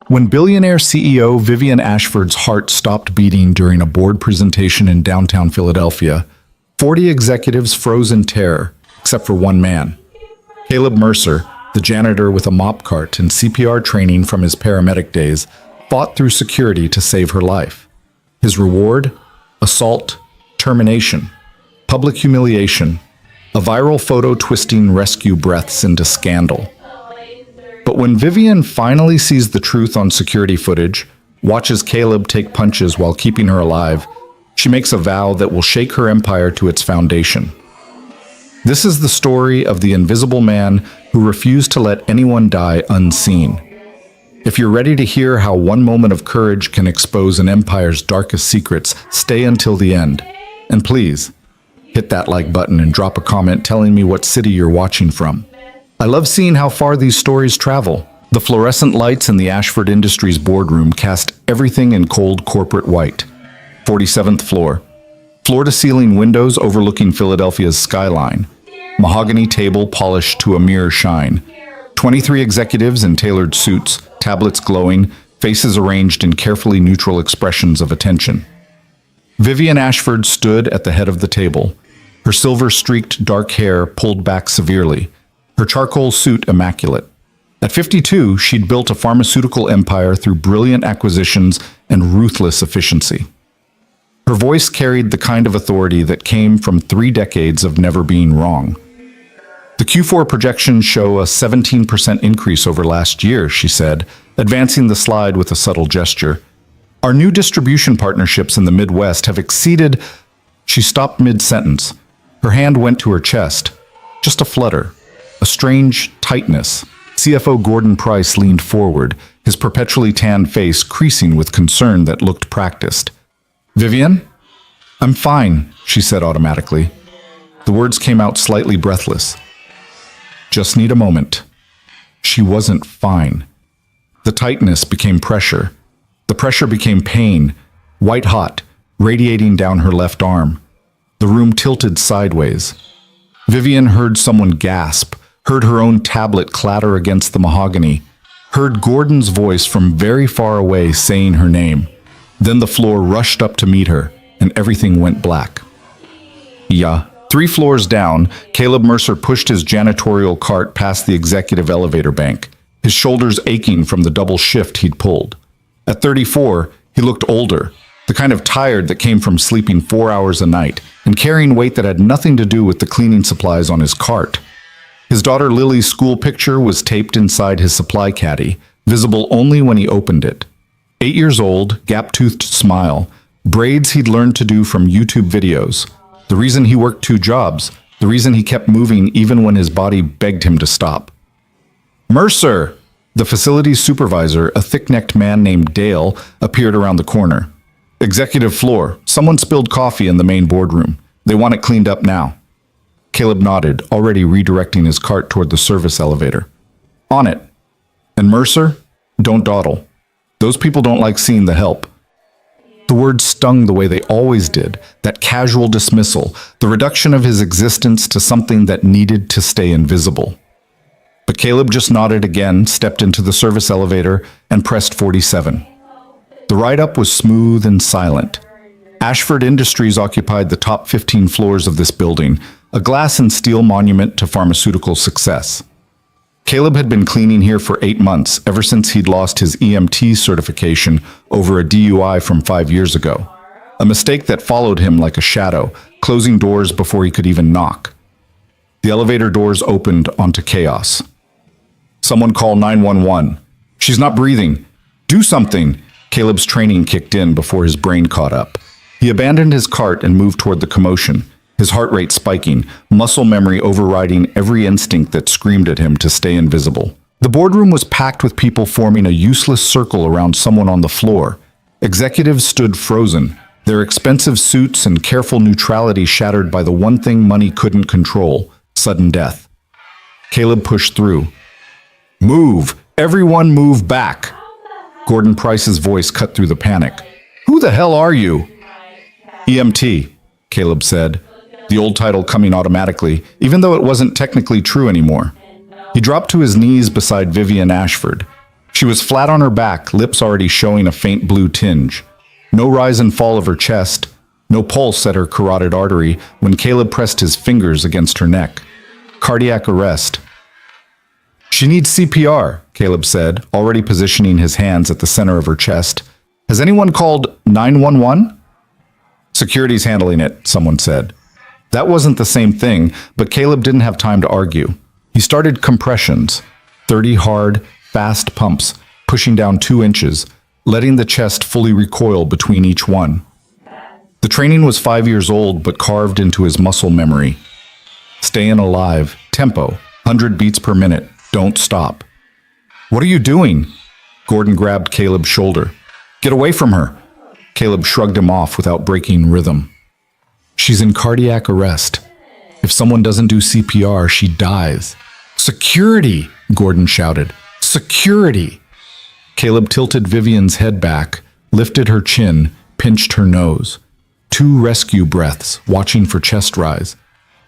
When billionaire CEO Vivian Ashford's heart stopped beating during a board presentation in downtown Philadelphia, 40 executives froze in terror, except for one man. Caleb Mercer, the janitor with a mop cart and CPR training from his paramedic days, fought through security to save her life. His reward? Assault, termination, public humiliation, a viral photo twisting rescue breaths into scandal. But when Vivian finally sees the truth on security footage, watches Caleb take punches while keeping her alive, she makes a vow that will shake her empire to its foundation. This is the story of the invisible man who refused to let anyone die unseen. If you're ready to hear how one moment of courage can expose an empire's darkest secrets, stay until the end. And please, hit that like button and drop a comment telling me what city you're watching from. I love seeing how far these stories travel. The fluorescent lights in the Ashford Industries boardroom cast everything in cold corporate white. 47th floor. Floor-to-ceiling windows overlooking Philadelphia's skyline. Mahogany table polished to a mirror shine. 23 executives in tailored suits, tablets glowing, faces arranged in carefully neutral expressions of attention. Vivian Ashford stood at the head of the table, her silver-streaked dark hair pulled back severely, her charcoal suit immaculate. At 52, she'd built a pharmaceutical empire through brilliant acquisitions and ruthless efficiency. Her voice carried the kind of authority that came from 3 decades of never being wrong. The Q4 projections show a 17% increase over last year, she said, advancing the slide with a subtle gesture. Our new distribution partnerships in the Midwest have exceeded... She stopped mid-sentence. Her hand went to her chest. Just a flutter. A strange tightness. CFO Gordon Price leaned forward, his perpetually tanned face creasing with concern that looked practiced. Vivian? I'm fine, she said automatically. The words came out slightly breathless. Just need a moment. She wasn't fine. The tightness became pressure. The pressure became pain, white hot, radiating down her left arm. The room tilted sideways. Vivian heard someone gasp, heard her own tablet clatter against the mahogany, heard Gordon's voice from very far away saying her name. Then the floor rushed up to meet her, and everything went black. Yeah. 3 floors down, Caleb Mercer pushed his janitorial cart past the executive elevator bank, his shoulders aching from the double shift he'd pulled. At 34, he looked older, the kind of tired that came from sleeping 4 hours a night and carrying weight that had nothing to do with the cleaning supplies on his cart. His daughter Lily's school picture was taped inside his supply caddy, visible only when he opened it. 8 years old, gap-toothed smile, braids he'd learned to do from YouTube videos. The reason he worked 2 jobs, the reason he kept moving even when his body begged him to stop. Mercer! The facility's supervisor, a thick-necked man named Dale, appeared around the corner. Executive floor. Someone spilled coffee in the main boardroom. They want it cleaned up now. Caleb nodded, already redirecting his cart toward the service elevator. On it. And Mercer? Don't dawdle. Those people don't like seeing the help. The words stung the way they always did, that casual dismissal, the reduction of his existence to something that needed to stay invisible. But Caleb just nodded again, stepped into the service elevator, and pressed 47. The ride-up was smooth and silent. Ashford Industries occupied the top 15 floors of this building, a glass and steel monument to pharmaceutical success. Caleb had been cleaning here for 8 months, ever since he'd lost his EMT certification over a DUI from 5 years ago. A mistake that followed him like a shadow, closing doors before he could even knock. The elevator doors opened onto chaos. Someone call 911. She's not breathing. Do something! Caleb's training kicked in before his brain caught up. He abandoned his cart and moved toward the commotion, his heart rate spiking, muscle memory overriding every instinct that screamed at him to stay invisible. The boardroom was packed with people forming a useless circle around someone on the floor. Executives stood frozen, their expensive suits and careful neutrality shattered by the one thing money couldn't control, sudden death. Caleb pushed through. Move! Everyone move back! Gordon Price's voice cut through the panic. Who the hell are you? EMT, Caleb said, the old title coming automatically, even though it wasn't technically true anymore. He dropped to his knees beside Vivian Ashford. She was flat on her back, lips already showing a faint blue tinge. No rise and fall of her chest, no pulse at her carotid artery when Caleb pressed his fingers against her neck. Cardiac arrest. She needs CPR, Caleb said, already positioning his hands at the center of her chest. Has anyone called 911? Security's handling it, someone said. That wasn't the same thing, but Caleb didn't have time to argue. He started compressions, 30 hard, fast pumps, pushing down 2 inches, letting the chest fully recoil between each one. The training was 5 years old, but carved into his muscle memory. Staying alive, tempo, 100 beats per minute, don't stop. What are you doing? Gordon grabbed Caleb's shoulder. Get away from her. Caleb shrugged him off without breaking rhythm. She's in cardiac arrest. If someone doesn't do CPR, she dies. Security, Gordon shouted. Security! Caleb tilted Vivian's head back, lifted her chin, pinched her nose. 2 rescue breaths, watching for chest rise.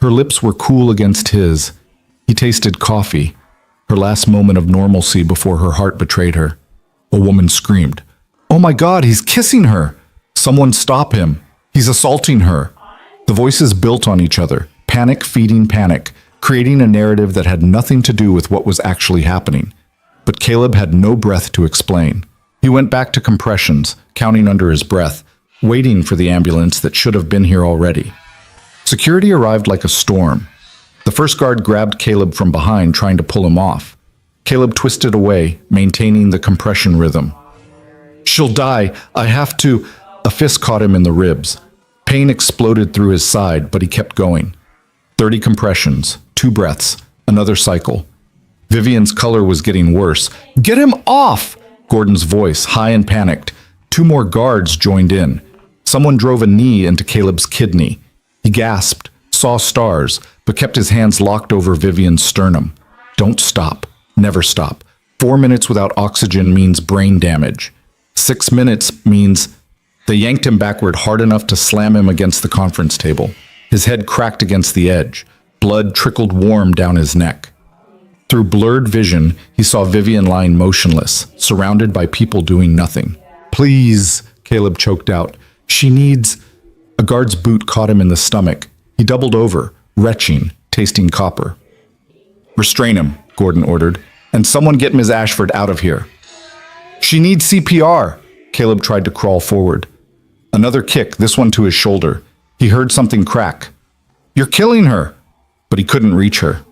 Her lips were cool against his. He tasted coffee, her last moment of normalcy before her heart betrayed her. A woman screamed. Oh my God, he's kissing her! Someone stop him! He's assaulting her! The voices built on each other, panic feeding panic, creating a narrative that had nothing to do with what was actually happening. But Caleb had no breath to explain. He went back to compressions, counting under his breath, waiting for the ambulance that should have been here already. Security arrived like a storm. The first guard grabbed Caleb from behind, trying to pull him off. Caleb twisted away, maintaining the compression rhythm. She'll die. I have to. A fist caught him in the ribs. Pain exploded through his side, but he kept going. 30 compressions, 2 breaths, another cycle. Vivian's color was getting worse. Get him off! Gordon's voice, high and panicked. 2 more guards joined in. Someone drove a knee into Caleb's kidney. He gasped, saw stars, but kept his hands locked over Vivian's sternum. Don't stop. Never stop. 4 minutes without oxygen means brain damage. 6 minutes means... They yanked him backward hard enough to slam him against the conference table. His head cracked against the edge. Blood trickled warm down his neck. Through blurred vision, he saw Vivian lying motionless, surrounded by people doing nothing. Please, Caleb choked out. She needs... A guard's boot caught him in the stomach. He doubled over, retching, tasting copper. Restrain him, Gordon ordered, and someone get Ms. Ashford out of here. She needs CPR. Caleb tried to crawl forward. Another kick, this one to his shoulder. He heard something crack. You're killing her! But he couldn't reach her.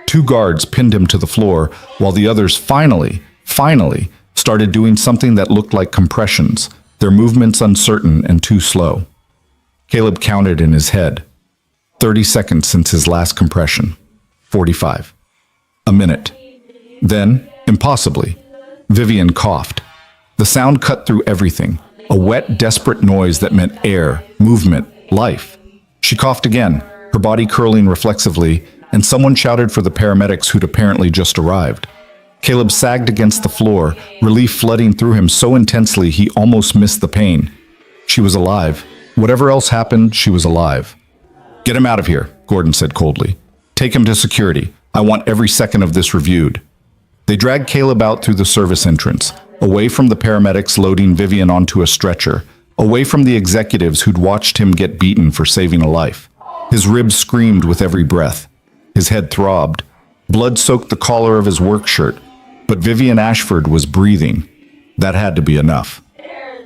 2 guards pinned him to the floor, while the others finally, started doing something that looked like compressions, their movements uncertain and too slow. Caleb counted in his head. 30 seconds since his last compression. 45. A minute. Then, impossibly, Vivian coughed. The sound cut through everything, a wet, desperate noise that meant air, movement, life. She coughed again, her body curling reflexively, and someone shouted for the paramedics who'd apparently just arrived. Caleb sagged against the floor, relief flooding through him so intensely he almost missed the pain. She was alive. Whatever else happened, she was alive. Get him out of here, Gordon said coldly. Take him to security. I want every second of this reviewed. They dragged Caleb out through the service entrance, away from the paramedics loading Vivian onto a stretcher, away from the executives who'd watched him get beaten for saving a life. His ribs screamed with every breath. His head throbbed. Blood soaked the collar of his work shirt, but Vivian Ashford was breathing. That had to be enough.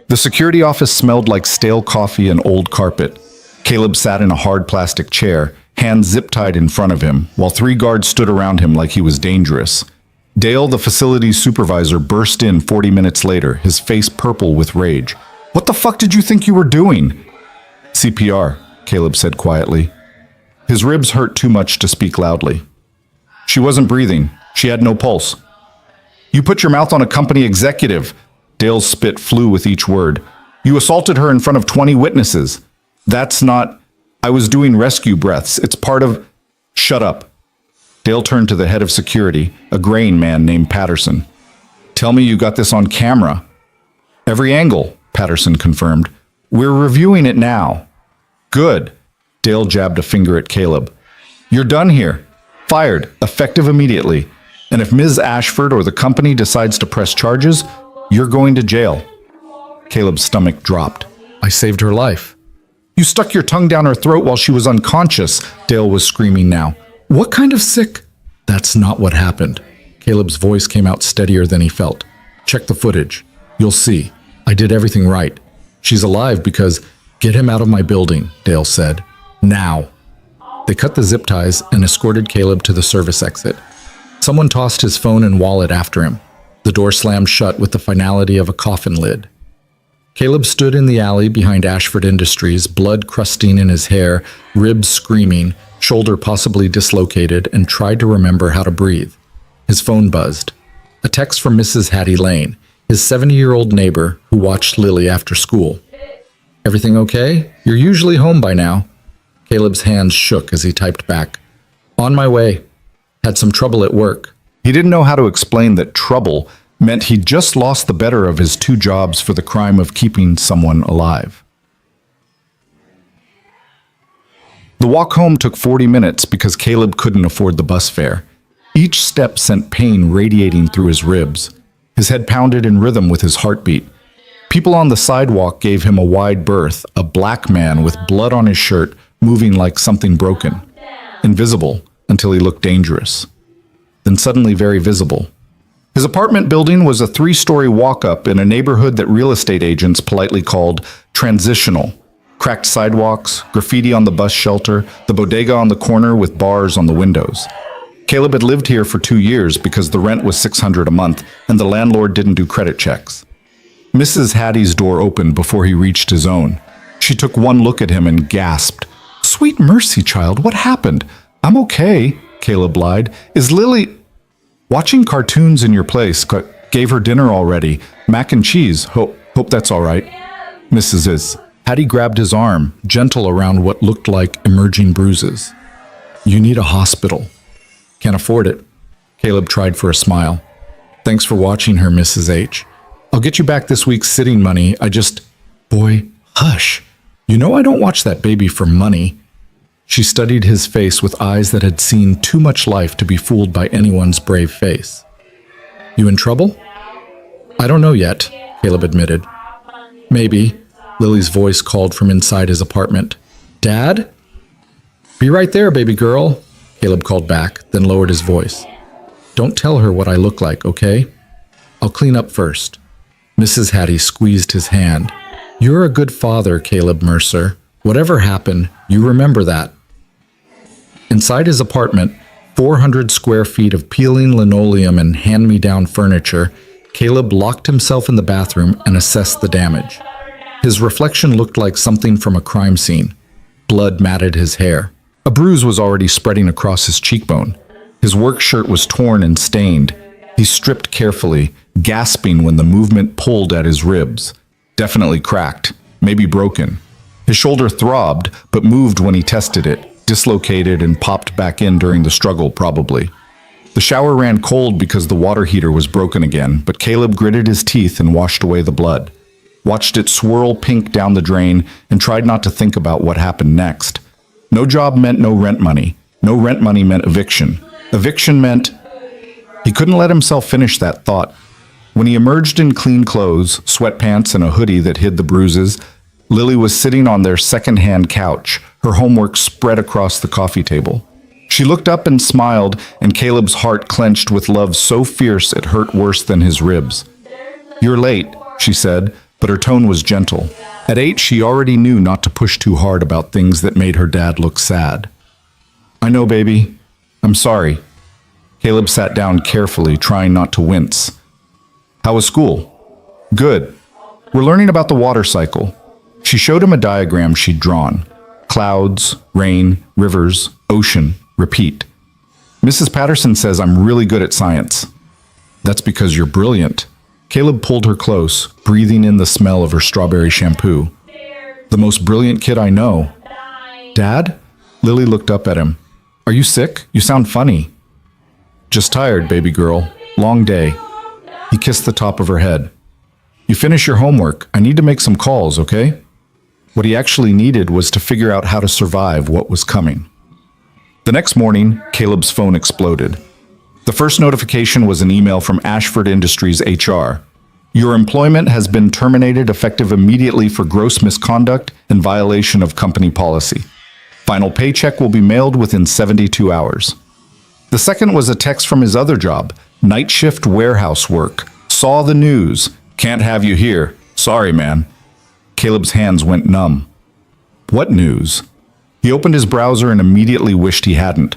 The security office smelled like stale coffee and old carpet. Caleb sat in a hard plastic chair, hands zip-tied in front of him, while 3 guards stood around him like he was dangerous. Dale, the facility's supervisor, burst in 40 minutes later, his face purple with rage. What the fuck did you think you were doing? CPR, Caleb said quietly. His ribs hurt too much to speak loudly. She wasn't breathing. She had no pulse. You put your mouth on a company executive. Dale's spit flew with each word. You assaulted her in front of 20 witnesses. That's not... I was doing rescue breaths. It's part of... Shut up. Dale turned to the head of security, a graying man named Patterson. Tell me you got this on camera. Every angle, Patterson confirmed. We're reviewing it now. Good. Dale jabbed a finger at Caleb. You're done here. Fired. Effective immediately. And if Ms. Ashford or the company decides to press charges, you're going to jail. Caleb's stomach dropped. I saved her life. You stuck your tongue down her throat while she was unconscious, Dale was screaming now. What kind of sick? That's not what happened. Caleb's voice came out steadier than he felt. Check the footage. You'll see. I did everything right. She's alive because... Get him out of my building, Dale said. Now. They cut the zip ties and escorted Caleb to the service exit. Someone tossed his phone and wallet after him. The door slammed shut with the finality of a coffin lid. Caleb stood in the alley behind Ashford Industries, blood crusting in his hair, ribs screaming, shoulder possibly dislocated, and tried to remember how to breathe. His phone buzzed. A text from Mrs. Hattie Lane, his 70-year-old neighbor who watched Lily after school. Everything okay? You're usually home by now. Caleb's hands shook as he typed back. On my way. Had some trouble at work. He didn't know how to explain that trouble meant he'd just lost the better of his 2 jobs for the crime of keeping someone alive. The walk home took 40 minutes because Caleb couldn't afford the bus fare. Each step sent pain radiating through his ribs. His head pounded in rhythm with his heartbeat. People on the sidewalk gave him a wide berth, a black man with blood on his shirt, moving like something broken. Invisible until he looked dangerous. Then suddenly very visible. His apartment building was a 3-story walk-up in a neighborhood that real estate agents politely called transitional. Cracked sidewalks, graffiti on the bus shelter, the bodega on the corner with bars on the windows. Caleb had lived here for 2 years because the rent was $600 a month and the landlord didn't do credit checks. Mrs. Hattie's door opened before he reached his own. She took one look at him and gasped. Sweet mercy, child, what happened? I'm okay, Caleb lied. Is Lily... Watching cartoons in your place. Gave her dinner already. Mac and cheese. Hope that's all right. Mrs. Is. Hattie grabbed his arm, gentle around what looked like emerging bruises. You need a hospital. Can't afford it. Caleb tried for a smile. Thanks for watching her, Mrs. H. I'll get you back this week's sitting money. Boy, hush. You know I don't watch that baby for money. She studied his face with eyes that had seen too much life to be fooled by anyone's brave face. You in trouble? I don't know yet, Caleb admitted. Maybe, Lily's voice called from inside his apartment. Dad? Be right there, baby girl, Caleb called back, then lowered his voice. Don't tell her what I look like, okay? I'll clean up first. Mrs. Hattie squeezed his hand. You're a good father, Caleb Mercer. Whatever happened, you remember that. Inside his apartment, 400 square feet of peeling linoleum and hand-me-down furniture, Caleb locked himself in the bathroom and assessed the damage. His reflection looked like something from a crime scene. Blood matted his hair. A bruise was already spreading across his cheekbone. His work shirt was torn and stained. He stripped carefully, gasping when the movement pulled at his ribs. Definitely cracked, maybe broken. His shoulder throbbed, but moved when he tested it, dislocated and popped back in during the struggle, probably. The shower ran cold because the water heater was broken again, but Caleb gritted his teeth and washed away the blood. Watched it swirl pink down the drain and tried not to think about what happened next. No job meant no rent money. No rent money meant eviction. Eviction meant... He couldn't let himself finish that thought. When he emerged in clean clothes, sweatpants and a hoodie that hid the bruises, Lily was sitting on their second-hand couch, her homework spread across the coffee table. She looked up and smiled, and Caleb's heart clenched with love so fierce it hurt worse than his ribs. You're late, she said, but her tone was gentle. At 8, she already knew not to push too hard about things that made her dad look sad. I know, baby. I'm sorry. Caleb sat down carefully, trying not to wince. How was school? Good. We're learning about the water cycle. She showed him a diagram she'd drawn. Clouds, rain, rivers, ocean, repeat. Mrs. Patterson says I'm really good at science. That's because you're brilliant. Caleb pulled her close, breathing in the smell of her strawberry shampoo. The most brilliant kid I know. Dad? Lily looked up at him. Are you sick? You sound funny. Just tired, baby girl. Long day. He kissed the top of her head. You finish your homework. I need to make some calls, okay? What he actually needed was to figure out how to survive what was coming. The next morning, Caleb's phone exploded. The first notification was an email from Ashford Industries HR. Your employment has been terminated effective immediately for gross misconduct and violation of company policy. Final paycheck will be mailed within 72 hours. The second was a text from his other job, night shift warehouse work. Saw the news. Can't have you here. Sorry, man. Caleb's hands went numb. What news? He opened his browser and immediately wished he hadn't.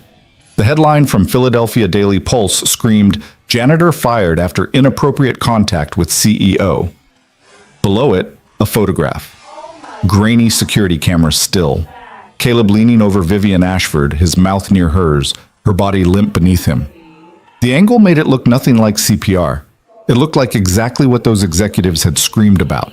The headline from Philadelphia Daily Pulse screamed, "Janitor fired after inappropriate contact with CEO." Below it, a photograph. Grainy security camera still. Caleb leaning over Vivian Ashford, his mouth near hers, her body limp beneath him. The angle made it look nothing like CPR. It looked like exactly what those executives had screamed about.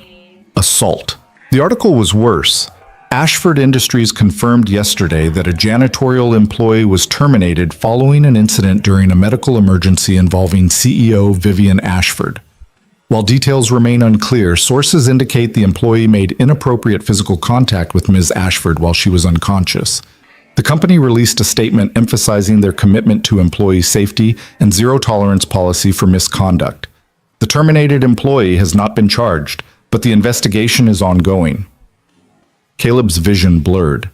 Assault. The article was worse. Ashford Industries confirmed yesterday that a janitorial employee was terminated following an incident during a medical emergency involving CEO Vivian Ashford. While details remain unclear, sources indicate the employee made inappropriate physical contact with Ms. Ashford while she was unconscious. The company released a statement emphasizing their commitment to employee safety and zero-tolerance policy for misconduct. The terminated employee has not been charged, but the investigation is ongoing. Caleb's vision blurred.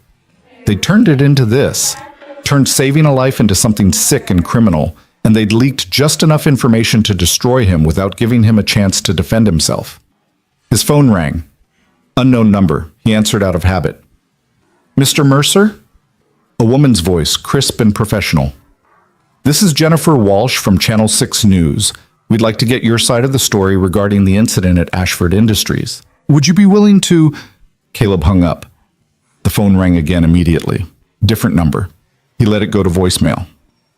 They turned it into this, turned saving a life into something sick and criminal, and they'd leaked just enough information to destroy him without giving him a chance to defend himself. His phone rang. Unknown number. He answered out of habit. "Mr. Mercer?" A woman's voice, crisp and professional. "This is Jennifer Walsh from Channel 6 News. We'd like to get your side of the story regarding the incident at Ashford Industries. Would you be willing to—" Caleb hung up. The phone rang again immediately. Different number. He let it go to voicemail.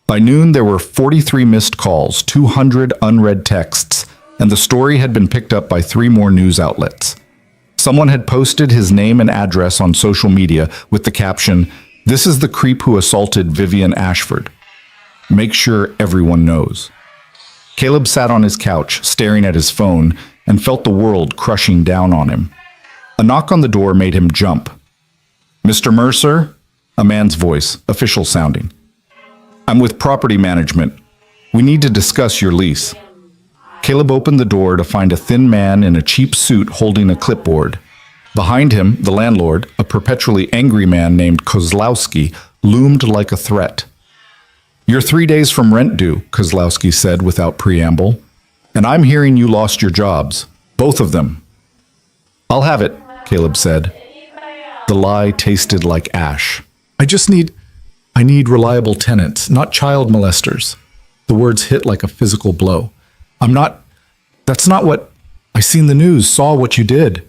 By noon, there were 43 missed calls, 200 unread texts, and the story had been picked up by 3 more news outlets. Someone had posted his name and address on social media with the caption, "This is the creep who assaulted Vivian Ashford. Make sure everyone knows." Caleb sat on his couch, staring at his phone, and felt the world crushing down on him. A knock on the door made him jump. "Mr. Mercer?" A man's voice, official sounding. "I'm with property management. We need to discuss your lease." Caleb opened the door to find a thin man in a cheap suit holding a clipboard. Behind him, the landlord, a perpetually angry man named Kozlowski, loomed like a threat. "You're 3 days from rent due," Kozlowski said without preamble. "And I'm hearing you lost your jobs. Both of them." "I'll have it," Caleb said. The lie tasted like ash. I need reliable tenants, not child molesters." The words hit like a physical blow. That's not what, I seen the news, saw what you did."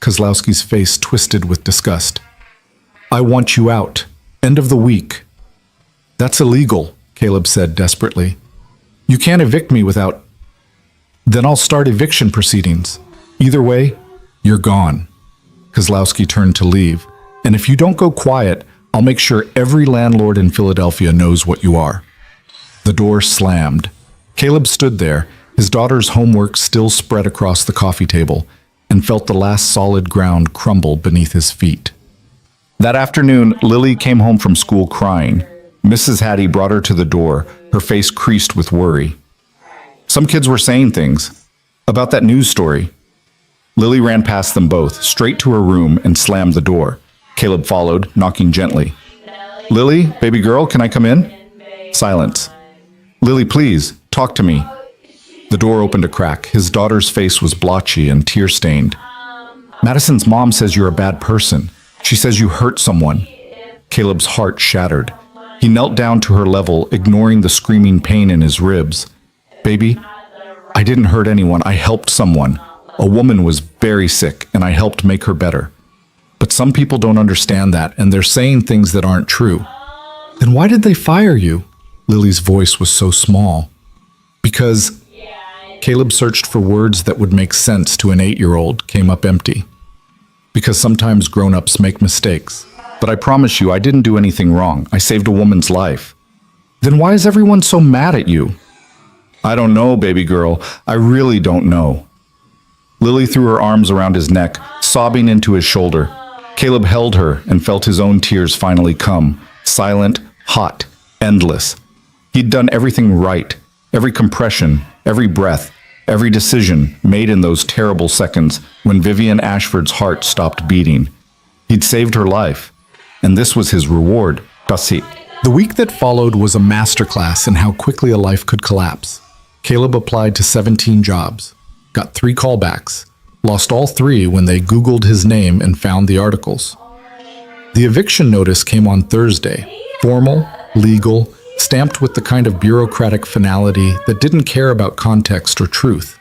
Kozlowski's face twisted with disgust. "I want you out. End of the week." "That's illegal," Caleb said desperately. "You can't evict me without—" "Then I'll start eviction proceedings. Either way, you're gone." Kozlowski turned to leave. "And if you don't go quiet, I'll make sure every landlord in Philadelphia knows what you are." The door slammed. Caleb stood there, his daughter's homework still spread across the coffee table, and felt the last solid ground crumble beneath his feet. That afternoon, Lily came home from school crying. Mrs. Hattie brought her to the door, her face creased with worry. Some kids were saying things about that news story. Lily ran past them both, straight to her room, and slammed the door. Caleb followed, knocking gently. "Lily, baby girl, can I come in?" Silence. "Lily, please, talk to me." The door opened a crack. His daughter's face was blotchy and tear-stained. "Madison's mom says you're a bad person. She says you hurt someone." Caleb's heart shattered. He knelt down to her level, ignoring the screaming pain in his ribs. "Baby, I didn't hurt anyone. I helped someone. A woman was very sick, and I helped make her better. But some people don't understand that, and they're saying things that aren't true." "Then why did they fire you?" Lily's voice was so small. "Because—" Caleb searched for words that would make sense to an 8-year-old, came up empty. "Because sometimes grown-ups make mistakes. But I promise you, I didn't do anything wrong. I saved a woman's life." "Then why is everyone so mad at you?" "I don't know, baby girl. I really don't know." Lily threw her arms around his neck, sobbing into his shoulder. Caleb held her and felt his own tears finally come, silent, hot, endless. He'd done everything right. Every compression, every breath, every decision made in those terrible seconds when Vivian Ashford's heart stopped beating. He'd saved her life, and this was his reward. That's it. The week that followed was a masterclass in how quickly a life could collapse. Caleb applied to 17 jobs, got 3 callbacks, lost all 3 when they Googled his name and found the articles. The eviction notice came on Thursday, formal, legal, stamped with the kind of bureaucratic finality that didn't care about context or truth.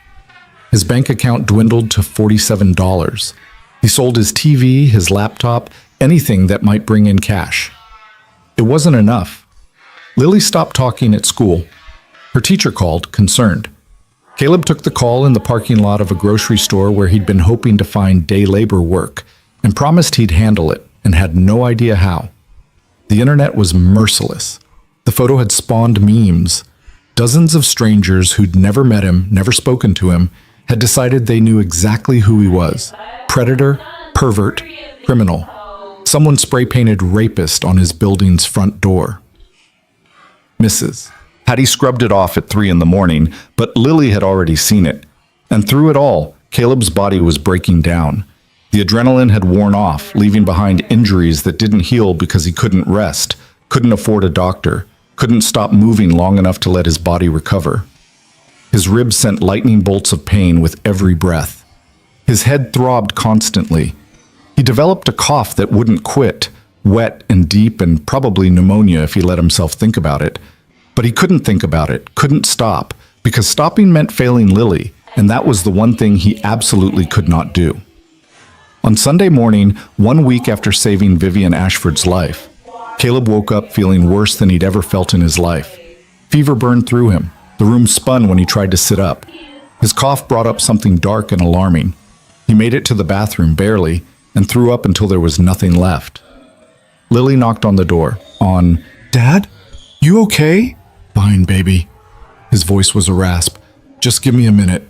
His bank account dwindled to $47. He sold his TV, his laptop, anything that might bring in cash. It wasn't enough. Lily stopped talking at school. Her teacher called, concerned. Caleb took the call in the parking lot of a grocery store where he'd been hoping to find day labor work and promised he'd handle it and had no idea how. The internet was merciless. The photo had spawned memes. Dozens of strangers who'd never met him, never spoken to him, had decided they knew exactly who he was. Predator, pervert, criminal. Someone spray-painted rapist on his building's front door. Mrs. Hattie scrubbed it off at 3 in the morning, but Lily had already seen it. And through it all, Caleb's body was breaking down. The adrenaline had worn off, leaving behind injuries that didn't heal because he couldn't rest, couldn't afford a doctor, couldn't stop moving long enough to let his body recover. His ribs sent lightning bolts of pain with every breath. His head throbbed constantly. He developed a cough that wouldn't quit, wet and deep and probably pneumonia if he let himself think about it. But he couldn't think about it, couldn't stop, because stopping meant failing Lily, and that was the one thing he absolutely could not do. On Sunday morning, 1 week after saving Vivian Ashford's life, Caleb woke up feeling worse than he'd ever felt in his life. Fever burned through him. The room spun when he tried to sit up. His cough brought up something dark and alarming. He made it to the bathroom barely and threw up until there was nothing left. Lily knocked on the door. Dad? You okay? Fine, baby. His voice was a rasp. Just give me a minute.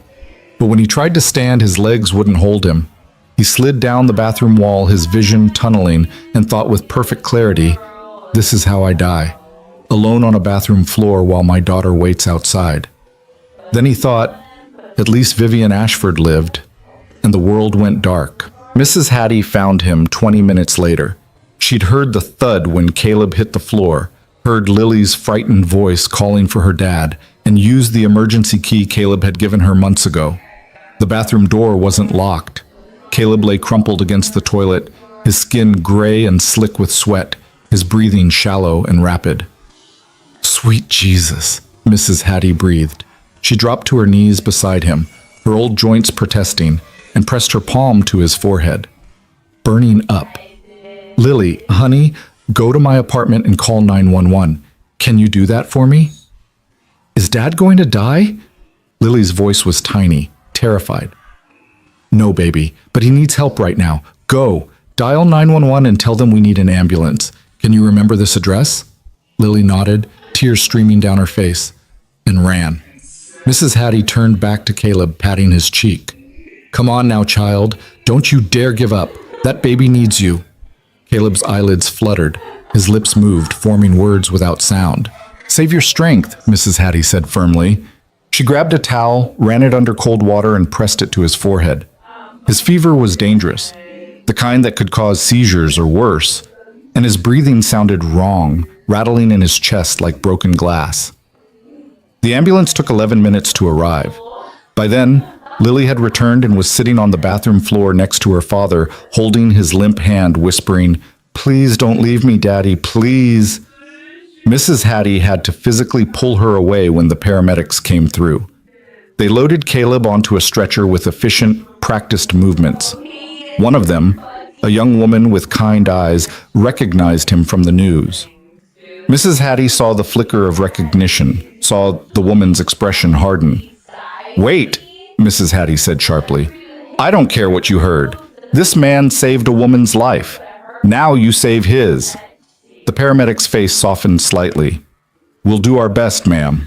But when he tried to stand, his legs wouldn't hold him. He slid down the bathroom wall, his vision tunneling, and thought with perfect clarity, "This is how I die, alone on a bathroom floor while my daughter waits outside." Then he thought, at least Vivian Ashford lived, and the world went dark. Mrs. Hattie found him 20 minutes later. She'd heard the thud when Caleb hit the floor, heard Lily's frightened voice calling for her dad, and used the emergency key Caleb had given her months ago. The bathroom door wasn't locked. Caleb lay crumpled against the toilet, his skin gray and slick with sweat, his breathing shallow and rapid. "Sweet Jesus," Mrs. Hattie breathed. She dropped to her knees beside him, her old joints protesting, and pressed her palm to his forehead. Burning up. "Lily, honey, go to my apartment and call 911. Can you do that for me?" "Is Dad going to die?" Lily's voice was tiny, terrified. "No, baby, but he needs help right now. Go, dial 911 and tell them we need an ambulance. Can you remember this address?" Lily nodded, tears streaming down her face, and ran. Mrs. Hattie turned back to Caleb, patting his cheek. "Come on now, child. Don't you dare give up. That baby needs you." Caleb's eyelids fluttered. His lips moved, forming words without sound. "Save your strength," Mrs. Hattie said firmly. She grabbed a towel, ran it under cold water, and pressed it to his forehead. His fever was dangerous, the kind that could cause seizures or worse, and his breathing sounded wrong, rattling in his chest like broken glass. The ambulance took 11 minutes to arrive. By then, Lily had returned and was sitting on the bathroom floor next to her father, holding his limp hand, whispering, "Please don't leave me, Daddy, please." Mrs. Hattie had to physically pull her away when the paramedics came through. They loaded Caleb onto a stretcher with efficient, practiced movements. One of them, a young woman with kind eyes, recognized him from the news. Mrs. Hattie saw the flicker of recognition, saw the woman's expression harden. "Wait," Mrs. Hattie said sharply. "I don't care what you heard. This man saved a woman's life. Now you save his." The paramedic's face softened slightly. "We'll do our best, ma'am."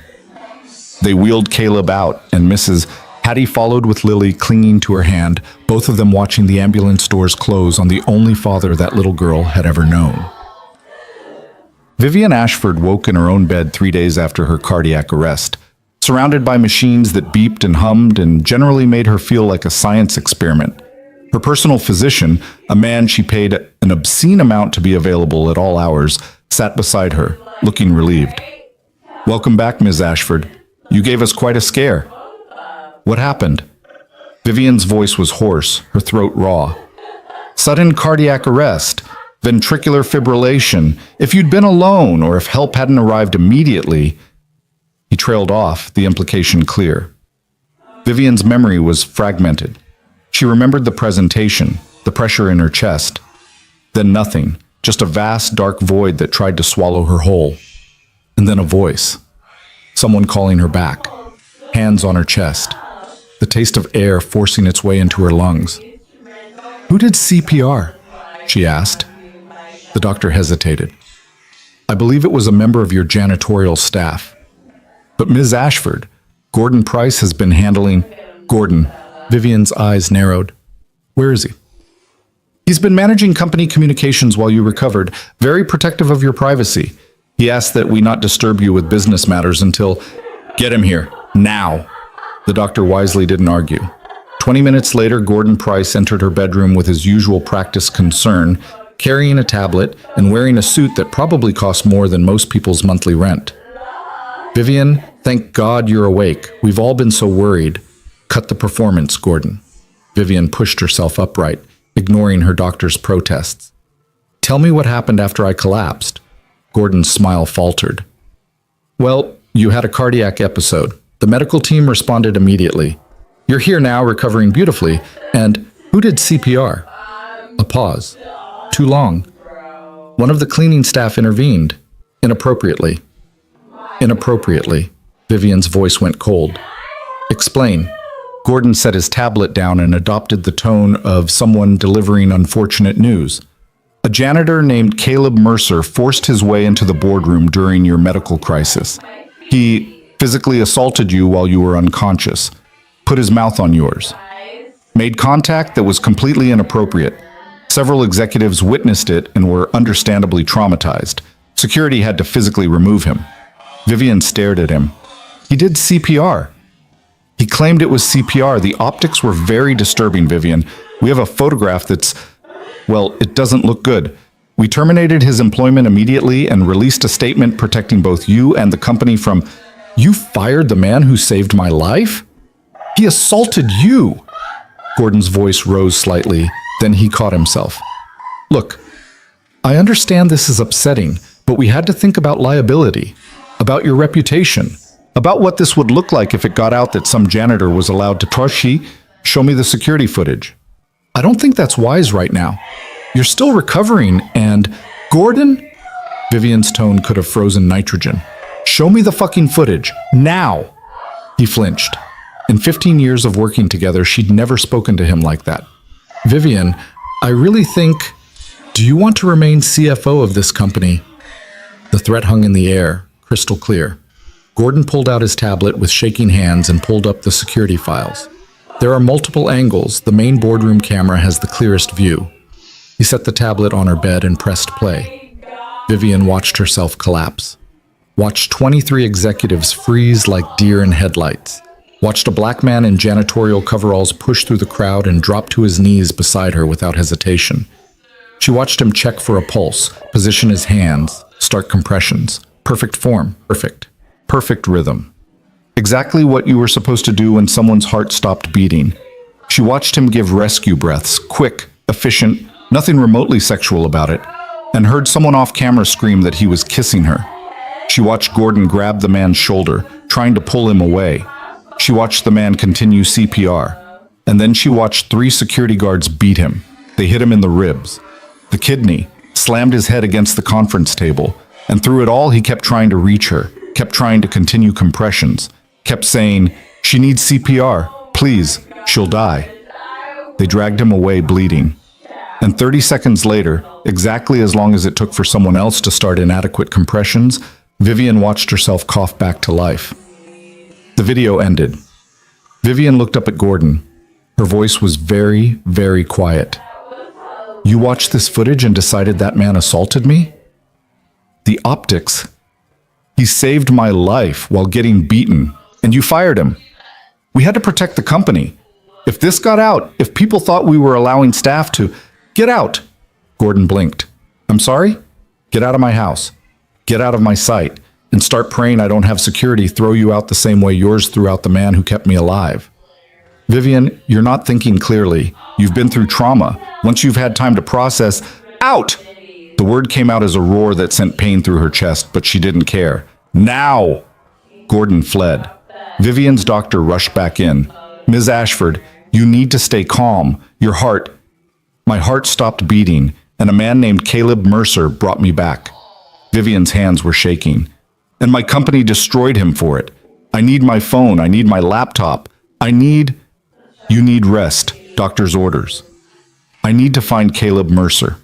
They wheeled Caleb out, and Mrs. Hattie followed with Lily clinging to her hand, both of them watching the ambulance doors close on the only father that little girl had ever known. Vivian Ashford woke in her own bed 3 days after her cardiac arrest, surrounded by machines that beeped and hummed and generally made her feel like a science experiment. Her personal physician, a man she paid an obscene amount to be available at all hours, sat beside her, looking relieved. "Welcome back, Ms. Ashford. You gave us quite a scare." "What happened?" Vivian's voice was hoarse, her throat raw. "Sudden cardiac arrest, ventricular fibrillation. If you'd been alone or if help hadn't arrived immediately..." He trailed off, the implication clear. Vivian's memory was fragmented. She remembered the presentation, the pressure in her chest. Then nothing, just a vast, dark void that tried to swallow her whole. And then a voice. Someone calling her back. Hands on her chest. The taste of air forcing its way into her lungs. "Who did CPR?" she asked. The doctor hesitated. "I believe it was a member of your janitorial staff." "But Ms. Ashford, Gordon Price has been handling..." "Gordon." Vivian's eyes narrowed. "Where is he?" "He's been managing company communications while you recovered, very protective of your privacy. He asked that we not disturb you with business matters until..." "Get him here, now!" The doctor wisely didn't argue. 20 minutes later, Gordon Price entered her bedroom with his usual practice concern, carrying a tablet and wearing a suit that probably cost more than most people's monthly rent. "Vivian, thank God you're awake. We've all been so worried." "Cut the performance, Gordon." Vivian pushed herself upright, ignoring her doctor's protests. "Tell me what happened after I collapsed." Gordon's smile faltered. "Well, you had a cardiac episode. The medical team responded immediately. You're here now, recovering beautifully, and who did CPR?" A pause. Too long. "One of the cleaning staff intervened. Inappropriately." "Inappropriately." Vivian's voice went cold. "Explain." Gordon set his tablet down and adopted the tone of someone delivering unfortunate news. "A janitor named Caleb Mercer forced his way into the boardroom during your medical crisis. He physically assaulted you while you were unconscious, put his mouth on yours, made contact that was completely inappropriate. Several executives witnessed it and were understandably traumatized. Security had to physically remove him." Vivian stared at him. "He did CPR." "He claimed it was CPR. The optics were very disturbing, Vivian. We have a photograph that's... well, it doesn't look good. We terminated his employment immediately and released a statement protecting both you and the company from..." "You fired the man who saved my life? He assaulted you!" Gordon's voice rose slightly, then he caught himself. "Look, I understand this is upsetting, but we had to think about liability, about your reputation, about what this would look like if it got out that some janitor was allowed to show me the security footage. I don't think that's wise right now. You're still recovering and..." "Gordon?" Vivian's tone could have frozen nitrogen. "Show me the fucking footage, now!" He flinched. In 15 years of working together, she'd never spoken to him like that. "Vivian, I really think... do you want to remain CFO of this company?" The threat hung in the air, crystal clear. Gordon pulled out his tablet with shaking hands and pulled up the security files. There are multiple angles. The main boardroom camera has the clearest view. He set the tablet on her bed and pressed play. Vivian watched herself collapse. Watched 23 executives freeze like deer in headlights. Watched a black man in janitorial coveralls push through the crowd and drop to his knees beside her without hesitation. She watched him check for a pulse, position his hands, start compressions. Perfect form. Perfect. Perfect rhythm. Exactly what you were supposed to do when someone's heart stopped beating. She watched him give rescue breaths, quick, efficient, nothing remotely sexual about it, and heard someone off camera scream that he was kissing her. She watched Gordon grab the man's shoulder, trying to pull him away. She watched the man continue CPR. And then she watched 3 security guards beat him. They hit him in the ribs. The kidney, slammed his head against the conference table, and through it all he kept trying to reach her, kept trying to continue compressions, kept saying, "She needs CPR, please, she'll die." They dragged him away bleeding. And 30 seconds later, exactly as long as it took for someone else to start inadequate compressions, Vivian watched herself cough back to life. The video ended. Vivian looked up at Gordon. Her voice was very, very quiet. "You watched this footage and decided that man assaulted me?" The optics. He saved my life while getting beaten, and you fired him. We had to protect the company. If this got out, if people thought we were allowing staff to get out. Gordon blinked. I'm sorry? Get out of my house. Get out of my sight. And start praying I don't have security throw you out the same way yours threw out the man who kept me alive. Vivian, you're not thinking clearly. You've been through trauma. Once you've had time to process, out! The word came out as a roar that sent pain through her chest, but she didn't care. Now! Gordon fled. Vivian's doctor rushed back in. Ms. Ashford, you need to stay calm. Your heart... My heart stopped beating, and a man named Caleb Mercer brought me back. Vivian's hands were shaking. And my company destroyed him for it. I need my phone. I need my laptop. You need rest. Doctor's orders. I need to find Caleb Mercer.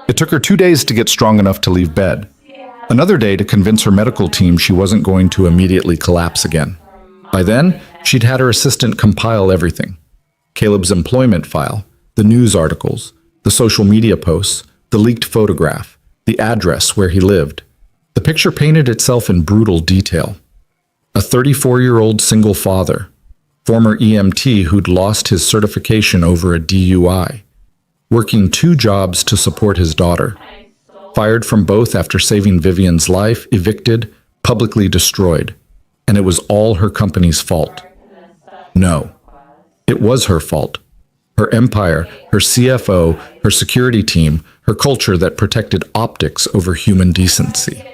It took her 2 days to get strong enough to leave bed. Another day to convince her medical team she wasn't going to immediately collapse again. By then, she'd had her assistant compile everything. Caleb's employment file, the news articles, the social media posts, the leaked photograph, the address where he lived. The picture painted itself in brutal detail. A 34-year-old single father, former EMT who'd lost his certification over a DUI, working 2 jobs to support his daughter, fired from both after saving Vivian's life, evicted, publicly destroyed, and it was all her company's fault. No, it was her fault. Her empire, her CFO, her security team, her culture that protected optics over human decency.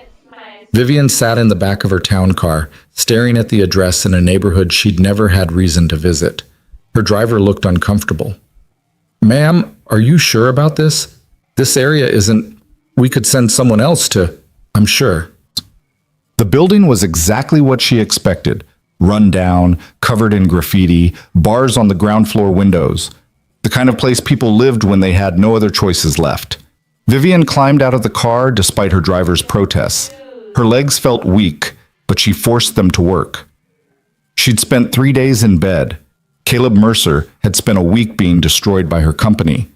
Vivian sat in the back of her town car, staring at the address in a neighborhood she'd never had reason to visit. Her driver looked uncomfortable. Ma'am, are you sure about this? This area isn't... We could send someone else to... I'm sure. The building was exactly what she expected. Run down, covered in graffiti, bars on the ground floor windows. The kind of place people lived when they had no other choices left. Vivian climbed out of the car despite her driver's protests. Her legs felt weak, but she forced them to work. She'd spent 3 days in bed. Caleb Mercer had spent a week being destroyed by her company.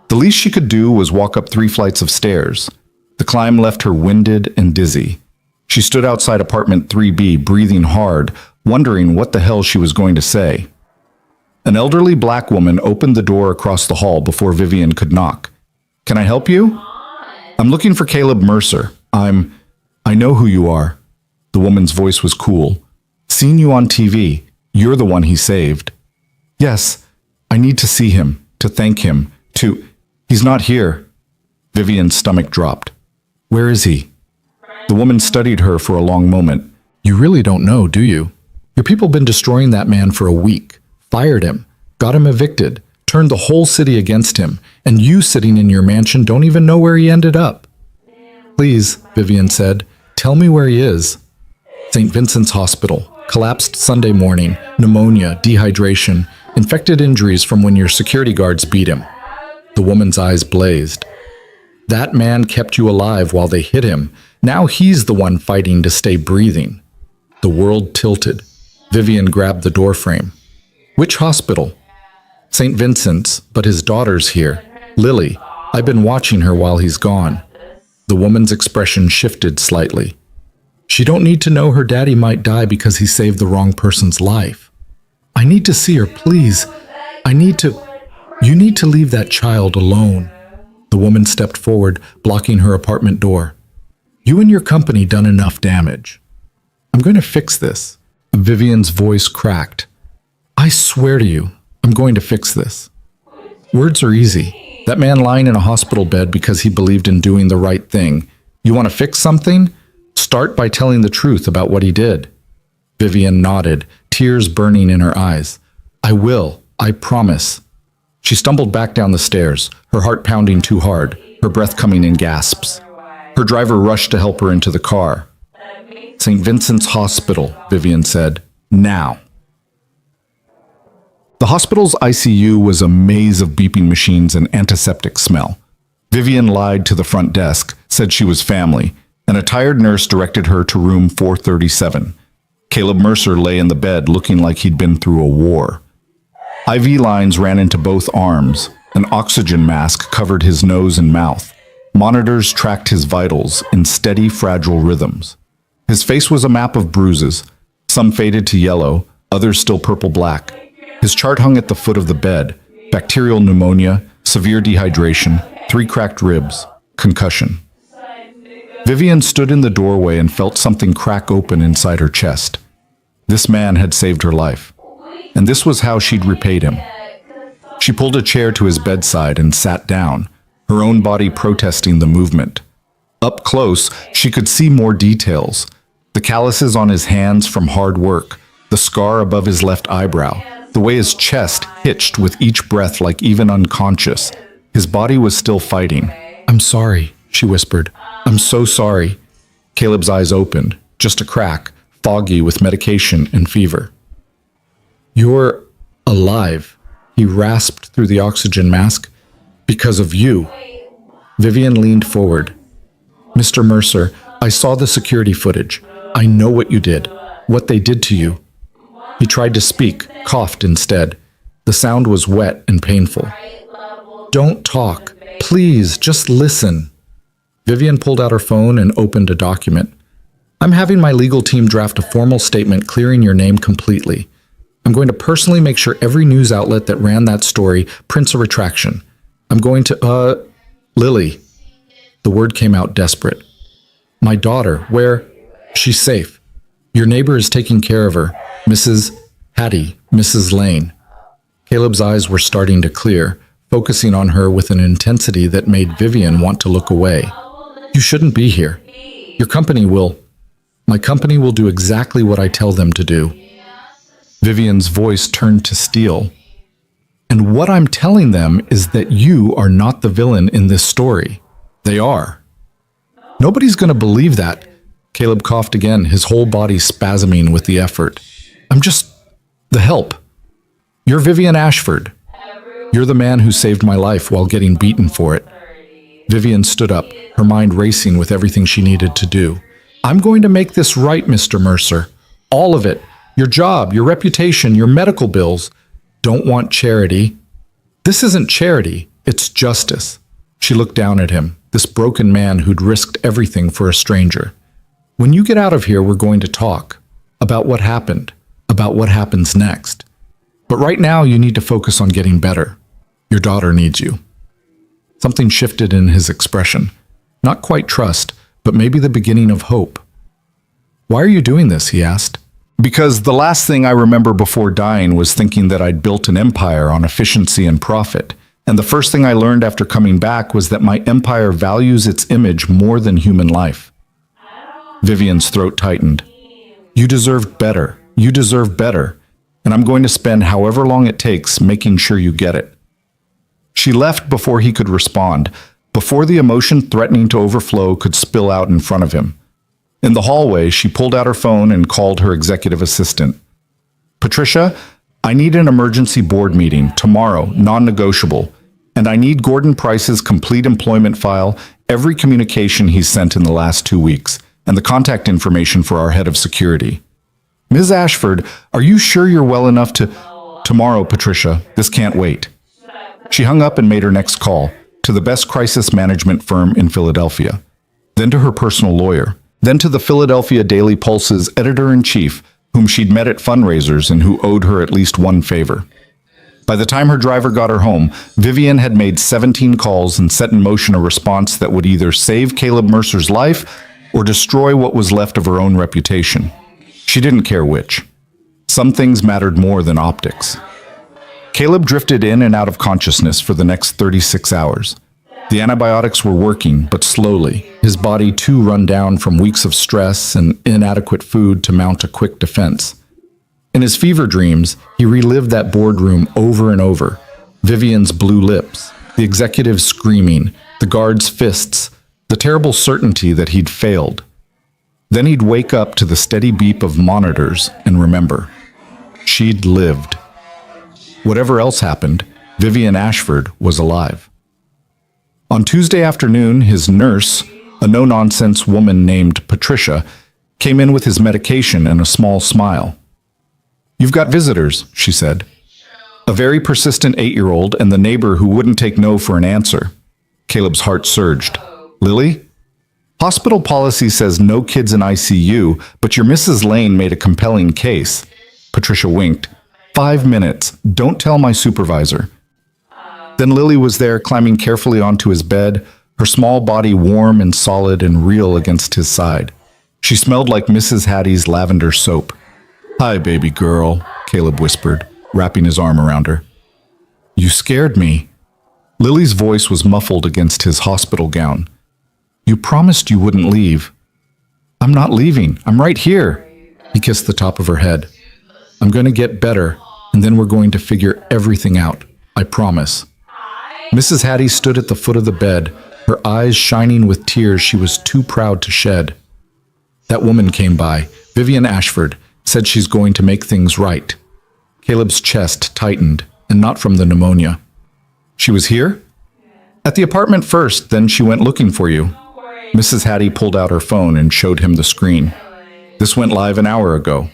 The least she could do was walk up 3 flights of stairs. The climb left her winded and dizzy. She stood outside apartment 3B, breathing hard, wondering what the hell she was going to say. An elderly black woman opened the door across the hall before Vivian could knock. Can I help you? I'm looking for Caleb Mercer. I know who you are. The woman's voice was cool. Seen you on TV. You're the one he saved. Yes, I need to see him, to thank him, to... He's not here. Vivian's stomach dropped. Where is he? The woman studied her for a long moment. You really don't know, do you? Your people been destroying that man for a week. Fired him, got him evicted, turned the whole city against him, and you sitting in your mansion don't even know where he ended up. Please, Vivian said, tell me where he is. St. Vincent's Hospital, collapsed Sunday morning, pneumonia, dehydration, infected injuries from when your security guards beat him. The woman's eyes blazed. That man kept you alive while they hit him. Now he's the one fighting to stay breathing. The world tilted. Vivian grabbed the doorframe. Which hospital? St. Vincent's, but his daughter's here. Lily. I've been watching her while he's gone. The woman's expression shifted slightly. She don't need to know her daddy might die because he saved the wrong person's life. I need to see her, please. You need to leave that child alone. The woman stepped forward, blocking her apartment door. You and your company done enough damage. I'm going to fix this. Vivian's voice cracked. I swear to you, I'm going to fix this. Words are easy. That man lying in a hospital bed because he believed in doing the right thing. You want to fix something? Start by telling the truth about what he did. Vivian nodded, tears burning in her eyes. I will. I promise. She stumbled back down the stairs, her heart pounding too hard, her breath coming in gasps. Her driver rushed to help her into the car. St. Vincent's Hospital, Vivian said. Now. The hospital's ICU was a maze of beeping machines and antiseptic smell. Vivian lied to the front desk, said she was family, and a tired nurse directed her to room 437. Caleb Mercer lay in the bed looking like he'd been through a war. IV lines ran into both arms. An oxygen mask covered his nose and mouth. Monitors tracked his vitals in steady, fragile rhythms. His face was a map of bruises, some faded to yellow, others still purple-black. His chart hung at the foot of the bed: bacterial pneumonia, severe dehydration, 3 cracked ribs, concussion. Vivian stood in the doorway and felt something crack open inside her chest. This man had saved her life, and this was how she'd repaid him. She pulled a chair to his bedside and sat down, her own body protesting the movement. Up close, she could see more details: the calluses on his hands from hard work, the scar above his left eyebrow, the way his chest hitched with each breath like even unconscious. His body was still fighting. "I'm sorry," she whispered. "I'm so sorry." Caleb's eyes opened, just a crack, foggy with medication and fever. "You're alive," he rasped through the oxygen mask. "Because of you." Vivian leaned forward. "Mr. Mercer, I saw the security footage. I know what you did, what they did to you." He tried to speak, coughed instead. The sound was wet and painful. "Don't talk. Please, just listen." Vivian pulled out her phone and opened a document. "I'm having my legal team draft a formal statement clearing your name completely. I'm going to personally make sure every news outlet that ran that story prints a retraction. I'm going to, Lily." The word came out desperate. "My daughter, where?" "She's safe. Your neighbor is taking care of her. Mrs. Hattie, Mrs. Lane." Caleb's eyes were starting to clear, focusing on her with an intensity that made Vivian want to look away. "You shouldn't be here. Your company will. My company will do exactly what I tell them to do." Vivian's voice turned to steel. "And what I'm telling them is that you are not the villain in this story. They are." "Nobody's going to believe that." Caleb coughed again, his whole body spasming with the effort. "I'm just the help. You're Vivian Ashford. You're the man who saved my life while getting beaten for it." Vivian stood up, her mind racing with everything she needed to do. "I'm going to make this right, Mr. Mercer. All of it. Your job, your reputation, your medical bills. Don't want charity. This isn't charity, it's justice." She looked down at him, this broken man who'd risked everything for a stranger. "When you get out of here, we're going to talk about what happened, about what happens next. But right now, you need to focus on getting better. Your daughter needs you." Something shifted in his expression. Not quite trust, but maybe the beginning of hope. "Why are you doing this?" he asked. "Because the last thing I remember before dying was thinking that I'd built an empire on efficiency and profit. And the first thing I learned after coming back was that my empire values its image more than human life." Vivian's throat tightened. "You deserve better. You deserve better. And I'm going to spend however long it takes making sure you get it." She left before he could respond, before the emotion threatening to overflow could spill out in front of him. In the hallway, she pulled out her phone and called her executive assistant. "Patricia, I need an emergency board meeting tomorrow, non-negotiable. And I need Gordon Price's complete employment file, every communication he's sent in the last 2 weeks, and the contact information for our head of security." "Ms. Ashford, are you sure you're well enough to—" "Tomorrow, Patricia. This can't wait." She hung up and made her next call, to the best crisis management firm in Philadelphia, then to her personal lawyer, then to the Philadelphia Daily Pulse's editor-in-chief, whom she'd met at fundraisers and who owed her at least one favor. By the time her driver got her home, Vivian had made 17 calls and set in motion a response that would either save Caleb Mercer's life or destroy what was left of her own reputation. She didn't care which. Some things mattered more than optics. Caleb drifted in and out of consciousness for the next 36 hours. The antibiotics were working, but slowly, his body too run down from weeks of stress and inadequate food to mount a quick defense. In his fever dreams, he relived that boardroom over and over. Vivian's blue lips, the executives screaming, the guards' fists, the terrible certainty that he'd failed. Then he'd wake up to the steady beep of monitors and remember. She'd lived. Whatever else happened, Vivian Ashford was alive. On Tuesday afternoon, his nurse, a no-nonsense woman named Patricia, came in with his medication and a small smile. "You've got visitors," she said. A very persistent 8-year-old and the neighbor who wouldn't take no for an answer. Caleb's heart surged. Lily? Hospital policy says no kids in ICU, but your Mrs. Lane made a compelling case. Patricia winked. 5 minutes. Don't tell my supervisor. Then Lily was there, climbing carefully onto his bed, her small body warm and solid and real against his side. She smelled like Mrs. Hattie's lavender soap. "Hi, baby girl," Caleb whispered, wrapping his arm around her. "You scared me." Lily's voice was muffled against his hospital gown. "You promised you wouldn't leave." "I'm not leaving. I'm right here." He kissed the top of her head. "I'm going to get better, and then we're going to figure everything out. I promise." Mrs. Hattie stood at the foot of the bed, her eyes shining with tears she was too proud to shed. That woman came by, Vivian Ashford, said she's going to make things right. Caleb's chest tightened, and not from the pneumonia. "She was here?" "At the apartment first, then she went looking for you." Mrs. Hattie pulled out her phone and showed him the screen. "This went live an hour ago."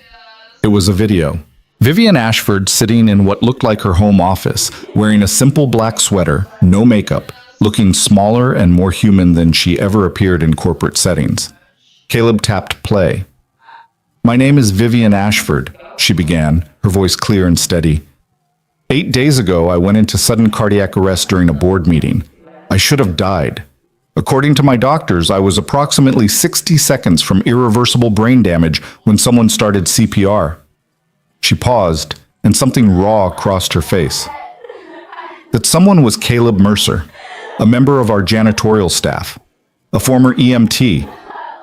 It was a video. Vivian Ashford sitting in what looked like her home office, wearing a simple black sweater, no makeup, looking smaller and more human than she ever appeared in corporate settings. Caleb tapped play. "My name is Vivian Ashford," she began, her voice clear and steady. 8 days ago, I went into sudden cardiac arrest during a board meeting. I should have died. According to my doctors, I was approximately 60 seconds from irreversible brain damage when someone started CPR. She paused, and something raw crossed her face. That someone was Caleb Mercer, a member of our janitorial staff, a former EMT,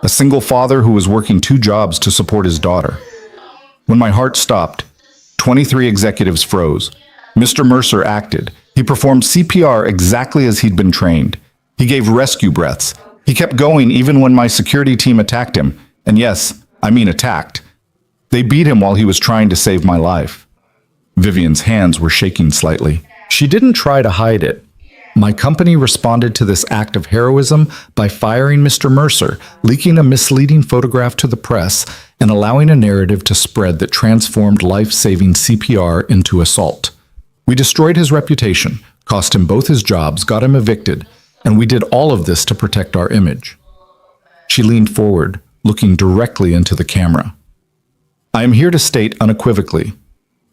a single father who was working 2 jobs to support his daughter. When my heart stopped, 23 executives froze. Mr. Mercer acted. He performed CPR exactly as he'd been trained. He gave rescue breaths. He kept going even when my security team attacked him. And yes, I mean attacked. They beat him while he was trying to save my life. Vivian's hands were shaking slightly. She didn't try to hide it. My company responded to this act of heroism by firing Mr. Mercer, leaking a misleading photograph to the press, and allowing a narrative to spread that transformed life-saving CPR into assault. We destroyed his reputation, cost him both his jobs, got him evicted, and we did all of this to protect our image. She leaned forward, looking directly into the camera. I am here to state unequivocally,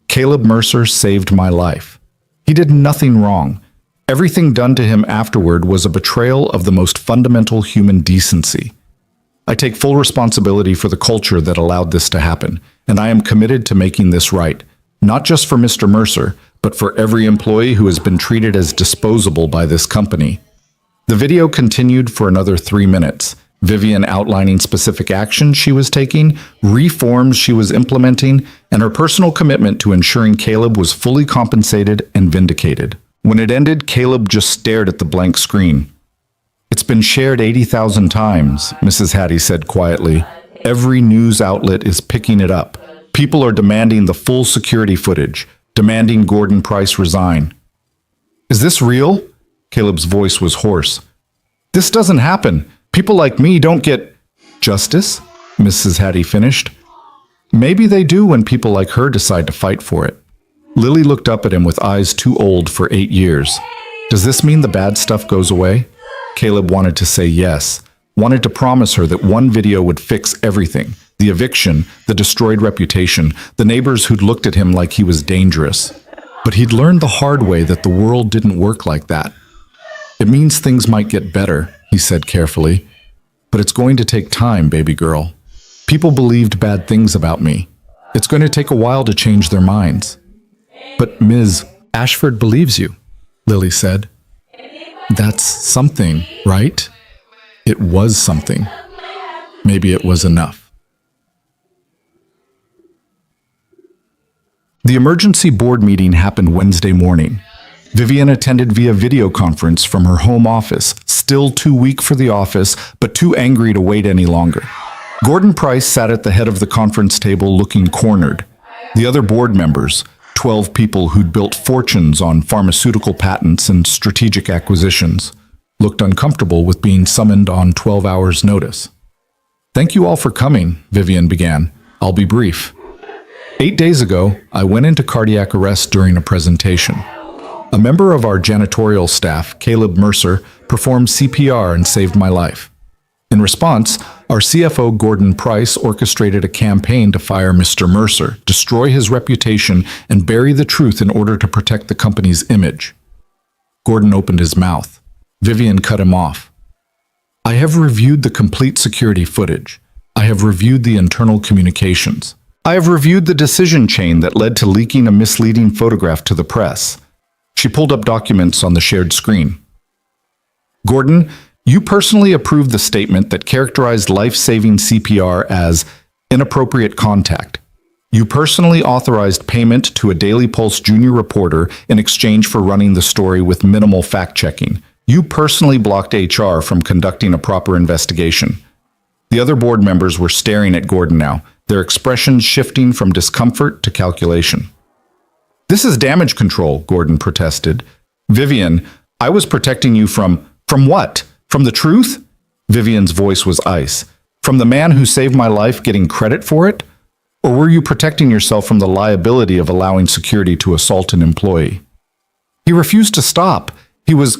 Caleb Mercer saved my life. He did nothing wrong. Everything done to him afterward was a betrayal of the most fundamental human decency. I take full responsibility for the culture that allowed this to happen, and I am committed to making this right, not just for Mr. Mercer, but for every employee who has been treated as disposable by this company. The video continued for another 3 minutes, Vivian outlining specific actions she was taking, reforms she was implementing, and her personal commitment to ensuring Caleb was fully compensated and vindicated. When it ended, Caleb just stared at the blank screen. It's been shared 80,000 times, Mrs. Hattie said quietly. Every news outlet is picking it up. People are demanding the full security footage, demanding Gordon Price resign. Is this real? Caleb's voice was hoarse. This doesn't happen. People like me don't get justice, Mrs. Hattie finished. Maybe they do when people like her decide to fight for it. Lily looked up at him with eyes too old for 8 years. Does this mean the bad stuff goes away? Caleb wanted to say yes, wanted to promise her that one video would fix everything. The eviction, the destroyed reputation, the neighbors who'd looked at him like he was dangerous. But he'd learned the hard way that the world didn't work like that. It means things might get better, he said carefully. But it's going to take time, baby girl. People believed bad things about me. It's going to take a while to change their minds. But Ms. Ashford believes you, Lily said. That's something, right? It was something. Maybe it was enough. The emergency board meeting happened Wednesday morning. Vivian attended via video conference from her home office, still too weak for the office, but too angry to wait any longer. Gordon Price sat at the head of the conference table looking cornered. The other board members, 12 people who'd built fortunes on pharmaceutical patents and strategic acquisitions, looked uncomfortable with being summoned on 12 hours' notice. Thank you all for coming, Vivian began. I'll be brief. 8 days ago, I went into cardiac arrest during a presentation. A member of our janitorial staff, Caleb Mercer, performed CPR and saved my life. In response, our CFO Gordon Price orchestrated a campaign to fire Mr. Mercer, destroy his reputation, and bury the truth in order to protect the company's image. Gordon opened his mouth. Vivian cut him off. I have reviewed the complete security footage. I have reviewed the internal communications. I have reviewed the decision chain that led to leaking a misleading photograph to the press. She pulled up documents on the shared screen. Gordon, you personally approved the statement that characterized life-saving CPR as inappropriate contact. You personally authorized payment to a Daily Pulse junior reporter in exchange for running the story with minimal fact-checking. You personally blocked HR from conducting a proper investigation. The other board members were staring at Gordon now, their expressions shifting from discomfort to calculation. This is damage control, Gordon protested. Vivian, I was protecting you from what? From the truth? Vivian's voice was ice. From the man who saved my life getting credit for it? Or were you protecting yourself from the liability of allowing security to assault an employee? He refused to stop. He was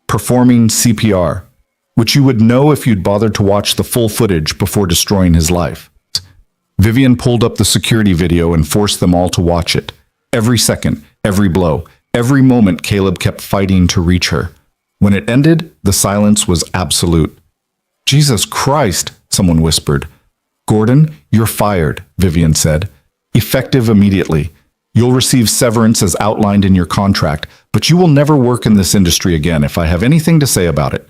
performing CPR, which you would know if you'd bothered to watch the full footage before destroying his life. Vivian pulled up the security video and forced them all to watch it. Every second, every blow, every moment Caleb kept fighting to reach her. When it ended, the silence was absolute. Jesus Christ, someone whispered. Gordon, you're fired, Vivian said. Effective immediately. You'll receive severance as outlined in your contract, but you will never work in this industry again if I have anything to say about it.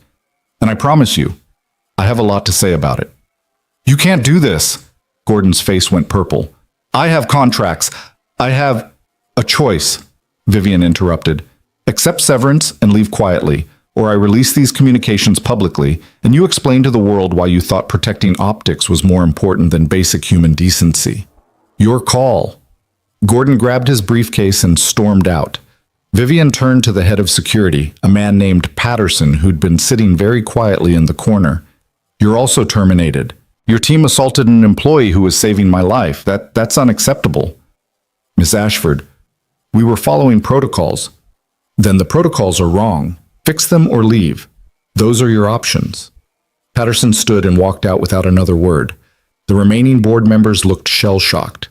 And I promise you, I have a lot to say about it. You can't do this. Gordon's face went purple. I have contracts. I have a choice, Vivian interrupted. Accept severance and leave quietly, or I release these communications publicly, and you explain to the world why you thought protecting optics was more important than basic human decency. Your call. Gordon grabbed his briefcase and stormed out. Vivian turned to the head of security, a man named Patterson who'd been sitting very quietly in the corner. You're also terminated. Your team assaulted an employee who was saving my life. That's unacceptable. Miss Ashford, we were following protocols. Then the protocols are wrong. Fix them or leave. Those are your options. Patterson stood and walked out without another word. The remaining board members looked shell-shocked.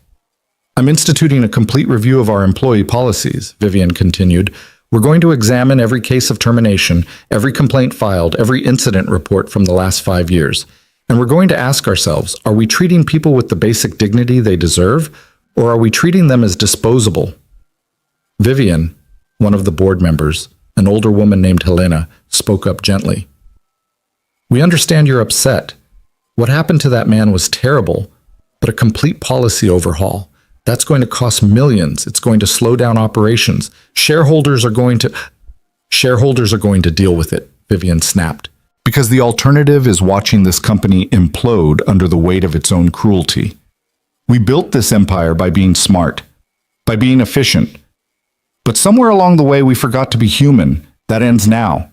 I'm instituting a complete review of our employee policies, Vivian continued. We're going to examine every case of termination, every complaint filed, every incident report from the last 5 years. And we're going to ask ourselves, are we treating people with the basic dignity they deserve, or are we treating them as disposable? Vivian, one of the board members, an older woman named Helena, spoke up gently. We understand you're upset. What happened to that man was terrible, but a complete policy overhaul. That's going to cost millions. It's going to slow down operations. Shareholders are going to deal with it, Vivian snapped. Because the alternative is watching this company implode under the weight of its own cruelty. We built this empire by being smart, by being efficient. But somewhere along the way we forgot to be human. That ends now.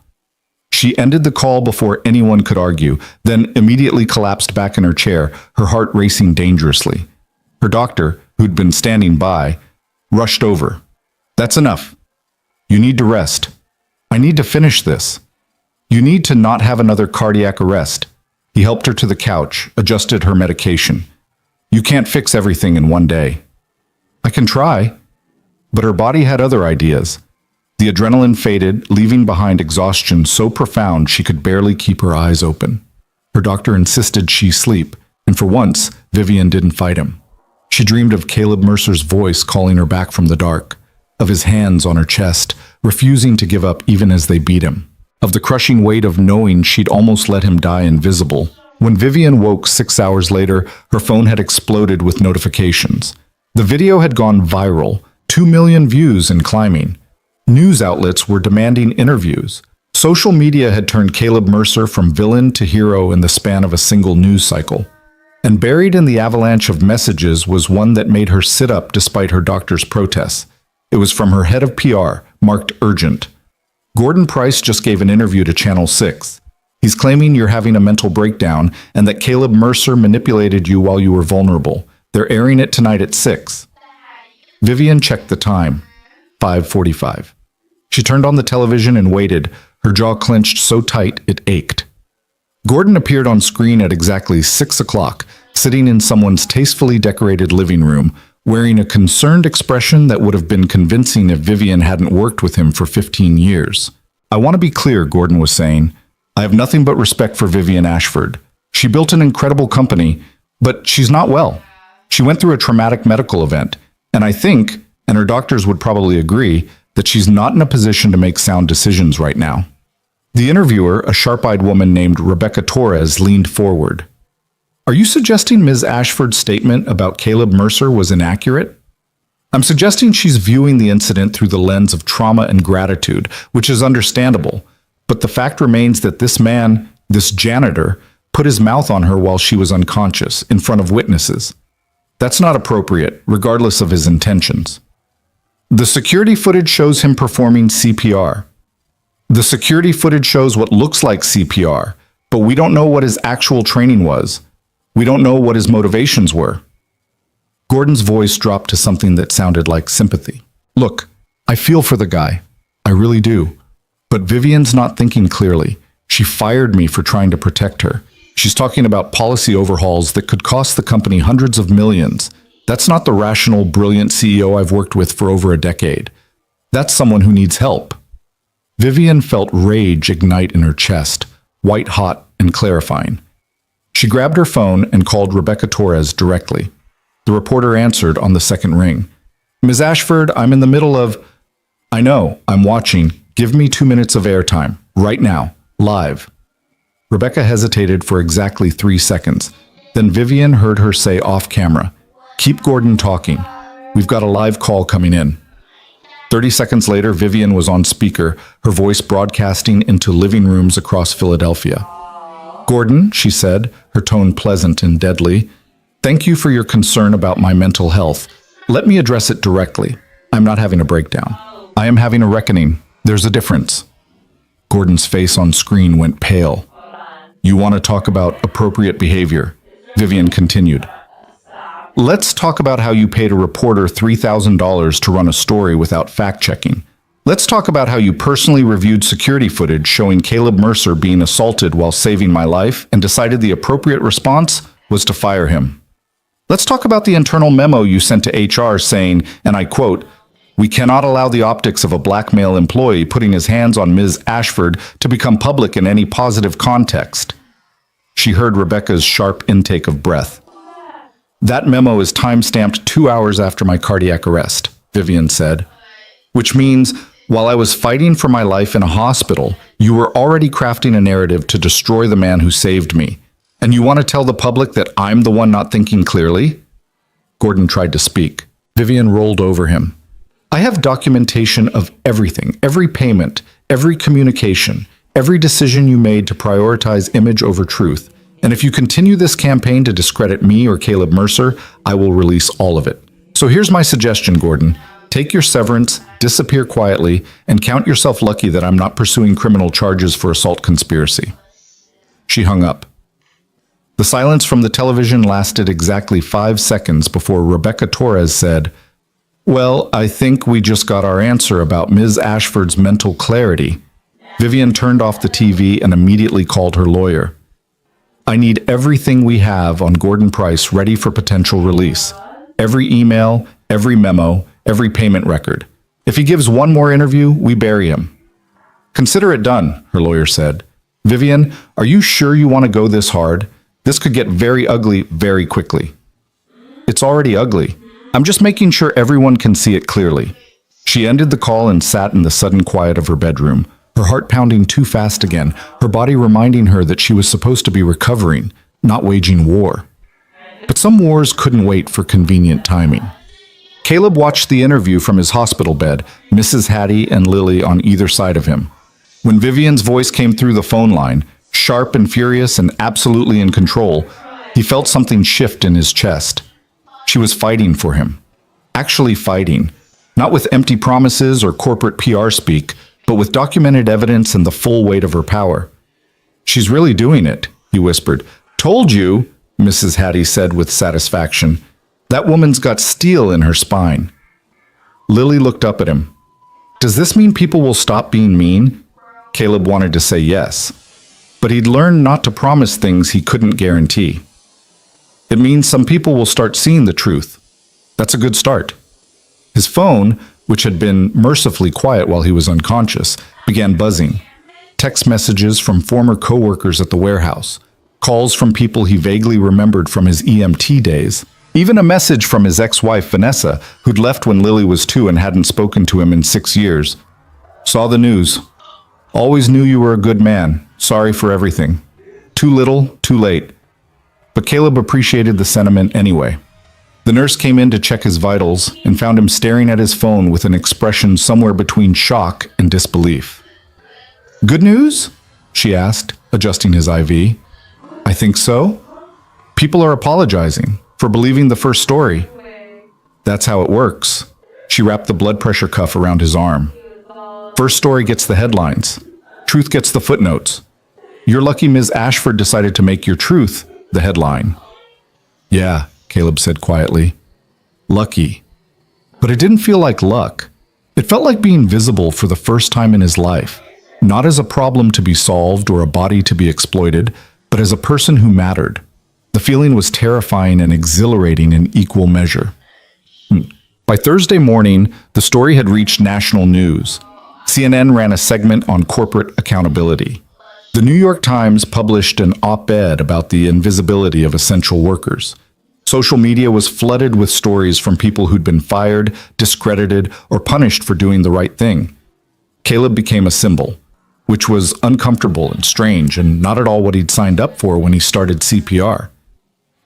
She ended the call before anyone could argue, then immediately collapsed back in her chair, her heart racing dangerously. Her doctor, who'd been standing by, rushed over. That's enough. You need to rest. I need to finish this. You need to not have another cardiac arrest. He helped her to the couch, adjusted her medication. You can't fix everything in one day. I can try. But her body had other ideas. The adrenaline faded, leaving behind exhaustion so profound she could barely keep her eyes open. Her doctor insisted she sleep, and for once, Vivian didn't fight him. She dreamed of Caleb Mercer's voice calling her back from the dark, of his hands on her chest, refusing to give up even as they beat him, of the crushing weight of knowing she'd almost let him die invisible. When Vivian woke 6 hours later, her phone had exploded with notifications. The video had gone viral, 2 million views and climbing. News outlets were demanding interviews. Social media had turned Caleb Mercer from villain to hero in the span of a single news cycle. And buried in the avalanche of messages was one that made her sit up despite her doctor's protests. It was from her head of PR, marked urgent. Gordon Price just gave an interview to Channel 6. He's claiming you're having a mental breakdown and that Caleb Mercer manipulated you while you were vulnerable. They're airing it tonight at 6. Vivian checked the time. 5:45. She turned on the television and waited, her jaw clenched so tight it ached. Gordon appeared on screen at exactly 6 o'clock, sitting in someone's tastefully decorated living room, wearing a concerned expression that would have been convincing if Vivian hadn't worked with him for 15 years. "I want to be clear," Gordon was saying. "I have nothing but respect for Vivian Ashford. She built an incredible company, but she's not well. She went through a traumatic medical event, and I think, and her doctors would probably agree, that she's not in a position to make sound decisions right now." The interviewer, a sharp-eyed woman named Rebecca Torres, leaned forward. "Are you suggesting Ms. Ashford's statement about Caleb Mercer was inaccurate?" "I'm suggesting she's viewing the incident through the lens of trauma and gratitude, which is understandable. But the fact remains that this man, this janitor, put his mouth on her while she was unconscious, in front of witnesses. That's not appropriate, regardless of his intentions. The security footage shows him performing CPR. The security footage shows what looks like CPR, but we don't know what his actual training was. We don't know what his motivations were." Gordon's voice dropped to something that sounded like sympathy. "Look, I feel for the guy. I really do. But Vivian's not thinking clearly. She fired me for trying to protect her. She's talking about policy overhauls that could cost the company hundreds of millions. That's not the rational, brilliant CEO I've worked with for over a decade. That's someone who needs help." Vivian felt rage ignite in her chest, white hot and clarifying. She grabbed her phone and called Rebecca Torres directly. The reporter answered on the second ring. "Ms. Ashford, I'm in the middle of—" "I know, I'm watching. Give me 2 minutes of airtime, right now, live." Rebecca hesitated for exactly 3 seconds. Then Vivian heard her say off camera, "Keep Gordon talking. We've got a live call coming in." 30 seconds later, Vivian was on speaker, her voice broadcasting into living rooms across Philadelphia. "Gordon," she said, her tone pleasant and deadly, "thank you for your concern about my mental health. Let me address it directly. I'm not having a breakdown. I am having a reckoning. There's a difference." Gordon's face on screen went pale. "You want to talk about appropriate behavior?" Vivian continued. "Let's talk about how you paid a reporter $3,000 to run a story without fact-checking. Let's talk about how you personally reviewed security footage showing Caleb Mercer being assaulted while saving my life and decided the appropriate response was to fire him. Let's talk about the internal memo you sent to HR saying, and I quote, 'We cannot allow the optics of a black male employee putting his hands on Ms. Ashford to become public in any positive context.'" She heard Rebecca's sharp intake of breath. "That memo is time-stamped 2 hours after my cardiac arrest," Vivian said. "Which means, while I was fighting for my life in a hospital, you were already crafting a narrative to destroy the man who saved me. And you want to tell the public that I'm the one not thinking clearly?" Gordon tried to speak. Vivian rolled over him. "I have documentation of everything, every payment, every communication, every decision you made to prioritize image over truth. And if you continue this campaign to discredit me or Caleb Mercer, I will release all of it. So here's my suggestion, Gordon. Take your severance, disappear quietly, and count yourself lucky that I'm not pursuing criminal charges for assault conspiracy." She hung up. The silence from the television lasted exactly 5 seconds before Rebecca Torres said, "Well, I think we just got our answer about Ms. Ashford's mental clarity." Vivian turned off the TV and immediately called her lawyer. "I need everything we have on Gordon Price ready for potential release. Every email, every memo, every payment record. If he gives one more interview, we bury him." "Consider it done," her lawyer said. "Vivian, are you sure you want to go this hard? This could get very ugly very quickly." "It's already ugly. I'm just making sure everyone can see it clearly." She ended the call and sat in the sudden quiet of her bedroom, her heart pounding too fast again, her body reminding her that she was supposed to be recovering, not waging war. But some wars couldn't wait for convenient timing. Caleb watched the interview from his hospital bed, Mrs. Hattie and Lily on either side of him. When Vivian's voice came through the phone line, sharp and furious and absolutely in control, he felt something shift in his chest. She was fighting for him. Actually fighting. Not with empty promises or corporate PR speak, but with documented evidence and the full weight of her power. "She's really doing it," he whispered. "Told you," Mrs. Hattie said with satisfaction. "That woman's got steel in her spine." Lily looked up at him. Does this mean people will stop being mean? Caleb wanted to say yes, but he'd learned not to promise things he couldn't guarantee. It means some people will start seeing the truth. That's a good start. His phone, which had been mercifully quiet while he was unconscious, began buzzing. Text messages from former coworkers at the warehouse, calls from people he vaguely remembered from his EMT days, even a message from his ex-wife Vanessa, who'd left when Lily was 2 and hadn't spoken to him in 6 years. Saw the news. Always knew you were a good man. Sorry for everything. Too little, too late. But Caleb appreciated the sentiment anyway. The nurse came in to check his vitals and found him staring at his phone with an expression somewhere between shock and disbelief. Good news? She asked, adjusting his IV. I think so. People are apologizing for believing the first story. That's how it works. She wrapped the blood pressure cuff around his arm. First story gets the headlines. Truth gets the footnotes. You're lucky Ms. Ashford decided to make your truth the headline. Yeah, Caleb said quietly. Lucky. But it didn't feel like luck. It felt like being visible for the first time in his life, not as a problem to be solved or a body to be exploited, but as a person who mattered. The feeling was terrifying and exhilarating in equal measure. By Thursday morning, the story had reached national news. CNN ran a segment on corporate accountability. The New York Times published an op-ed about the invisibility of essential workers. Social media was flooded with stories from people who'd been fired, discredited, or punished for doing the right thing. Caleb became a symbol, which was uncomfortable and strange and not at all what he'd signed up for when he started CPR.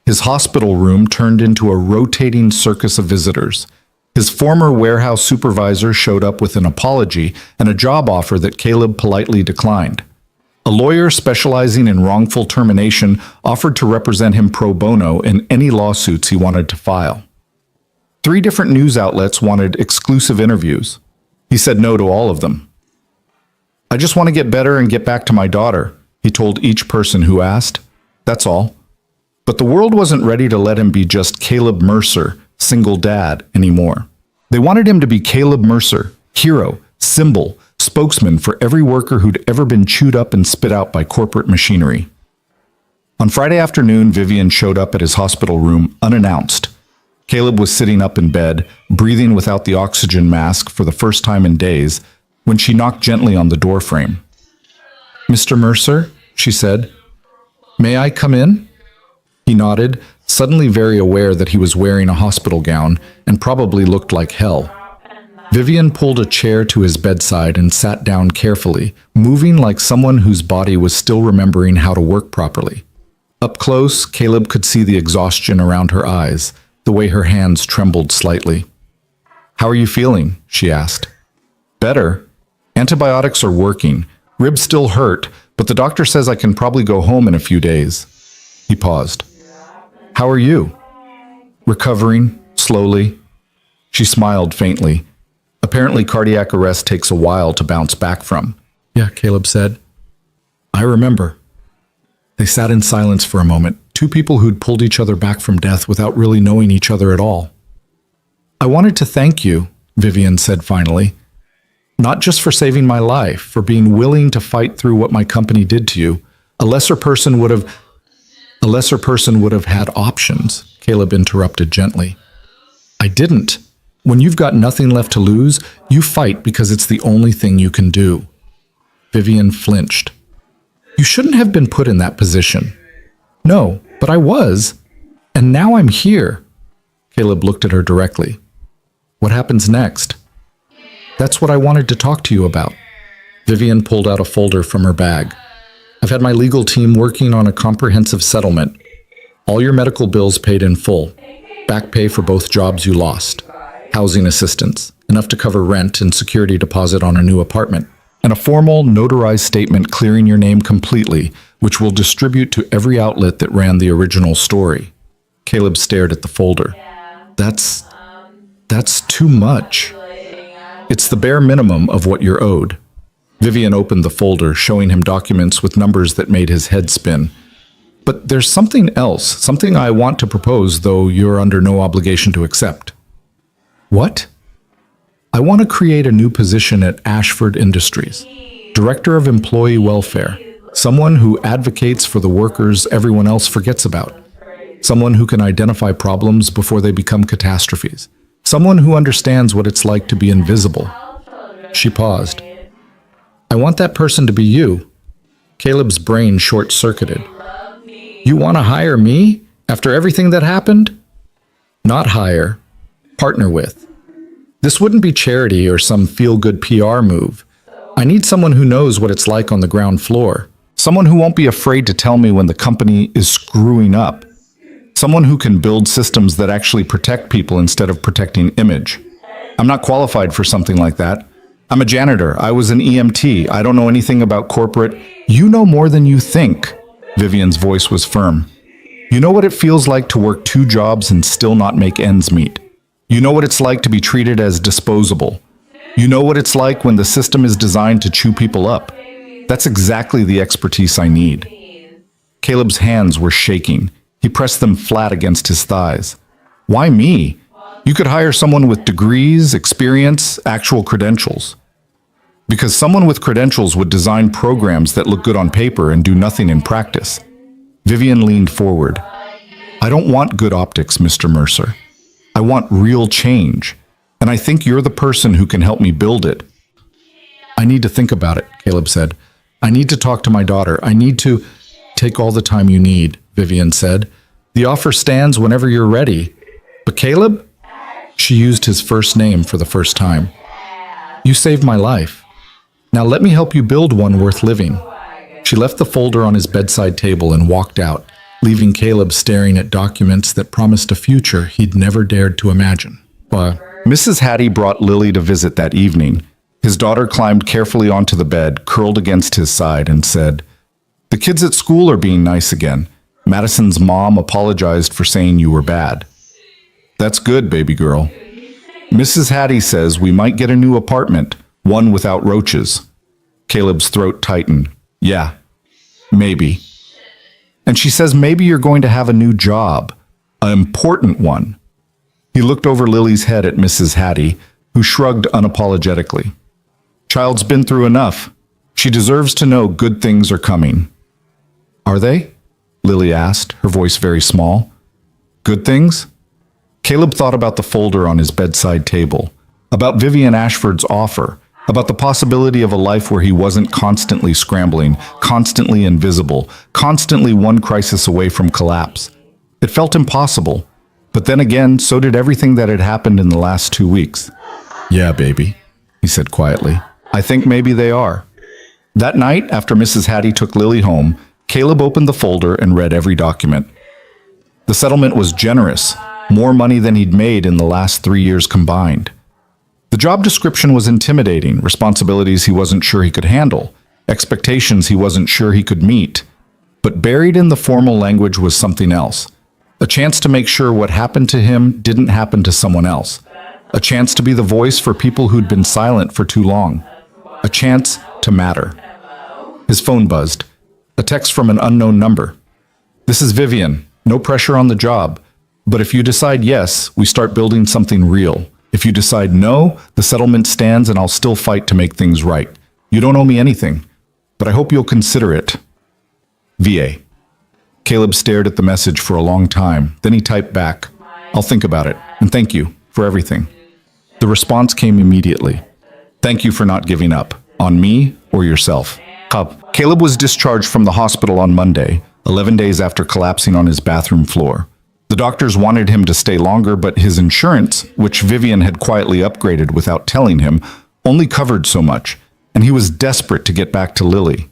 His hospital room turned into a rotating circus of visitors. His former warehouse supervisor showed up with an apology and a job offer that Caleb politely declined. A lawyer specializing in wrongful termination offered to represent him pro bono in any lawsuits he wanted to file. 3 different news outlets wanted exclusive interviews. He said no to all of them. I just want to get better and get back to my daughter, he told each person who asked. That's all. But the world wasn't ready to let him be just Caleb Mercer, single dad, anymore. They wanted him to be Caleb Mercer, hero, symbol, spokesman for every worker who'd ever been chewed up and spit out by corporate machinery. On Friday afternoon, Vivian showed up at his hospital room unannounced. Caleb was sitting up in bed, breathing without the oxygen mask for the first time in days, when she knocked gently on the doorframe. Mr. Mercer, she said, may I come in? He nodded, suddenly very aware that he was wearing a hospital gown and probably looked like hell. Vivian pulled a chair to his bedside and sat down carefully, moving like someone whose body was still remembering how to work properly. Up close, Caleb could see the exhaustion around her eyes, the way her hands trembled slightly. How are you feeling? She asked. Better. Antibiotics are working. Ribs still hurt, but the doctor says I can probably go home in a few days. He paused. How are you? Recovering, slowly. She smiled faintly. Apparently cardiac arrest takes a while to bounce back from. Yeah, Caleb said. I remember. They sat in silence for a moment, 2 people who'd pulled each other back from death without really knowing each other at all. I wanted to thank you, Vivian said finally. Not just for saving my life, for being willing to fight through what my company did to you. A lesser person would have had options, Caleb interrupted gently. I didn't. When you've got nothing left to lose, you fight because it's the only thing you can do. Vivian flinched. You shouldn't have been put in that position. No, but I was. And now I'm here. Caleb looked at her directly. What happens next? That's what I wanted to talk to you about. Vivian pulled out a folder from her bag. I've had my legal team working on a comprehensive settlement. All your medical bills paid in full. Back pay for both jobs you lost. Housing assistance, enough to cover rent and security deposit on a new apartment. And a formal, notarized statement clearing your name completely, which we'll distribute to every outlet that ran the original story. Caleb stared at the folder. That's too much. It's the bare minimum of what you're owed. Vivian opened the folder, showing him documents with numbers that made his head spin. But there's something else, something I want to propose, though you're under no obligation to accept. What? I want to create a new position at Ashford Industries, Director of Employee Welfare, someone who advocates for the workers everyone else forgets about, someone who can identify problems before they become catastrophes, someone who understands what it's like to be invisible. She paused. I want that person to be you. Caleb's brain short-circuited. You want to hire me after everything that happened? Not hire, partner with. This wouldn't be charity or some feel-good PR move. I need someone who knows what it's like on the ground floor. Someone who won't be afraid to tell me when the company is screwing up. Someone who can build systems that actually protect people instead of protecting image. I'm not qualified for something like that. I'm a janitor. I was an EMT. I don't know anything about corporate. You know more than you think. Vivian's voice was firm. You know what it feels like to work 2 jobs and still not make ends meet. You know what it's like to be treated as disposable. You know what it's like when the system is designed to chew people up. That's exactly the expertise I need. Caleb's hands were shaking. He pressed them flat against his thighs. Why me? You could hire someone with degrees, experience, actual credentials. Because someone with credentials would design programs that look good on paper and do nothing in practice. Vivian leaned forward. I don't want good optics, Mr. Mercer. I want real change. And I think you're the person who can help me build it. I need to think about it, Caleb said. I need to talk to my daughter. I need to take all the time you need, Vivian said. The offer stands whenever you're ready. But Caleb? She used his first name for the first time. You saved my life. Now let me help you build one worth living. She left the folder on his bedside table and walked out, leaving Caleb staring at documents that promised a future he'd never dared to imagine. Mrs. Hattie brought Lily to visit that evening. His daughter climbed carefully onto the bed, curled against his side, and said, The kids at school are being nice again. Madison's mom apologized for saying you were bad. That's good, baby girl. Mrs. Hattie says we might get a new apartment, one without roaches. Caleb's throat tightened. Yeah, maybe. And she says maybe you're going to have a new job, an important one. He looked over Lily's head at Mrs. Hattie, who shrugged unapologetically. Child's been through enough. She deserves to know good things are coming. Are they? Lily asked, her voice very small. Good things? Caleb thought about the folder on his bedside table, about Vivian Ashford's offer, about the possibility of a life where he wasn't constantly scrambling, constantly invisible, constantly one crisis away from collapse. It felt impossible, but then again, so did everything that had happened in the last 2 weeks. Yeah, baby, he said quietly. I think maybe they are. That night, after Mrs. Hattie took Lily home, Caleb opened the folder and read every document. The settlement was generous, more money than he'd made in the last 3 years combined. The job description was intimidating, responsibilities he wasn't sure he could handle, expectations he wasn't sure he could meet. But buried in the formal language was something else. A chance to make sure what happened to him didn't happen to someone else. A chance to be the voice for people who'd been silent for too long. A chance to matter. His phone buzzed. A text from an unknown number. This is Vivian. No pressure on the job. But if you decide yes, we start building something real. If you decide no, the settlement stands and I'll still fight to make things right. You don't owe me anything, but I hope you'll consider it. VA. Caleb stared at the message for a long time. Then he typed back, I'll think about it, and thank you for everything. The response came immediately. Thank you for not giving up, on me or yourself. Caleb was discharged from the hospital on Monday, 11 days after collapsing on his bathroom floor. The doctors wanted him to stay longer, but his insurance, which Vivian had quietly upgraded without telling him, only covered so much, and he was desperate to get back to Lily.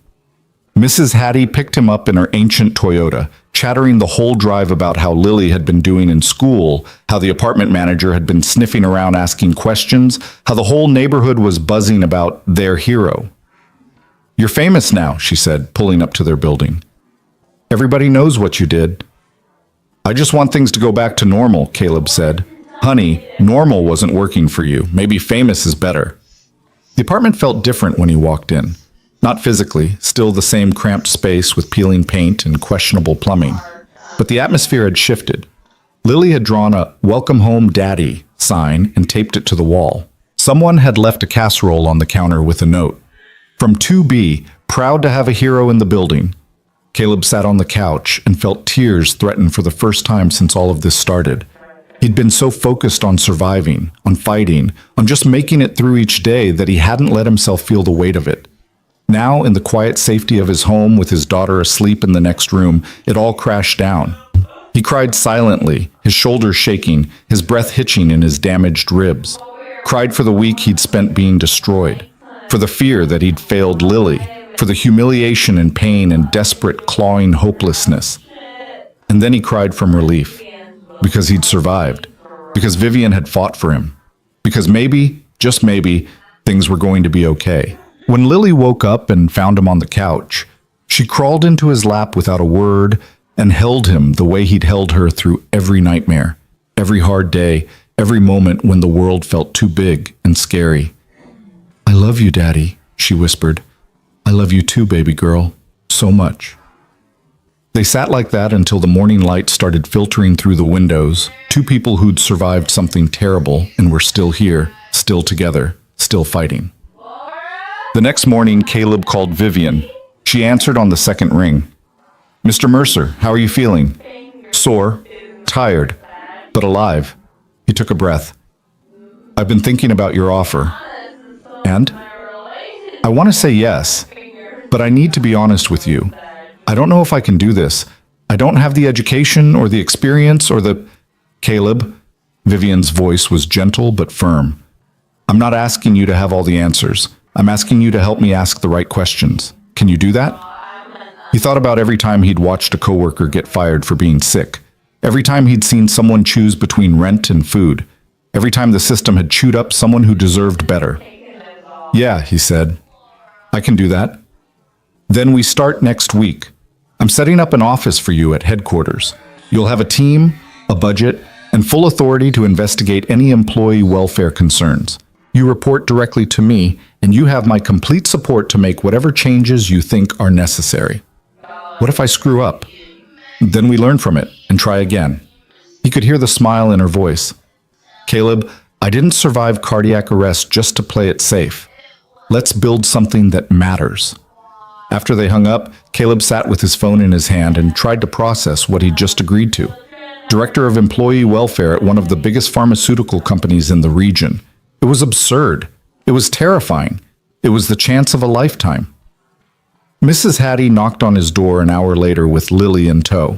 Mrs. Hattie picked him up in her ancient Toyota, chattering the whole drive about how Lily had been doing in school, how the apartment manager had been sniffing around asking questions, how the whole neighborhood was buzzing about their hero. You're famous now, she said, pulling up to their building. Everybody knows what you did. I just want things to go back to normal, Caleb said. Honey, normal wasn't working for you. Maybe famous is better. The apartment felt different when he walked in. Not physically, still the same cramped space with peeling paint and questionable plumbing. But the atmosphere had shifted. Lily had drawn a "Welcome Home, Daddy" sign and taped it to the wall. Someone had left a casserole on the counter with a note. From 2B, proud to have a hero in the building. Caleb sat on the couch and felt tears threaten for the first time since all of this started. He'd been so focused on surviving, on fighting, on just making it through each day that he hadn't let himself feel the weight of it. Now, in the quiet safety of his home with his daughter asleep in the next room, it all crashed down. He cried silently, his shoulders shaking, his breath hitching in his damaged ribs. Cried for the week he'd spent being destroyed, for the fear that he'd failed Lily, for the humiliation and pain and desperate clawing hopelessness. And then he cried from relief, because he'd survived, because Vivian had fought for him, because maybe, just maybe, things were going to be okay. When Lily woke up and found him on the couch, she crawled into his lap without a word and held him the way he'd held her through every nightmare, every hard day, every moment when the world felt too big and scary. "I love you, Daddy," she whispered. "I love you too, baby girl, so much." They sat like that until the morning light started filtering through the windows, two people who'd survived something terrible and were still here, still together, still fighting. The next morning, Caleb called Vivian. She answered on the second ring. "Mr. Mercer, how are you feeling?" "Sore, tired, but alive." He took a breath. "I've been thinking about your offer." "And?" "I want to say yes, but I need to be honest with you. I don't know if I can do this. I don't have the education or the experience or the—" "Caleb," Vivian's voice was gentle but firm. "I'm not asking you to have all the answers. I'm asking you to help me ask the right questions. Can you do that?" He thought about every time he'd watched a coworker get fired for being sick, every time he'd seen someone choose between rent and food, every time the system had chewed up someone who deserved better. "Yeah," he said, "I can do that." "Then we start next week. I'm setting up an office for you at headquarters. You'll have a team, a budget, and full authority to investigate any employee welfare concerns. You report directly to me, and you have my complete support to make whatever changes you think are necessary. What if I screw up? Then we learn from it and try again." He could hear the smile in her voice. "Caleb, I didn't survive cardiac arrest just to play it safe. Let's build something that matters." After they hung up, Caleb sat with his phone in his hand and tried to process what he'd just agreed to. Director of Employee Welfare at one of the biggest pharmaceutical companies in the region. It was absurd. It was terrifying. It was the chance of a lifetime. Mrs. Hattie knocked on his door an hour later with Lily in tow.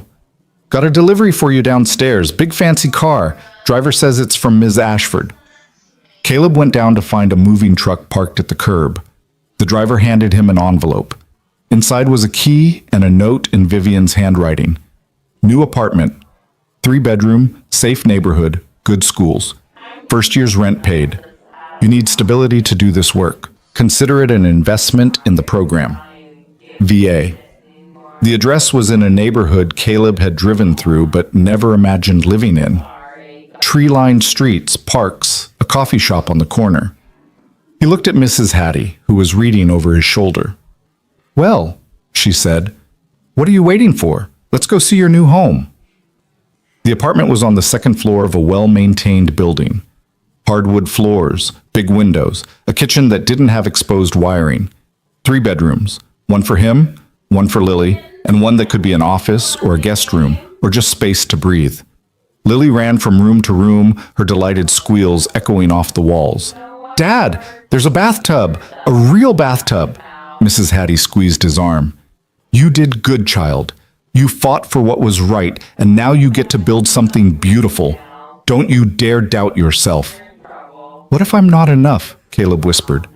"Got a delivery for you downstairs. Big fancy car. Driver says it's from Ms. Ashford." Caleb went down to find a moving truck parked at the curb. The driver handed him an envelope. Inside was a key and a note in Vivian's handwriting. "New apartment. 3-bedroom, safe neighborhood, good schools. First year's rent paid. You need stability to do this work. Consider it an investment in the program. VA." The address was in a neighborhood Caleb had driven through but never imagined living in. Tree-lined streets, parks, a coffee shop on the corner. He looked at Mrs. Hattie, who was reading over his shoulder. "Well," she said, "what are you waiting for? Let's go see your new home." The apartment was on the second floor of a well-maintained building. Hardwood floors, big windows, a kitchen that didn't have exposed wiring. 3 bedrooms, one for him, one for Lily, and one that could be an office or a guest room, or just space to breathe. Lily ran from room to room, her delighted squeals echoing off the walls. "Dad, there's a bathtub, a real bathtub." Mrs. Hattie squeezed his arm. "You did good, child. You fought for what was right, and now you get to build something beautiful. Don't you dare doubt yourself." "What if I'm not enough?" Caleb whispered.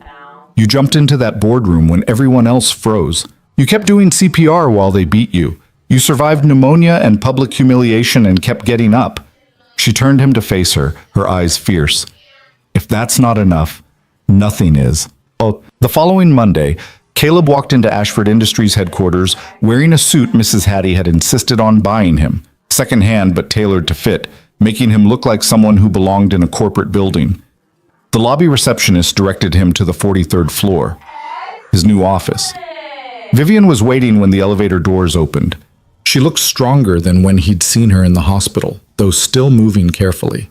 "You jumped into that boardroom when everyone else froze. You kept doing CPR while they beat you. You survived pneumonia and public humiliation and kept getting up." She turned him to face her, her eyes fierce. "If that's not enough, nothing is." Oh, the following Monday, Caleb walked into Ashford Industries headquarters wearing a suit Mrs. Hattie had insisted on buying him, second-hand but tailored to fit, making him look like someone who belonged in a corporate building. The lobby receptionist directed him to the 43rd floor, his new office. Vivian was waiting when the elevator doors opened. She looked stronger than when he'd seen her in the hospital, though still moving carefully.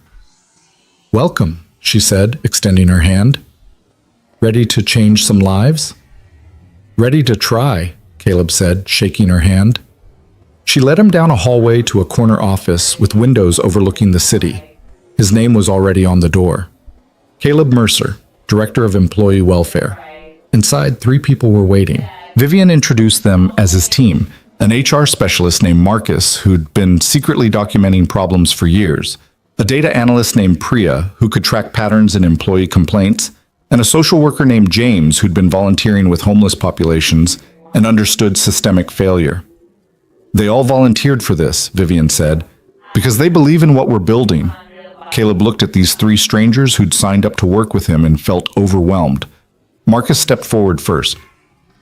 "Welcome," she said, extending her hand. Ready to change some lives? Ready to try, Caleb said, shaking her hand. She led him down a hallway to a corner office with windows overlooking the city. His name was already on the door. Caleb Mercer, Director of Employee Welfare. Inside, 3 people were waiting. Vivian introduced them as his team, an HR specialist named Marcus who'd been secretly documenting problems for years, a data analyst named Priya who could track patterns in employee complaints, and a social worker named James who'd been volunteering with homeless populations and understood systemic failure. They all volunteered for this, Vivian said, because they believe in what we're building. Caleb looked at these 3 strangers who'd signed up to work with him and felt overwhelmed. Marcus stepped forward first.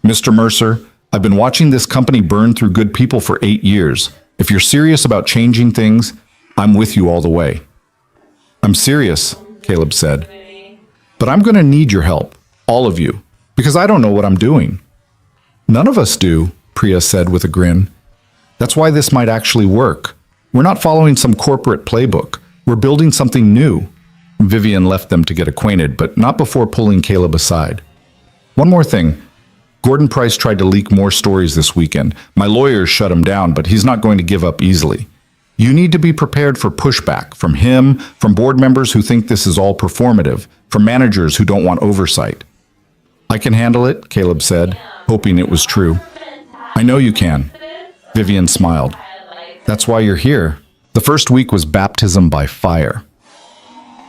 Mr. Mercer, I've been watching this company burn through good people for 8 years. If you're serious about changing things, I'm with you all the way. I'm serious, Caleb said. But I'm going to need your help, all of you, because I don't know what I'm doing. None of us do, Priya said with a grin. That's why this might actually work. We're not following some corporate playbook. We're building something new. Vivian left them to get acquainted, but not before pulling Caleb aside. One more thing. Gordon Price tried to leak more stories this weekend. My lawyers shut him down, but he's not going to give up easily. You need to be prepared for pushback from him, from board members who think this is all performative, from managers who don't want oversight. I can handle it, Caleb said, hoping it was true. I know you can. Vivian smiled. That's why you're here. The first week was baptism by fire.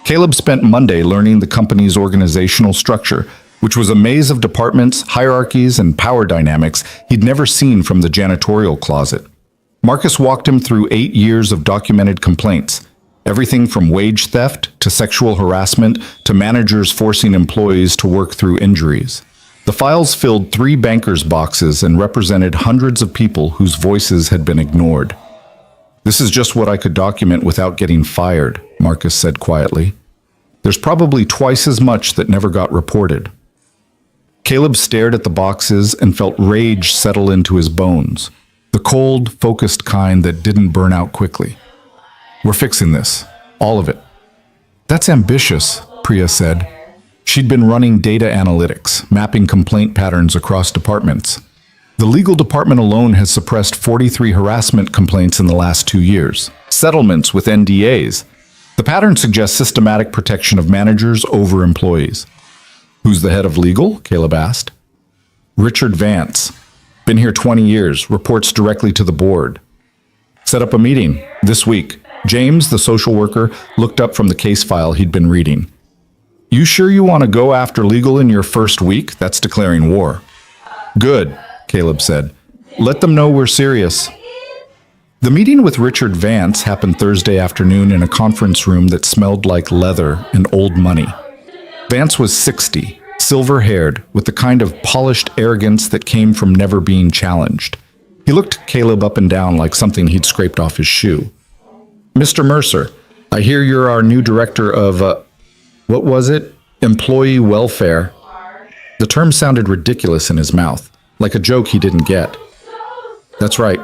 Caleb spent Monday learning the company's organizational structure, which was a maze of departments, hierarchies, and power dynamics he'd never seen from the janitorial closet. Marcus walked him through 8 years of documented complaints, everything from wage theft to sexual harassment to managers forcing employees to work through injuries. The files filled 3 bankers' boxes and represented hundreds of people whose voices had been ignored. This is just what I could document without getting fired, Marcus said quietly. There's probably twice as much that never got reported. Caleb stared at the boxes and felt rage settle into his bones, the cold, focused kind that didn't burn out quickly. We're fixing this, all of it. That's ambitious, Priya said. She'd been running data analytics, mapping complaint patterns across departments. The legal department alone has suppressed 43 harassment complaints in the last 2 years. Settlements with NDAs. The pattern suggests systematic protection of managers over employees. Who's the head of legal? Caleb asked. Richard Vance. Been here 20 years, reports directly to the board. Set up a meeting this week. James, the social worker, looked up from the case file he'd been reading. You sure you want to go after legal in your first week? That's declaring war. Good, Caleb said. Let them know we're serious. The meeting with Richard Vance happened Thursday afternoon in a conference room that smelled like leather and old money. Vance was 60, silver-haired, with the kind of polished arrogance that came from never being challenged. He looked Caleb up and down like something he'd scraped off his shoe. Mr. Mercer, I hear you're our new director of, what was it? Employee welfare. The term sounded ridiculous in his mouth, like a joke he didn't get. That's right.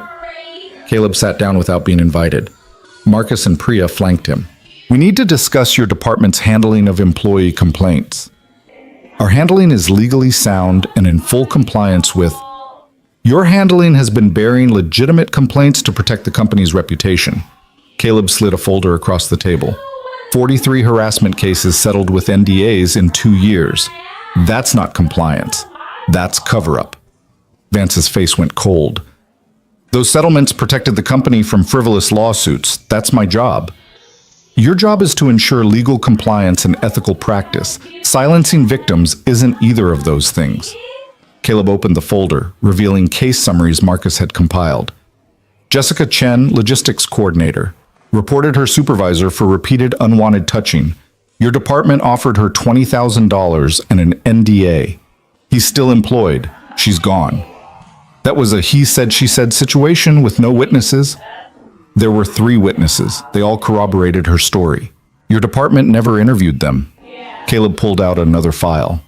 Caleb sat down without being invited. Marcus and Priya flanked him. We need to discuss your department's handling of employee complaints. Our handling is legally sound and in full compliance with... Your handling has been bearing legitimate complaints to protect the company's reputation. Caleb slid a folder across the table. 43 harassment cases settled with NDAs in 2 years. That's not compliance. That's cover-up. Vance's face went cold. Those settlements protected the company from frivolous lawsuits. That's my job. Your job is to ensure legal compliance and ethical practice. Silencing victims isn't either of those things. Caleb opened the folder, revealing case summaries Marcus had compiled. Jessica Chen, logistics coordinator, reported her supervisor for repeated unwanted touching. Your department offered her $20,000 and an NDA. He's still employed. She's gone. That was a he said, she said situation with no witnesses. There were 3 witnesses. They all corroborated her story. Your department never interviewed them. Caleb pulled out another file.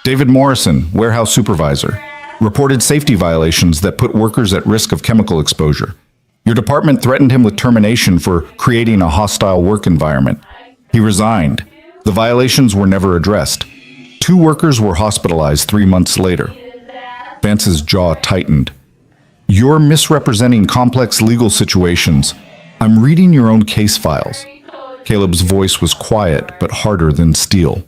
David Morrison, warehouse supervisor, reported safety violations that put workers at risk of chemical exposure. Your department threatened him with termination for creating a hostile work environment. He resigned. The violations were never addressed. 2 workers were hospitalized 3 months later. Vance's jaw tightened. You're misrepresenting complex legal situations. I'm reading your own case files. Caleb's voice was quiet but harder than steel.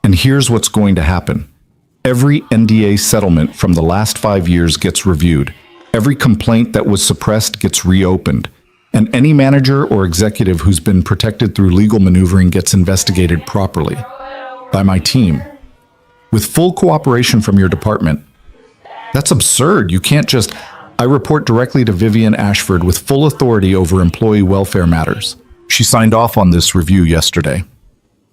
And here's what's going to happen. Every NDA settlement from the last 5 years gets reviewed. Every complaint that was suppressed gets reopened. And any manager or executive who's been protected through legal maneuvering gets investigated properly by my team, with full cooperation from your department. That's absurd. You can't just... I report directly to Vivian Ashford with full authority over employee welfare matters. She signed off on this review yesterday.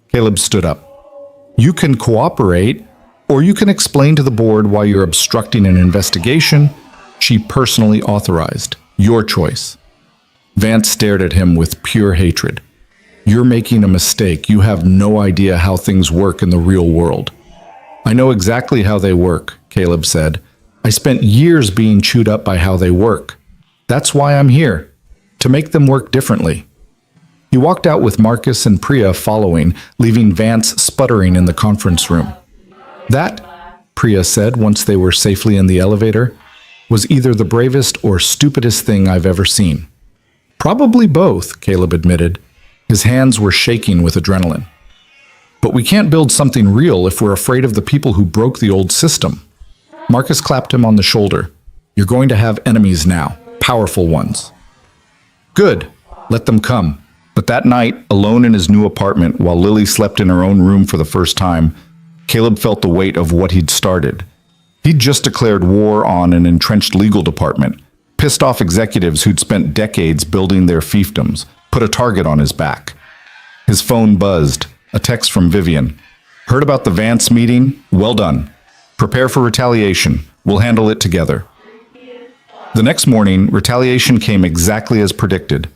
Caleb stood up. You can cooperate, or you can explain to the board why you're obstructing an investigation she personally authorized. Your choice. Vance stared at him with pure hatred. You're making a mistake. You have no idea how things work in the real world. I know exactly how they work, Caleb said. I spent years being chewed up by how they work. That's why I'm here, to make them work differently. He walked out with Marcus and Priya following, leaving Vance sputtering in the conference room. That, Priya said once they were safely in the elevator, was either the bravest or stupidest thing I've ever seen. Probably both, Caleb admitted. His hands were shaking with adrenaline. But we can't build something real if we're afraid of the people who broke the old system. Marcus clapped him on the shoulder. You're going to have enemies now, powerful ones. Good, let them come. But that night, alone in his new apartment, while Lily slept in her own room for the first time, Caleb felt the weight of what he'd started. He'd just declared war on an entrenched legal department, pissed off executives who'd spent decades building their fiefdoms, put a target on his back. His phone buzzed, a text from Vivian. Heard about the Vance meeting? Well done. Prepare for retaliation. We'll handle it together. The next morning, retaliation came exactly as predicted.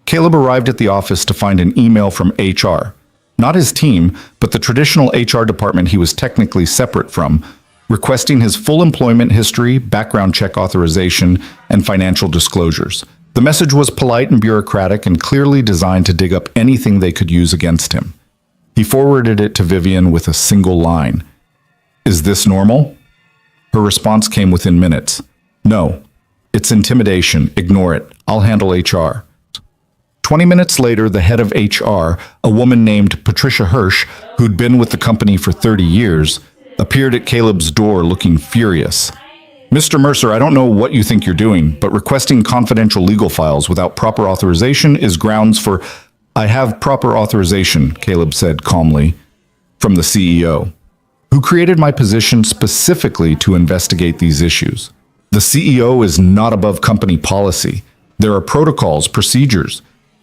Caleb arrived at the office to find an email from HR. Not his team, but the traditional HR department he was technically separate from, requesting his full employment history, background check authorization, and financial disclosures. The message was polite and bureaucratic and clearly designed to dig up anything they could use against him. He forwarded it to Vivian with a single line. Is this normal? Her response came within minutes. No. It's intimidation. Ignore it. I'll handle HR. 20 minutes later, the head of HR, a woman named Patricia Hirsch, who'd been with the company for 30 years, appeared at Caleb's door looking furious. Mr. Mercer, I don't know what you think you're doing, but requesting confidential legal files without proper authorization is grounds for... I have proper authorization, Caleb said calmly, from the CEO, who created my position specifically to investigate these issues. The CEO is not above company policy. There are protocols, procedures.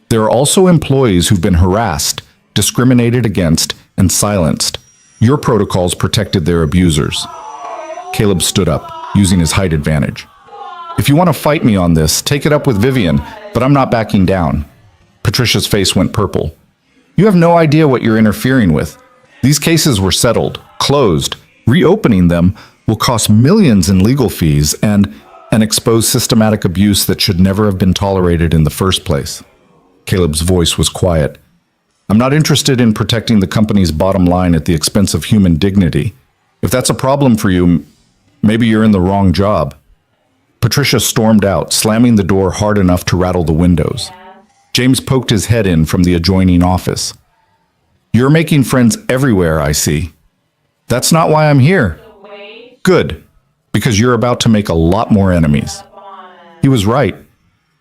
There are also employees who've been harassed, discriminated against, and silenced. Your protocols protected their abusers. Caleb stood up, using his height advantage. If you want to fight me on this, take it up with Vivian, but I'm not backing down. Patricia's face went purple. You have no idea what you're interfering with. These cases were settled, closed. Reopening them will cost millions in legal fees and expose systematic abuse that should never have been tolerated in the first place. Caleb's voice was quiet. I'm not interested in protecting the company's bottom line at the expense of human dignity. If that's a problem for you, maybe you're in the wrong job. Patricia stormed out, slamming the door hard enough to rattle the windows. James poked his head in from the adjoining office. You're making friends everywhere, I see. That's not why I'm here. Good, because you're about to make a lot more enemies. He was right.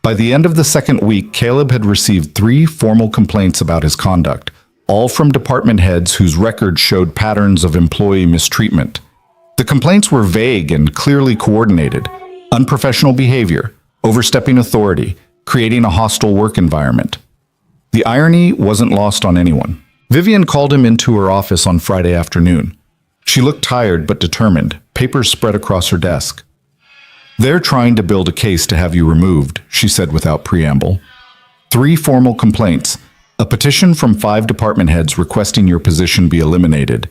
By the end of the second week, Caleb had received 3 formal complaints about his conduct, all from department heads whose records showed patterns of employee mistreatment. The complaints were vague and clearly coordinated: unprofessional behavior, overstepping authority, creating a hostile work environment. The irony wasn't lost on anyone. Vivian called him into her office on Friday afternoon. She looked tired but determined, papers spread across her desk. They're trying to build a case to have you removed, she said without preamble. 3 formal complaints, a petition from 5 department heads requesting your position be eliminated,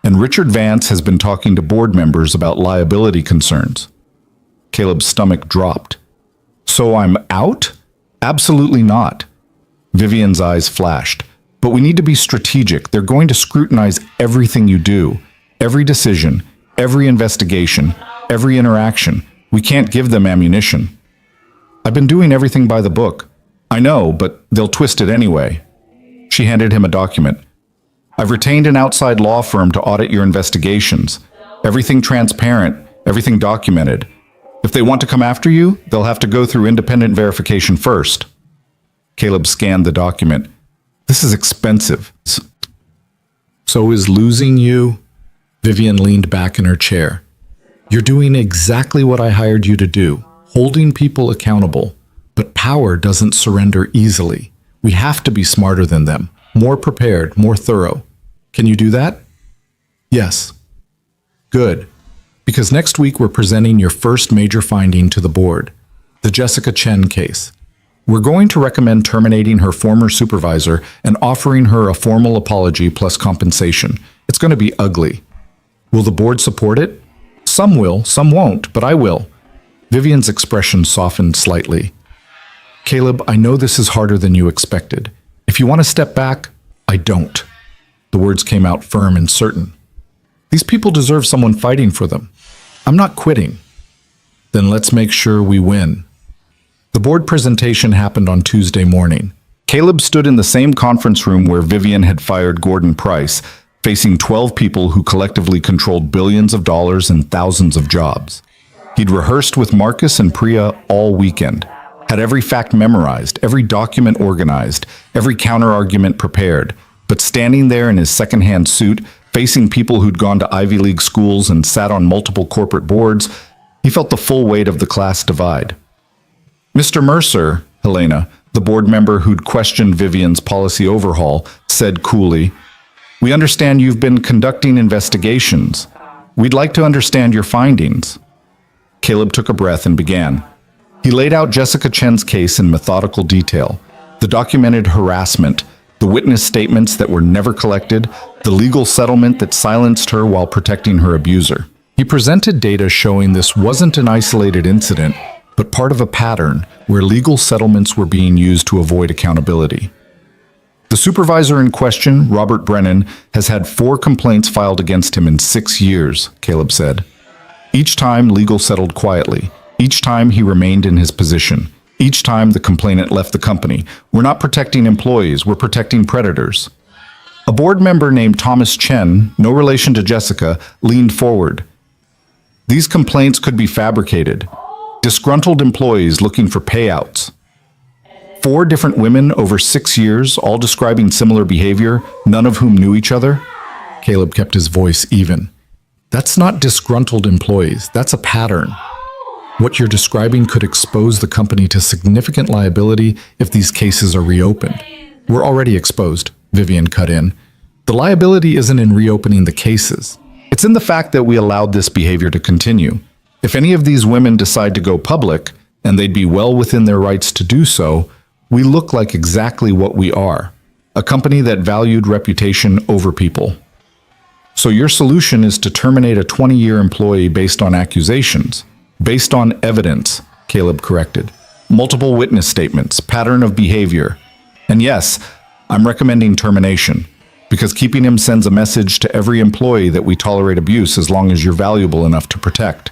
and Richard Vance has been talking to board members about liability concerns. Caleb's stomach dropped. So I'm out? Absolutely not. Vivian's eyes flashed. But we need to be strategic. They're going to scrutinize everything you do, every decision, every investigation, every interaction. We can't give them ammunition. I've been doing everything by the book. I know, but they'll twist it anyway. She handed him a document. I've retained an outside law firm to audit your investigations. Everything transparent, everything documented. If they want to come after you, they'll have to go through independent verification first. Caleb scanned the document. This is expensive. So is losing you? Vivian leaned back in her chair. You're doing exactly what I hired you to do, holding people accountable. But power doesn't surrender easily. We have to be smarter than them, more prepared, more thorough. Can you do that? Yes. Good. Because next week we're presenting your first major finding to the board, the Jessica Chen case. We're going to recommend terminating her former supervisor and offering her a formal apology plus compensation. It's going to be ugly. Will the board support it? Some will, some won't, but I will. Vivian's expression softened slightly. Caleb, I know this is harder than you expected. If you want to step back, I don't. The words came out firm and certain. These people deserve someone fighting for them. I'm not quitting. Then let's make sure we win. The board presentation happened on Tuesday morning. Caleb stood in the same conference room where Vivian had fired Gordon Price, facing 12 people who collectively controlled billions of dollars and thousands of jobs. He'd rehearsed with Marcus and Priya all weekend, had every fact memorized, every document organized, every counter-argument prepared, but standing there in his second-hand suit, facing people who'd gone to Ivy League schools and sat on multiple corporate boards, he felt the full weight of the class divide. Mr. Mercer, Helena, the board member who'd questioned Vivian's policy overhaul, said coolly, "We understand you've been conducting investigations. We'd like to understand your findings." Caleb took a breath and began. He laid out Jessica Chen's case in methodical detail, the documented harassment, the witness statements that were never collected, the legal settlement that silenced her while protecting her abuser. He presented data showing this wasn't an isolated incident, but part of a pattern where legal settlements were being used to avoid accountability. The supervisor in question, Robert Brennan, has had 4 complaints filed against him in 6 years, Caleb said. Each time, legal settled quietly. Each time, he remained in his position. Each time, the complainant left the company. We're not protecting employees, we're protecting predators. A board member named Thomas Chen, no relation to Jessica, leaned forward. These complaints could be fabricated. Disgruntled employees looking for payouts. 4 different women over 6 years, all describing similar behavior, none of whom knew each other. Caleb kept his voice even. That's not disgruntled employees, that's a pattern. What you're describing could expose the company to significant liability if these cases are reopened. We're already exposed, Vivian cut in. The liability isn't in reopening the cases. It's in the fact that we allowed this behavior to continue. If any of these women decide to go public, and they'd be well within their rights to do so, we look like exactly what we are, a company that valued reputation over people. So your solution is to terminate a 20-year employee based on accusations, based on evidence, Caleb corrected. Multiple witness statements, pattern of behavior. And yes, I'm recommending termination, because keeping him sends a message to every employee that we tolerate abuse as long as you're valuable enough to protect.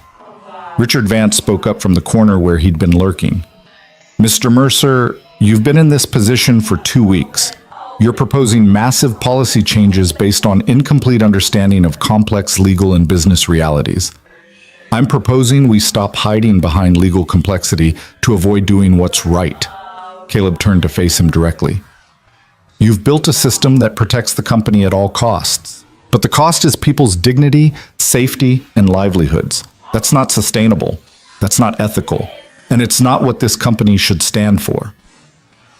Richard Vance spoke up from the corner where he'd been lurking. Mr. Mercer, you've been in this position for 2 weeks. You're proposing massive policy changes based on incomplete understanding of complex legal and business realities. I'm proposing we stop hiding behind legal complexity to avoid doing what's right. Caleb turned to face him directly. You've built a system that protects the company at all costs, but the cost is people's dignity, safety, and livelihoods. That's not sustainable. That's not ethical. And it's not what this company should stand for.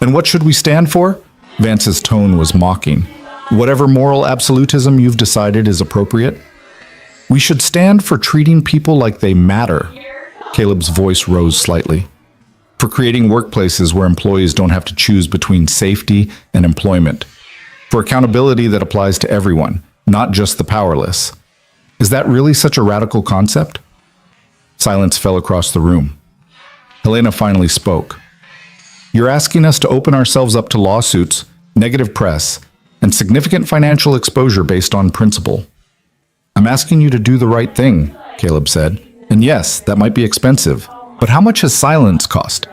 And what should we stand for? Vance's tone was mocking. Whatever moral absolutism you've decided is appropriate. We should stand for treating people like they matter. Caleb's voice rose slightly. For creating workplaces where employees don't have to choose between safety and employment. For accountability that applies to everyone, not just the powerless. Is that really such a radical concept? Silence fell across the room. Helena finally spoke. You're asking us to open ourselves up to lawsuits, negative press, and significant financial exposure based on principle. I'm asking you to do the right thing, Caleb said. And yes, that might be expensive. But how much has silence cost?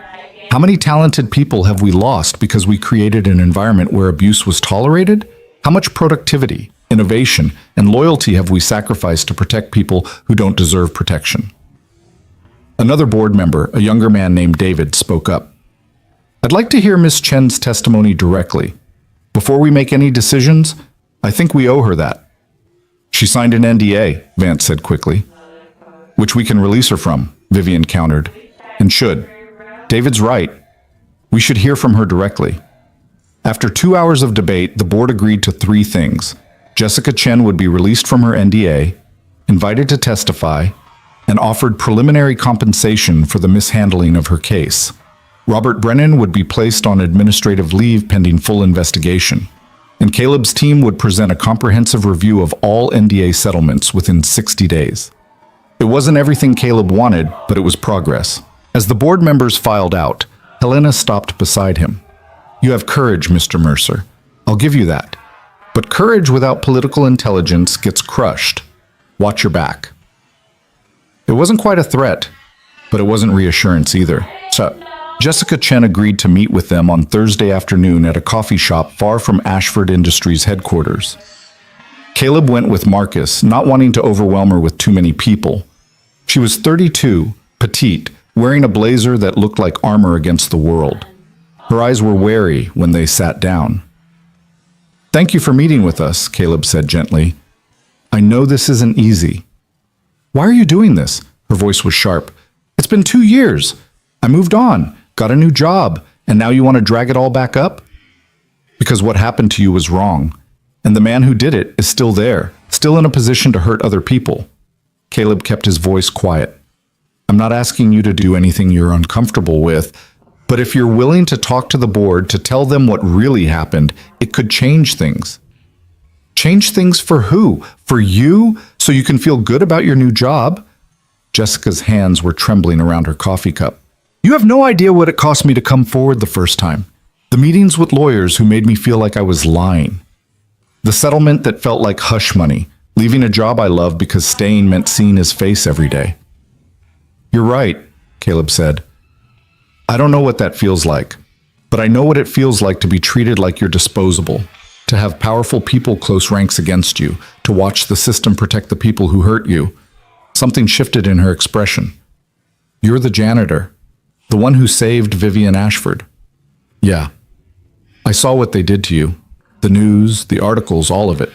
How many talented people have we lost because we created an environment where abuse was tolerated? How much productivity, innovation, and loyalty have we sacrificed to protect people who don't deserve protection? Another board member, a younger man named David, spoke up. I'd like to hear Ms. Chen's testimony directly. Before we make any decisions, I think we owe her that. She signed an NDA, Vance said quickly. Which we can release her from, Vivian countered. And should. David's right. We should hear from her directly. After 2 hours of debate, the board agreed to 3 things. Jessica Chen would be released from her NDA, invited to testify, and offered preliminary compensation for the mishandling of her case. Robert Brennan would be placed on administrative leave pending full investigation, and Caleb's team would present a comprehensive review of all NDA settlements within 60 days. It wasn't everything Caleb wanted, but it was progress. As the board members filed out, Helena stopped beside him. You have courage, Mr. Mercer. I'll give you that. But courage without political intelligence gets crushed. Watch your back. It wasn't quite a threat, but it wasn't reassurance either. So, Jessica Chen agreed to meet with them on Thursday afternoon at a coffee shop far from Ashford Industries headquarters. Caleb went with Marcus, not wanting to overwhelm her with too many people. She was 32, petite, wearing a blazer that looked like armor against the world. Her eyes were wary when they sat down. Thank you for meeting with us, Caleb said gently. I know this isn't easy. Why are you doing this? Her voice was sharp. It's been 2 years. I moved on, got a new job, and now you want to drag it all back up? Because what happened to you was wrong, and the man who did it is still there, still in a position to hurt other people. Caleb kept his voice quiet. I'm not asking you to do anything you're uncomfortable with, but if you're willing to talk to the board to tell them what really happened, it could change things. Change things for who? For you? So you can feel good about your new job? Jessica's hands were trembling around her coffee cup. You have no idea what it cost me to come forward the first time. The meetings with lawyers who made me feel like I was lying. The settlement that felt like hush money, leaving a job I loved because staying meant seeing his face every day. You're right, Caleb said. I don't know what that feels like, but I know what it feels like to be treated like you're disposable, to have powerful people close ranks against you, to watch the system protect the people who hurt you. Something shifted in her expression. You're the janitor, the one who saved Vivian Ashford. Yeah. I saw what they did to you. The news, the articles, all of it.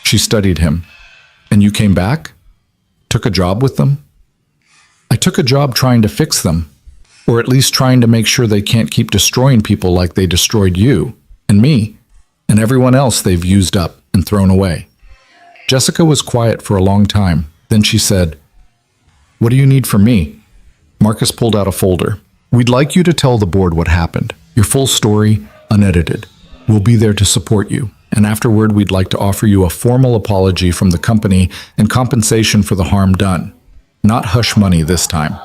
She studied him. And you came back? Took a job with them? I took a job trying to fix them, or at least trying to make sure they can't keep destroying people like they destroyed you, and me, and everyone else they've used up and thrown away. Jessica was quiet for a long time. Then she said, What do you need from me? Marcus pulled out a folder. We'd like you to tell the board what happened. Your full story, unedited. We'll be there to support you. And afterward, we'd like to offer you a formal apology from the company and compensation for the harm done. Not hush money this time.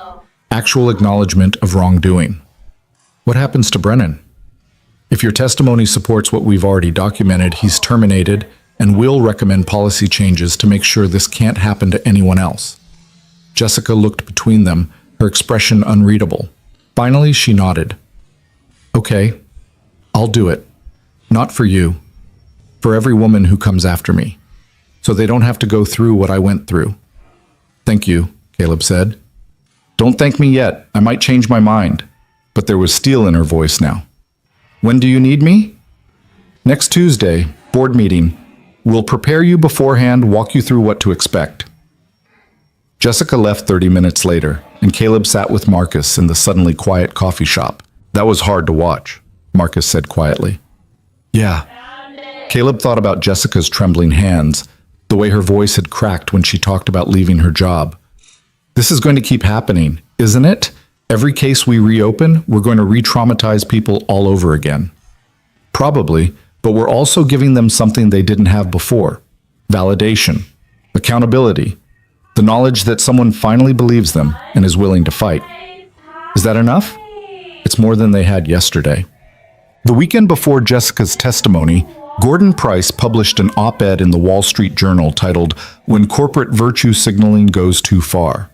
Actual acknowledgement of wrongdoing. What happens to Brennan? If your testimony supports what we've already documented, he's terminated and will recommend policy changes to make sure this can't happen to anyone else. Jessica looked between them, her expression unreadable. Finally, she nodded. Okay, I'll do it. Not for you. For every woman who comes after me. So they don't have to go through what I went through. Thank you, Caleb said. Don't thank me yet. I might change my mind. But there was steel in her voice now. When do you need me? Next Tuesday, board meeting. We'll prepare you beforehand, walk you through what to expect. Jessica left 30 minutes later, and Caleb sat with Marcus in the suddenly quiet coffee shop. That was hard to watch, Marcus said quietly. Yeah. Caleb thought about Jessica's trembling hands, the way her voice had cracked when she talked about leaving her job. This is going to keep happening, isn't it? Every case we reopen, we're going to re-traumatize people all over again. Probably, but we're also giving them something they didn't have before. Validation, accountability, the knowledge that someone finally believes them and is willing to fight. Is that enough? It's more than they had yesterday. The weekend before Jessica's testimony, Gordon Price published an op-ed in the Wall Street Journal titled, "When Corporate Virtue Signaling Goes Too Far."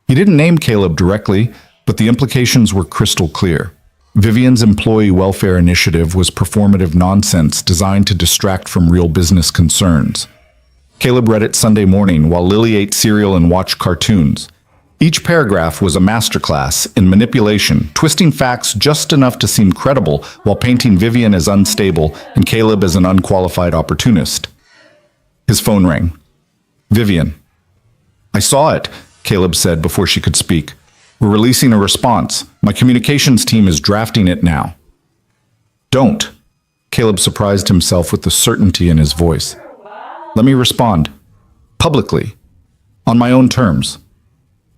He didn't name Caleb directly, but the implications were crystal clear. Vivian's employee welfare initiative was performative nonsense designed to distract from real business concerns. Caleb read it Sunday morning while Lily ate cereal and watched cartoons. Each paragraph was a masterclass in manipulation, twisting facts just enough to seem credible while painting Vivian as unstable and Caleb as an unqualified opportunist. His phone rang. "Vivian." "I saw it," Caleb said before she could speak. "We're releasing a response. My communications team is drafting it now." "Don't." Caleb surprised himself with the certainty in his voice. "Let me respond. Publicly. On my own terms."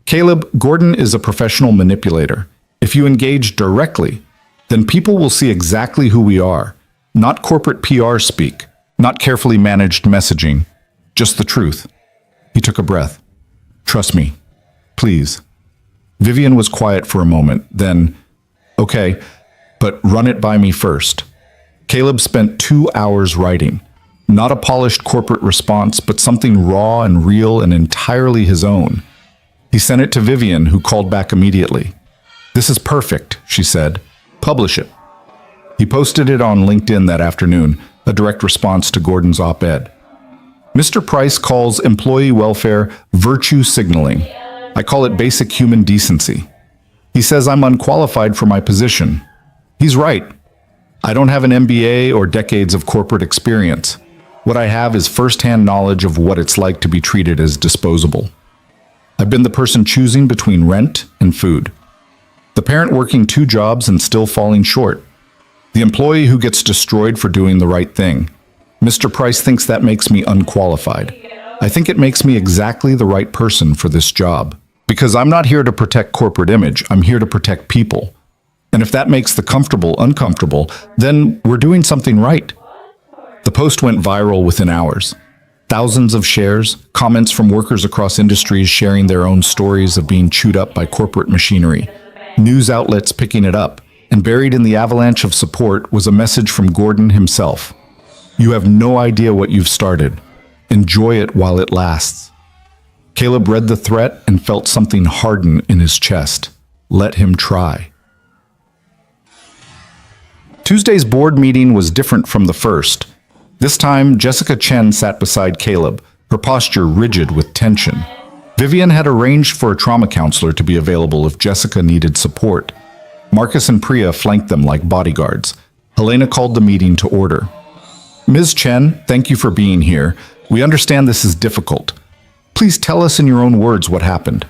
"Caleb, Gordon is a professional manipulator. If you engage directly, then people will see exactly who we are. Not corporate PR speak, not carefully managed messaging. Just the truth." He took a breath. "Trust me. Please." Vivian was quiet for a moment, then, "Okay, but run it by me first." Caleb spent 2 hours writing. Not a polished corporate response, but something raw and real and entirely his own. He sent it to Vivian, who called back immediately. "This is perfect," she said. "Publish it." He posted it on LinkedIn that afternoon, a direct response to Gordon's op-ed. "Mr. Price calls employee welfare virtue signaling. I call it basic human decency. He says I'm unqualified for my position. He's right. I don't have an MBA or decades of corporate experience. What I have is first-hand knowledge of what it's like to be treated as disposable. I've been the person choosing between rent and food. The parent working 2 jobs and still falling short. The employee who gets destroyed for doing the right thing. Mr. Price thinks that makes me unqualified. I think it makes me exactly the right person for this job. Because I'm not here to protect corporate image, I'm here to protect people. And if that makes the comfortable uncomfortable, then we're doing something right." The post went viral within hours. Thousands of shares, comments from workers across industries sharing their own stories of being chewed up by corporate machinery, news outlets picking it up, and buried in the avalanche of support was a message from Gordon himself. "You have no idea what you've started. Enjoy it while it lasts." Caleb read the threat and felt something harden in his chest. Let him try. Tuesday's board meeting was different from the first. This time, Jessica Chen sat beside Caleb, her posture rigid with tension. Vivian had arranged for a trauma counselor to be available if Jessica needed support. Marcus and Priya flanked them like bodyguards. Helena called the meeting to order. "Ms. Chen, thank you for being here. We understand this is difficult. Please tell us in your own words what happened."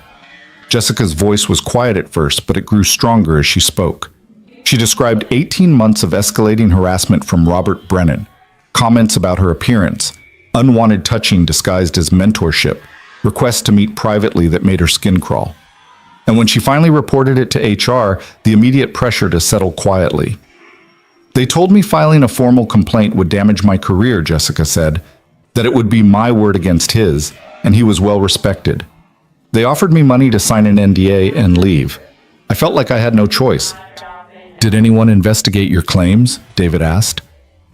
Jessica's voice was quiet at first, but it grew stronger as she spoke. She described 18 months of escalating harassment from Robert Brennan, comments about her appearance, unwanted touching disguised as mentorship, requests to meet privately that made her skin crawl. And when she finally reported it to HR, the immediate pressure to settle quietly. "They told me filing a formal complaint would damage my career," Jessica said, "that it would be my word against his, and he was well respected. They offered me money to sign an NDA and leave. I felt like I had no choice." "Did anyone investigate your claims?" David asked.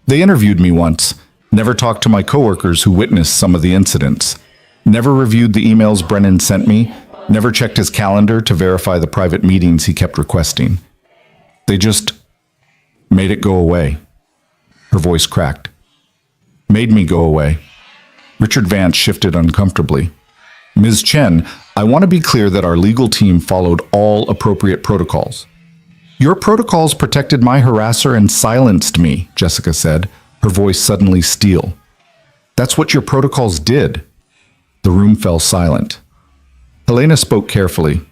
"They interviewed me once. Never talked to my coworkers who witnessed some of the incidents. Never reviewed the emails Brennan sent me. Never checked his calendar to verify the private meetings he kept requesting. They just made it go away." Her voice cracked. "Made me go away." Richard Vance shifted uncomfortably. "Ms. Chen, I want to be clear that our legal team followed all appropriate protocols." "Your protocols protected my harasser and silenced me," Jessica said, her voice suddenly steel. "That's what your protocols did." The room fell silent. Helena spoke carefully.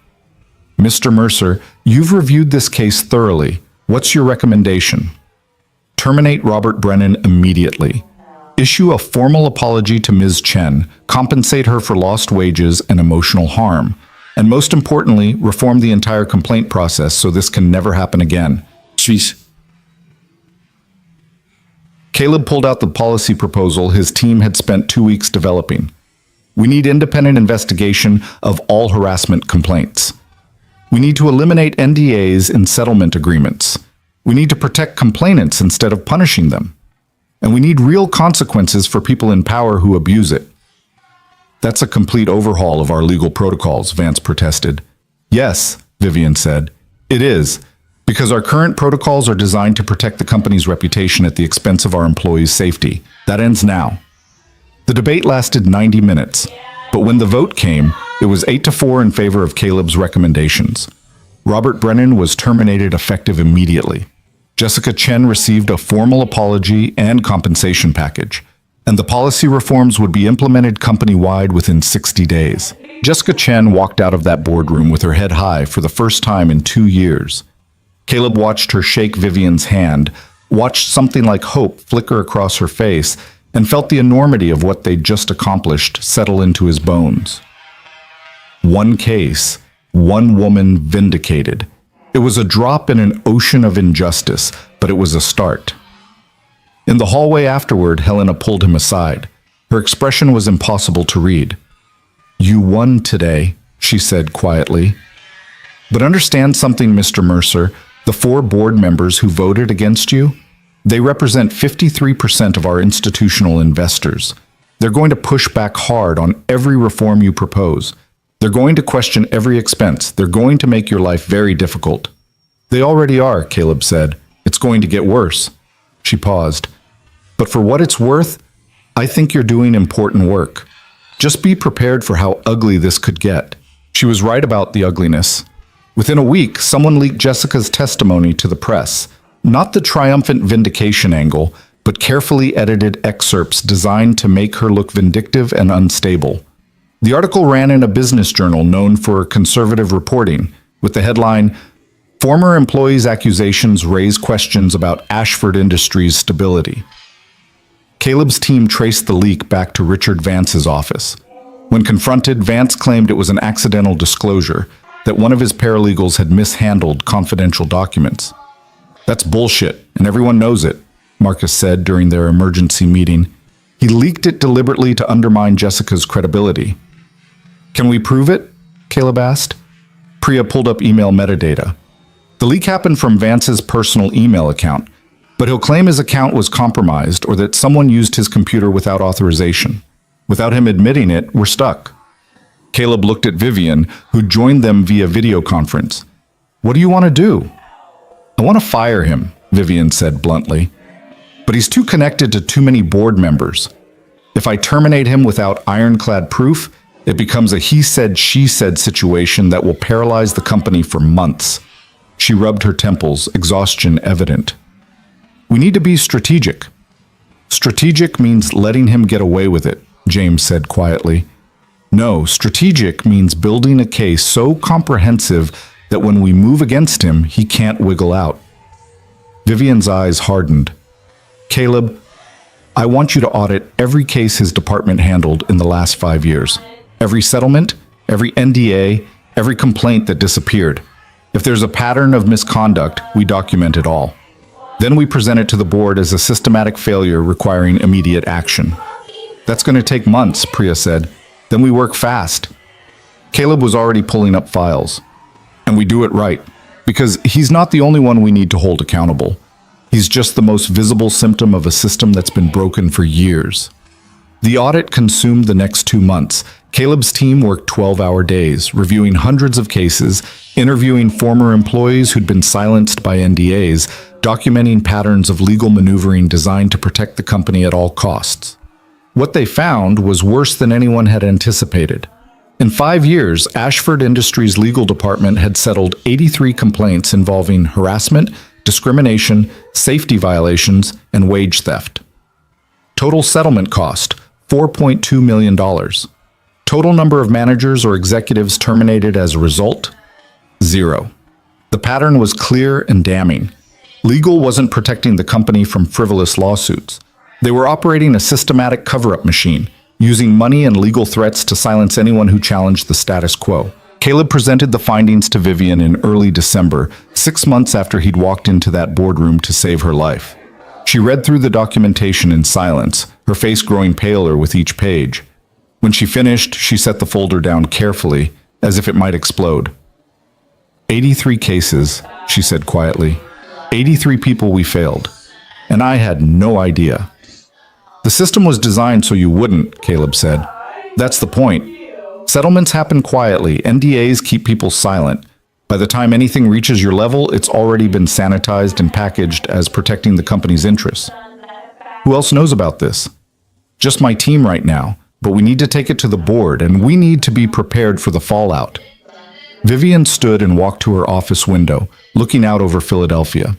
"Mr. Mercer, you've reviewed this case thoroughly. What's your recommendation?" "Terminate Robert Brennan immediately. Issue a formal apology to Ms. Chen, compensate her for lost wages and emotional harm. And most importantly, reform the entire complaint process so this can never happen again." Jeez. Caleb pulled out the policy proposal his team had spent 2 weeks developing. "We need independent investigation of all harassment complaints. We need to eliminate NDAs in settlement agreements. We need to protect complainants instead of punishing them. And we need real consequences for people in power who abuse it. That's a complete overhaul of our legal protocols, Vance protested. Yes, Vivian said. It is, because our current protocols are designed to protect the company's reputation at the expense of our employees' safety. That ends now. The debate lasted 90 minutes, but when the vote came, it was 8-4 in favor of Caleb's recommendations. Robert Brennan was terminated effective immediately. Jessica Chen received a formal apology and compensation package, and the policy reforms would be implemented company-wide within 60 days. Jessica Chen walked out of that boardroom with her head high for the first time in 2 years. Caleb watched her shake Vivian's hand, watched something like hope flicker across her face, and felt the enormity of what they'd just accomplished settle into his bones. One case, one woman vindicated. It was a drop in an ocean of injustice, but it was a start. In the hallway afterward, Helena pulled him aside. Her expression was impossible to read. "You won today," she said quietly. "But understand something, Mr. Mercer. The 4 board members who voted against you, they represent 53% of our institutional investors. They're going to push back hard on every reform you propose. They're going to question every expense. They're going to make your life very difficult." "They already are," Caleb said. "It's going to get worse." She paused. "But for what it's worth, I think you're doing important work. Just be prepared for how ugly this could get." She was right about the ugliness. Within a week, someone leaked Jessica's testimony to the press. Not the triumphant vindication angle, but carefully edited excerpts designed to make her look vindictive and unstable. The article ran in a business journal known for conservative reporting, with the headline, "Former Employees' Accusations Raise Questions About Ashford Industries' Stability." Caleb's team traced the leak back to Richard Vance's office. When confronted, Vance claimed it was an accidental disclosure, that one of his paralegals had mishandled confidential documents. "That's bullshit, and everyone knows it," Marcus said during their emergency meeting. "He leaked it deliberately to undermine Jessica's credibility." "Can we prove it?" Caleb asked. Priya pulled up email metadata. The leak happened from Vance's personal email account, but he'll claim his account was compromised or that someone used his computer without authorization. Without him admitting it, we're stuck. Caleb looked at Vivian, who joined them via video conference. "What do you want to do?" "I want to fire him," Vivian said bluntly. "But he's too connected to too many board members. If I terminate him without ironclad proof, it becomes a he said, she said situation that will paralyze the company for months." She rubbed her temples, exhaustion evident. "We need to be strategic." "Strategic means letting him get away with it," James said quietly. "No, strategic means building a case so comprehensive that when we move against him, he can't wiggle out." Vivian's eyes hardened. "Caleb, I want you to audit every case his department handled in the last 5 years. Every settlement, every NDA, every complaint that disappeared. If there's a pattern of misconduct, we document it all. Then we present it to the board as a systematic failure requiring immediate action." "That's going to take months," Priya said. "Then we work fast." Caleb was already pulling up files. "And we do it right, because he's not the only one we need to hold accountable. He's just the most visible symptom of a system that's been broken for years." The audit consumed the next 2 months. Caleb's team worked 12-hour days, reviewing hundreds of cases, interviewing former employees who'd been silenced by NDAs, documenting patterns of legal maneuvering designed to protect the company at all costs. What they found was worse than anyone had anticipated. In 5 years, Ashford Industries' legal department had settled 83 complaints involving harassment, discrimination, safety violations, and wage theft. Total settlement cost, $4.2 million. Total number of managers or executives terminated as a result, 0. The pattern was clear and damning. Legal wasn't protecting the company from frivolous lawsuits. They were operating a systematic cover-up machine, using money and legal threats to silence anyone who challenged the status quo. Caleb presented the findings to Vivian in early December, 6 months after he'd walked into that boardroom to save her life. She read through the documentation in silence, her face growing paler with each page. When she finished, she set the folder down carefully, as if it might explode. 83 cases, she said quietly. 83 people we failed. And I had no idea. The system was designed so you wouldn't, Caleb said. That's the point. Settlements happen quietly. NDAs keep people silent. By the time anything reaches your level, it's already been sanitized and packaged as protecting the company's interests. Who else knows about this? Just my team right now, but we need to take it to the board, and we need to be prepared for the fallout. Vivian stood and walked to her office window, looking out over Philadelphia.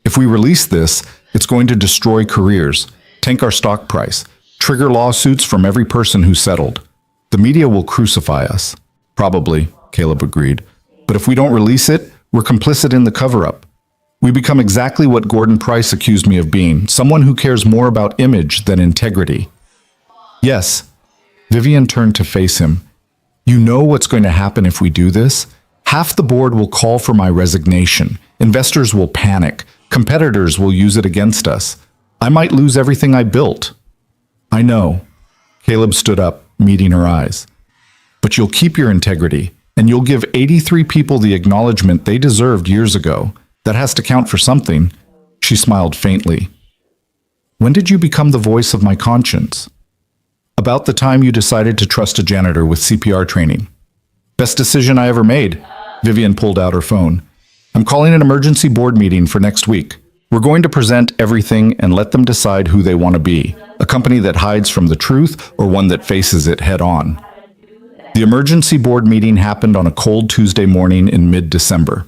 If we release this, it's going to destroy careers, tank our stock price, trigger lawsuits from every person who settled. The media will crucify us. Probably, Caleb agreed. But if we don't release it, we're complicit in the cover-up. We become exactly what Gordon Price accused me of being, someone who cares more about image than integrity. Yes. Vivian turned to face him. You know what's going to happen if we do this? Half the board will call for my resignation. Investors will panic. Competitors will use it against us. I might lose everything I built. I know. Caleb stood up, meeting her eyes. But you'll keep your integrity, and you'll give 83 people the acknowledgement they deserved years ago. That has to count for something. She smiled faintly. When did you become the voice of my conscience? About the time you decided to trust a janitor with CPR training. Best decision I ever made. Vivian pulled out her phone. I'm calling an emergency board meeting for next week. We're going to present everything and let them decide who they want to be. A company that hides from the truth or one that faces it head on. The emergency board meeting happened on a cold Tuesday morning in mid-December.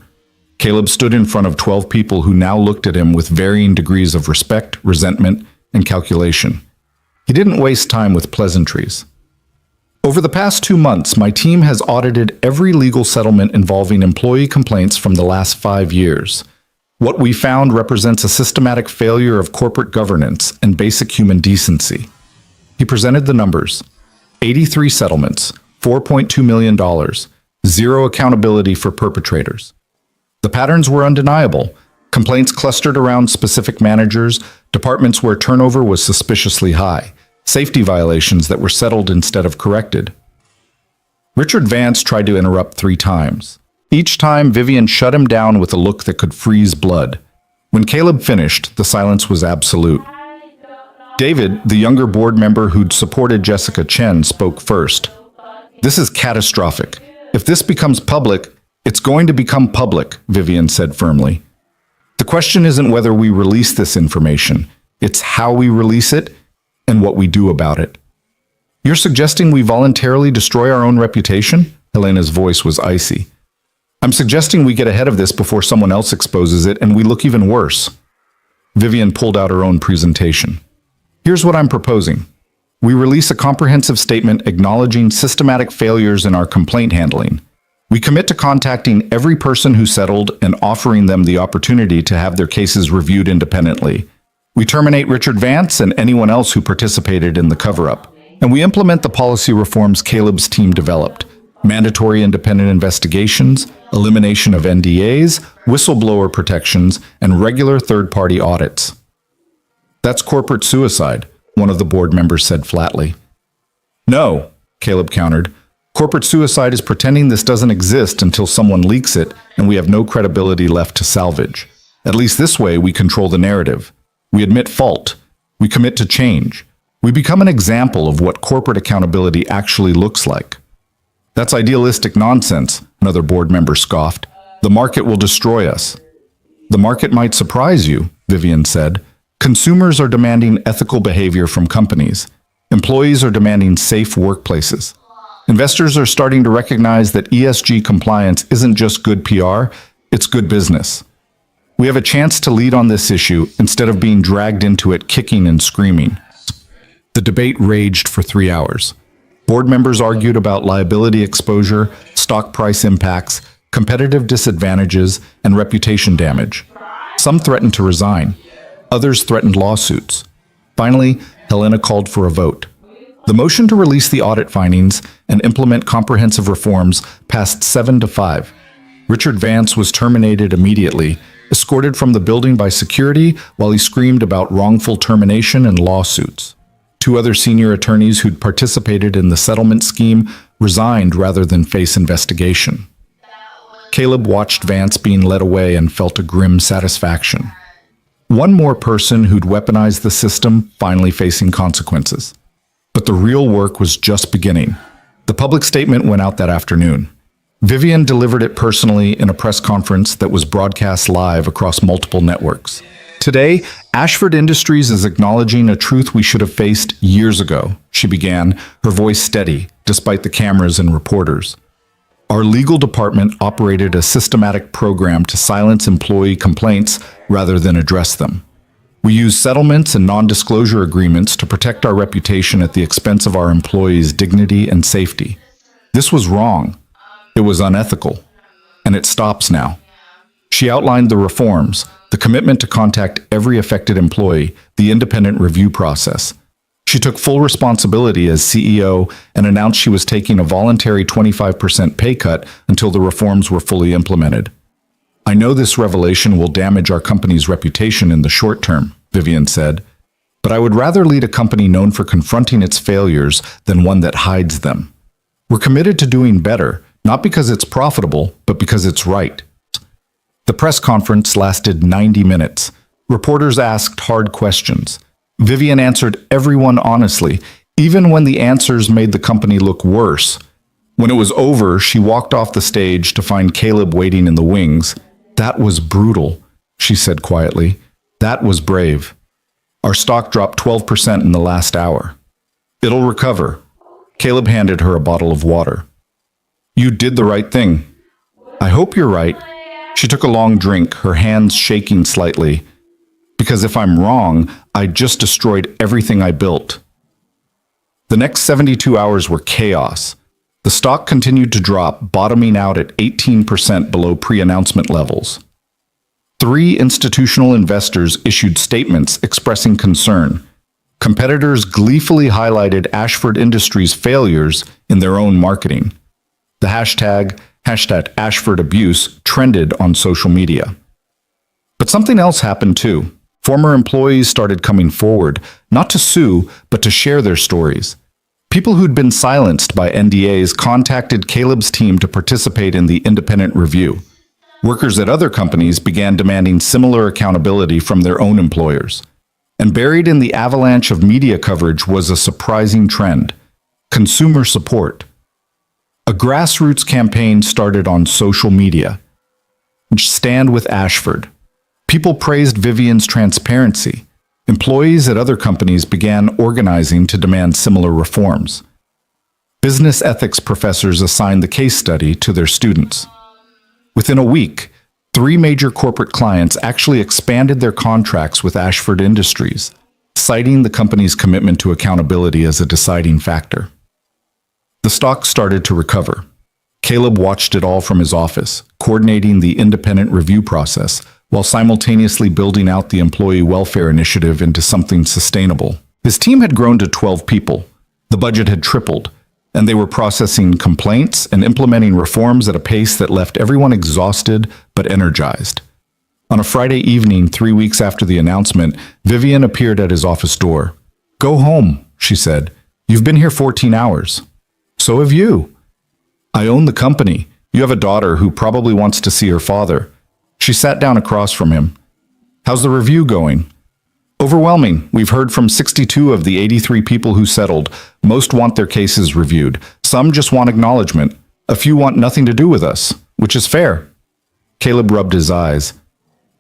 Caleb stood in front of 12 people who now looked at him with varying degrees of respect, resentment, and calculation. He didn't waste time with pleasantries. Over the past 2 months, my team has audited every legal settlement involving employee complaints from the last 5 years. What we found represents a systematic failure of corporate governance and basic human decency. He presented the numbers. 83 settlements, $4.2 million, zero accountability for perpetrators. The patterns were undeniable. Complaints clustered around specific managers, departments where turnover was suspiciously high, safety violations that were settled instead of corrected. Richard Vance tried to interrupt 3 times. Each time, Vivian shut him down with a look that could freeze blood. When Caleb finished, the silence was absolute. David, the younger board member who'd supported Jessica Chen, spoke first. This is catastrophic. If this becomes public, it's going to become public, Vivian said firmly. The question isn't whether we release this information. It's how we release it and what we do about it. You're suggesting we voluntarily destroy our own reputation? Helena's voice was icy. I'm suggesting we get ahead of this before someone else exposes it and we look even worse. Vivian pulled out her own presentation. Here's what I'm proposing. We release a comprehensive statement acknowledging systematic failures in our complaint handling. We commit to contacting every person who settled and offering them the opportunity to have their cases reviewed independently. We terminate Richard Vance and anyone else who participated in the cover-up. And we implement the policy reforms Caleb's team developed. Mandatory independent investigations, elimination of NDAs, whistleblower protections, and regular third-party audits. That's corporate suicide, one of the board members said flatly. No, Caleb countered. Corporate suicide is pretending this doesn't exist until someone leaks it and we have no credibility left to salvage. At least this way we control the narrative. We admit fault. We commit to change. We become an example of what corporate accountability actually looks like. That's idealistic nonsense, another board member scoffed. The market will destroy us. The market might surprise you, Vivian said. Consumers are demanding ethical behavior from companies. Employees are demanding safe workplaces. Investors are starting to recognize that ESG compliance isn't just good PR, it's good business. We have a chance to lead on this issue instead of being dragged into it kicking and screaming. The debate raged for 3 hours. Board members argued about liability exposure, stock price impacts, competitive disadvantages, and reputation damage. Some threatened to resign. Others threatened lawsuits. Finally, Helena called for a vote. The motion to release the audit findings and implement comprehensive reforms passed 7-5. Richard Vance was terminated immediately, escorted from the building by security while he screamed about wrongful termination and lawsuits. 2 other senior attorneys who'd participated in the settlement scheme resigned rather than face investigation. Caleb watched Vance being led away and felt a grim satisfaction. One more person who'd weaponized the system finally facing consequences. But the real work was just beginning. The public statement went out that afternoon. Vivian delivered it personally in a press conference that was broadcast live across multiple networks. Today, Ashford Industries is acknowledging a truth we should have faced years ago, she began, her voice steady, despite the cameras and reporters. Our legal department operated a systematic program to silence employee complaints rather than address them. We used settlements and non-disclosure agreements to protect our reputation at the expense of our employees' dignity and safety. This was wrong. It was unethical. And it stops now. She outlined the reforms, the commitment to contact every affected employee, the independent review process. She took full responsibility as CEO and announced she was taking a voluntary 25% pay cut until the reforms were fully implemented. I know this revelation will damage our company's reputation in the short term, Vivian said, but I would rather lead a company known for confronting its failures than one that hides them. We're committed to doing better, not because it's profitable, but because it's right. The press conference lasted 90 minutes. Reporters asked hard questions. Vivian answered everyone honestly, even when the answers made the company look worse. When it was over, she walked off the stage to find Caleb waiting in the wings. That was brutal, she said quietly. That was brave. Our stock dropped 12% in the last hour. It'll recover. Caleb handed her a bottle of water. You did the right thing. I hope you're right. She took a long drink, her hands shaking slightly. Because if I'm wrong, I just destroyed everything I built. The next 72 hours were chaos. The stock continued to drop, bottoming out at 18% below pre-announcement levels. 3 institutional investors issued statements expressing concern. Competitors gleefully highlighted Ashford Industries' failures in their own marketing. The hashtag #AshfordAbuse trended on social media. But something else happened too. Former employees started coming forward, not to sue, but to share their stories. People who'd been silenced by NDAs contacted Caleb's team to participate in the independent review. Workers at other companies began demanding similar accountability from their own employers. And buried in the avalanche of media coverage was a surprising trend: consumer support. A grassroots campaign started on social media. Stand with Ashford. People praised Vivian's transparency. Employees at other companies began organizing to demand similar reforms. Business ethics professors assigned the case study to their students. Within a week, 3 major corporate clients actually expanded their contracts with Ashford Industries, citing the company's commitment to accountability as a deciding factor. The stock started to recover. Caleb watched it all from his office, coordinating the independent review process, while simultaneously building out the employee welfare initiative into something sustainable. His team had grown to 12 people. The budget had tripled, and they were processing complaints and implementing reforms at a pace that left everyone exhausted but energized. On a Friday evening, 3 weeks after the announcement, Vivian appeared at his office door. "Go home," she said. "You've been here 14 hours. So have you. I own the company. You have a daughter who probably wants to see her father." She sat down across from him. "How's the review going?" "Overwhelming. We've heard from 62 of the 83 people who settled. Most want their cases reviewed. Some just want acknowledgement. A few want nothing to do with us, which is fair." Caleb rubbed his eyes.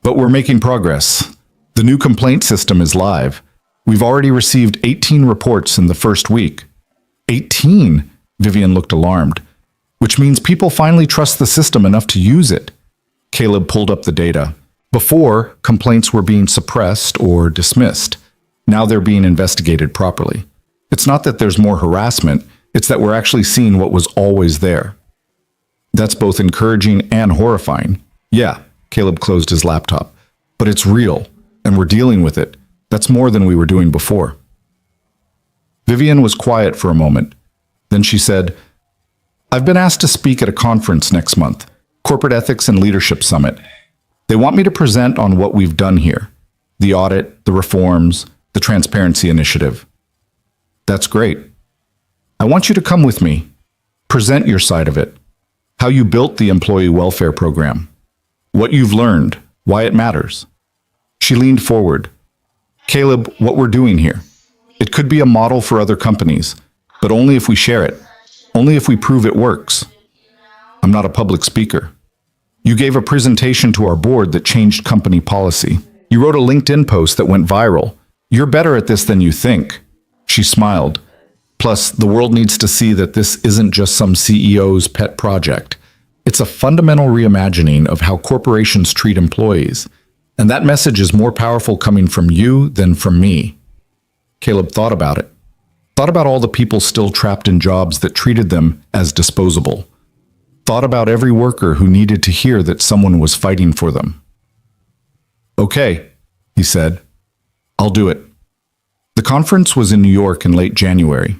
"But we're making progress. The new complaint system is live. We've already received 18 reports in the first week." 18? Vivian looked alarmed. "Which means people finally trust the system enough to use it." Caleb pulled up the data. Before, complaints were being suppressed or dismissed. Now they're being investigated properly. It's not that there's more harassment, it's that we're actually seeing what was always there. That's both encouraging and horrifying. Yeah, Caleb closed his laptop. But it's real, and we're dealing with it. That's more than we were doing before. Vivian was quiet for a moment. Then she said, "I've been asked to speak at a conference next month, Corporate Ethics and Leadership Summit. They want me to present on what we've done here, the audit, the reforms, the transparency initiative." "That's great. I want you to come with me. Present your side of it. How you built the employee welfare program. What you've learned, why it matters." She leaned forward. Caleb, what we're doing here. It could be a model for other companies, but only if we share it. Only if we prove it works. I'm not a public speaker. You gave a presentation to our board that changed company policy. You wrote a LinkedIn post that went viral. You're better at this than you think. She smiled. Plus, the world needs to see that this isn't just some CEO's pet project. It's a fundamental reimagining of how corporations treat employees. And that message is more powerful coming from you than from me. Caleb thought about it. Thought about all the people still trapped in jobs that treated them as disposable. Thought about every worker who needed to hear that someone was fighting for them. Okay, he said. I'll do it. The conference was in New York in late January.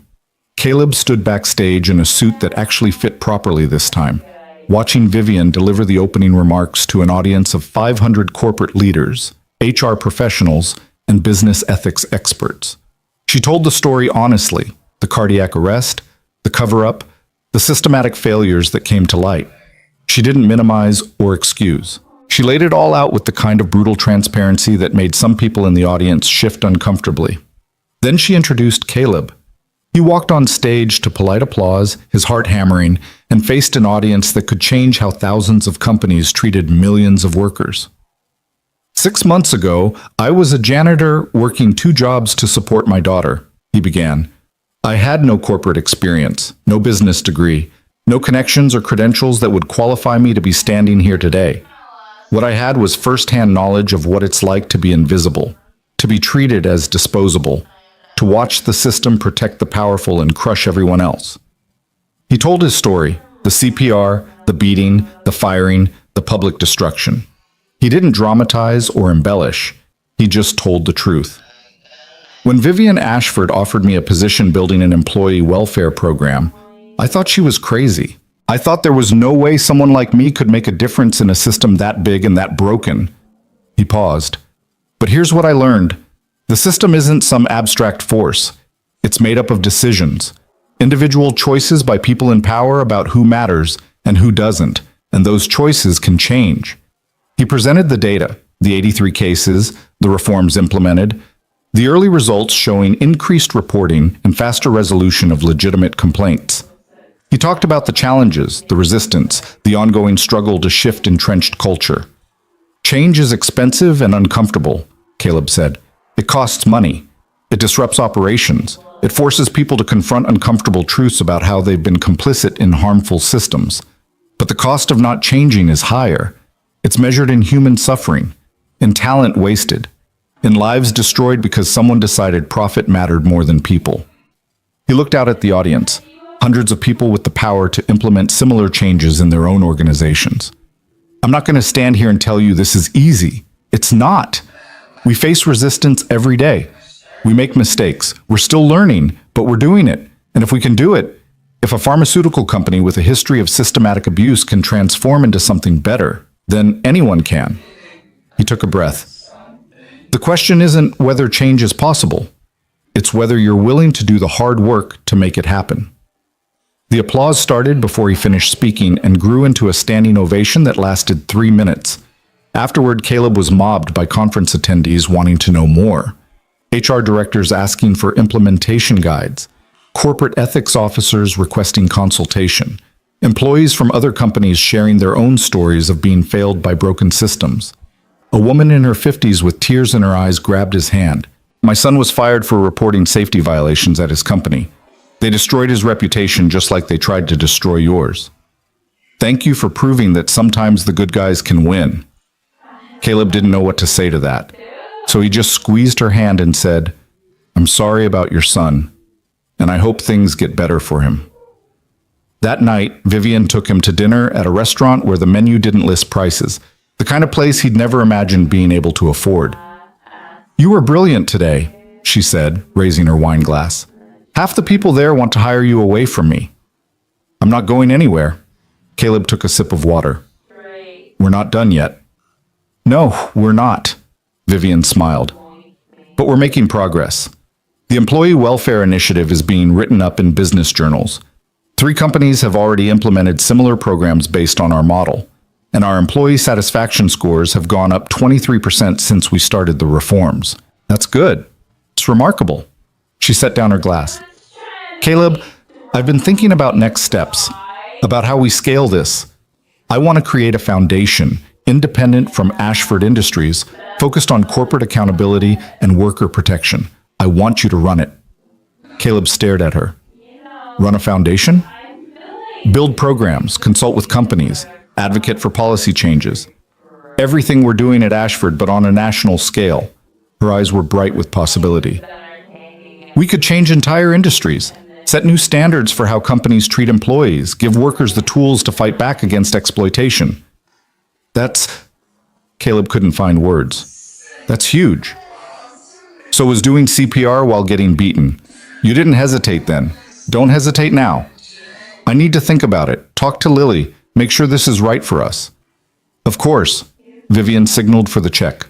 Caleb stood backstage in a suit that actually fit properly this time, watching Vivian deliver the opening remarks to an audience of 500 corporate leaders, HR professionals, and business ethics experts. She told the story honestly, the cardiac arrest, the cover-up, the systematic failures that came to light. She didn't minimize or excuse. She laid it all out with the kind of brutal transparency that made some people in the audience shift uncomfortably. Then she introduced Caleb. He walked on stage to polite applause, his heart hammering, and faced an audience that could change how thousands of companies treated millions of workers. 6 months ago, I was a janitor working 2 jobs to support my daughter, he began. I had no corporate experience, no business degree, no connections or credentials that would qualify me to be standing here today. What I had was first-hand knowledge of what it's like to be invisible, to be treated as disposable, to watch the system protect the powerful and crush everyone else. He told his story, the CPR, the beating, the firing, the public destruction. He didn't dramatize or embellish. He just told the truth. When Vivian Ashford offered me a position building an employee welfare program, I thought she was crazy. I thought there was no way someone like me could make a difference in a system that big and that broken. He paused. But here's what I learned. The system isn't some abstract force. It's made up of decisions, individual choices by people in power about who matters and who doesn't, and those choices can change. He presented the data, the 83 cases, the reforms implemented, the early results showing increased reporting and faster resolution of legitimate complaints. He talked about the challenges, the resistance, the ongoing struggle to shift entrenched culture. Change is expensive and uncomfortable, Caleb said. It costs money. It disrupts operations. It forces people to confront uncomfortable truths about how they've been complicit in harmful systems. But the cost of not changing is higher. It's measured in human suffering, in talent wasted, in lives destroyed because someone decided profit mattered more than people. He looked out at the audience, hundreds of people with the power to implement similar changes in their own organizations. I'm not going to stand here and tell you this is easy. It's not. We face resistance every day. We make mistakes. We're still learning, but we're doing it. And if we can do it, if a pharmaceutical company with a history of systematic abuse can transform into something better, then anyone can. He took a breath. The question isn't whether change is possible. It's whether you're willing to do the hard work to make it happen. The applause started before he finished speaking and grew into a standing ovation that lasted 3 minutes. Afterward, Caleb was mobbed by conference attendees wanting to know more. HR directors asking for implementation guides, corporate ethics officers requesting consultation, employees from other companies sharing their own stories of being failed by broken systems. A woman in her 50s with tears in her eyes grabbed his hand. My son was fired for reporting safety violations at his company. They destroyed his reputation just like they tried to destroy yours. Thank you for proving that sometimes the good guys can win. Caleb didn't know what to say to that, so he just squeezed her hand and said, I'm sorry about your son, and I hope things get better for him. That night, Vivian took him to dinner at a restaurant where the menu didn't list prices, the kind of place he'd never imagined being able to afford. You were brilliant today, she said, raising her wine glass. Half the people there want to hire you away from me. I'm not going anywhere. Caleb took a sip of water. We're not done yet. No, we're not, Vivian smiled. But we're making progress. The Employee Welfare Initiative is being written up in business journals. 3 companies have already implemented similar programs based on our model. and our employee satisfaction scores have gone up 23% since we started the reforms. That's good. It's remarkable. She set down her glass. Caleb, I've been thinking about next steps, about how we scale this. I want to create a foundation, independent from Ashford Industries, focused on corporate accountability and worker protection. I want you to run it. Caleb stared at her. Run a foundation? Build programs, consult with companies, advocate for policy changes. Everything we're doing at Ashford, but on a national scale. Her eyes were bright with possibility. We could change entire industries, set new standards for how companies treat employees, give workers the tools to fight back against exploitation. Caleb couldn't find words. That's huge. So was doing CPR while getting beaten. You didn't hesitate then. Don't hesitate now. I need to think about it. Talk to Lily. Make sure this is right for us. Of course. Vivian signaled for the check.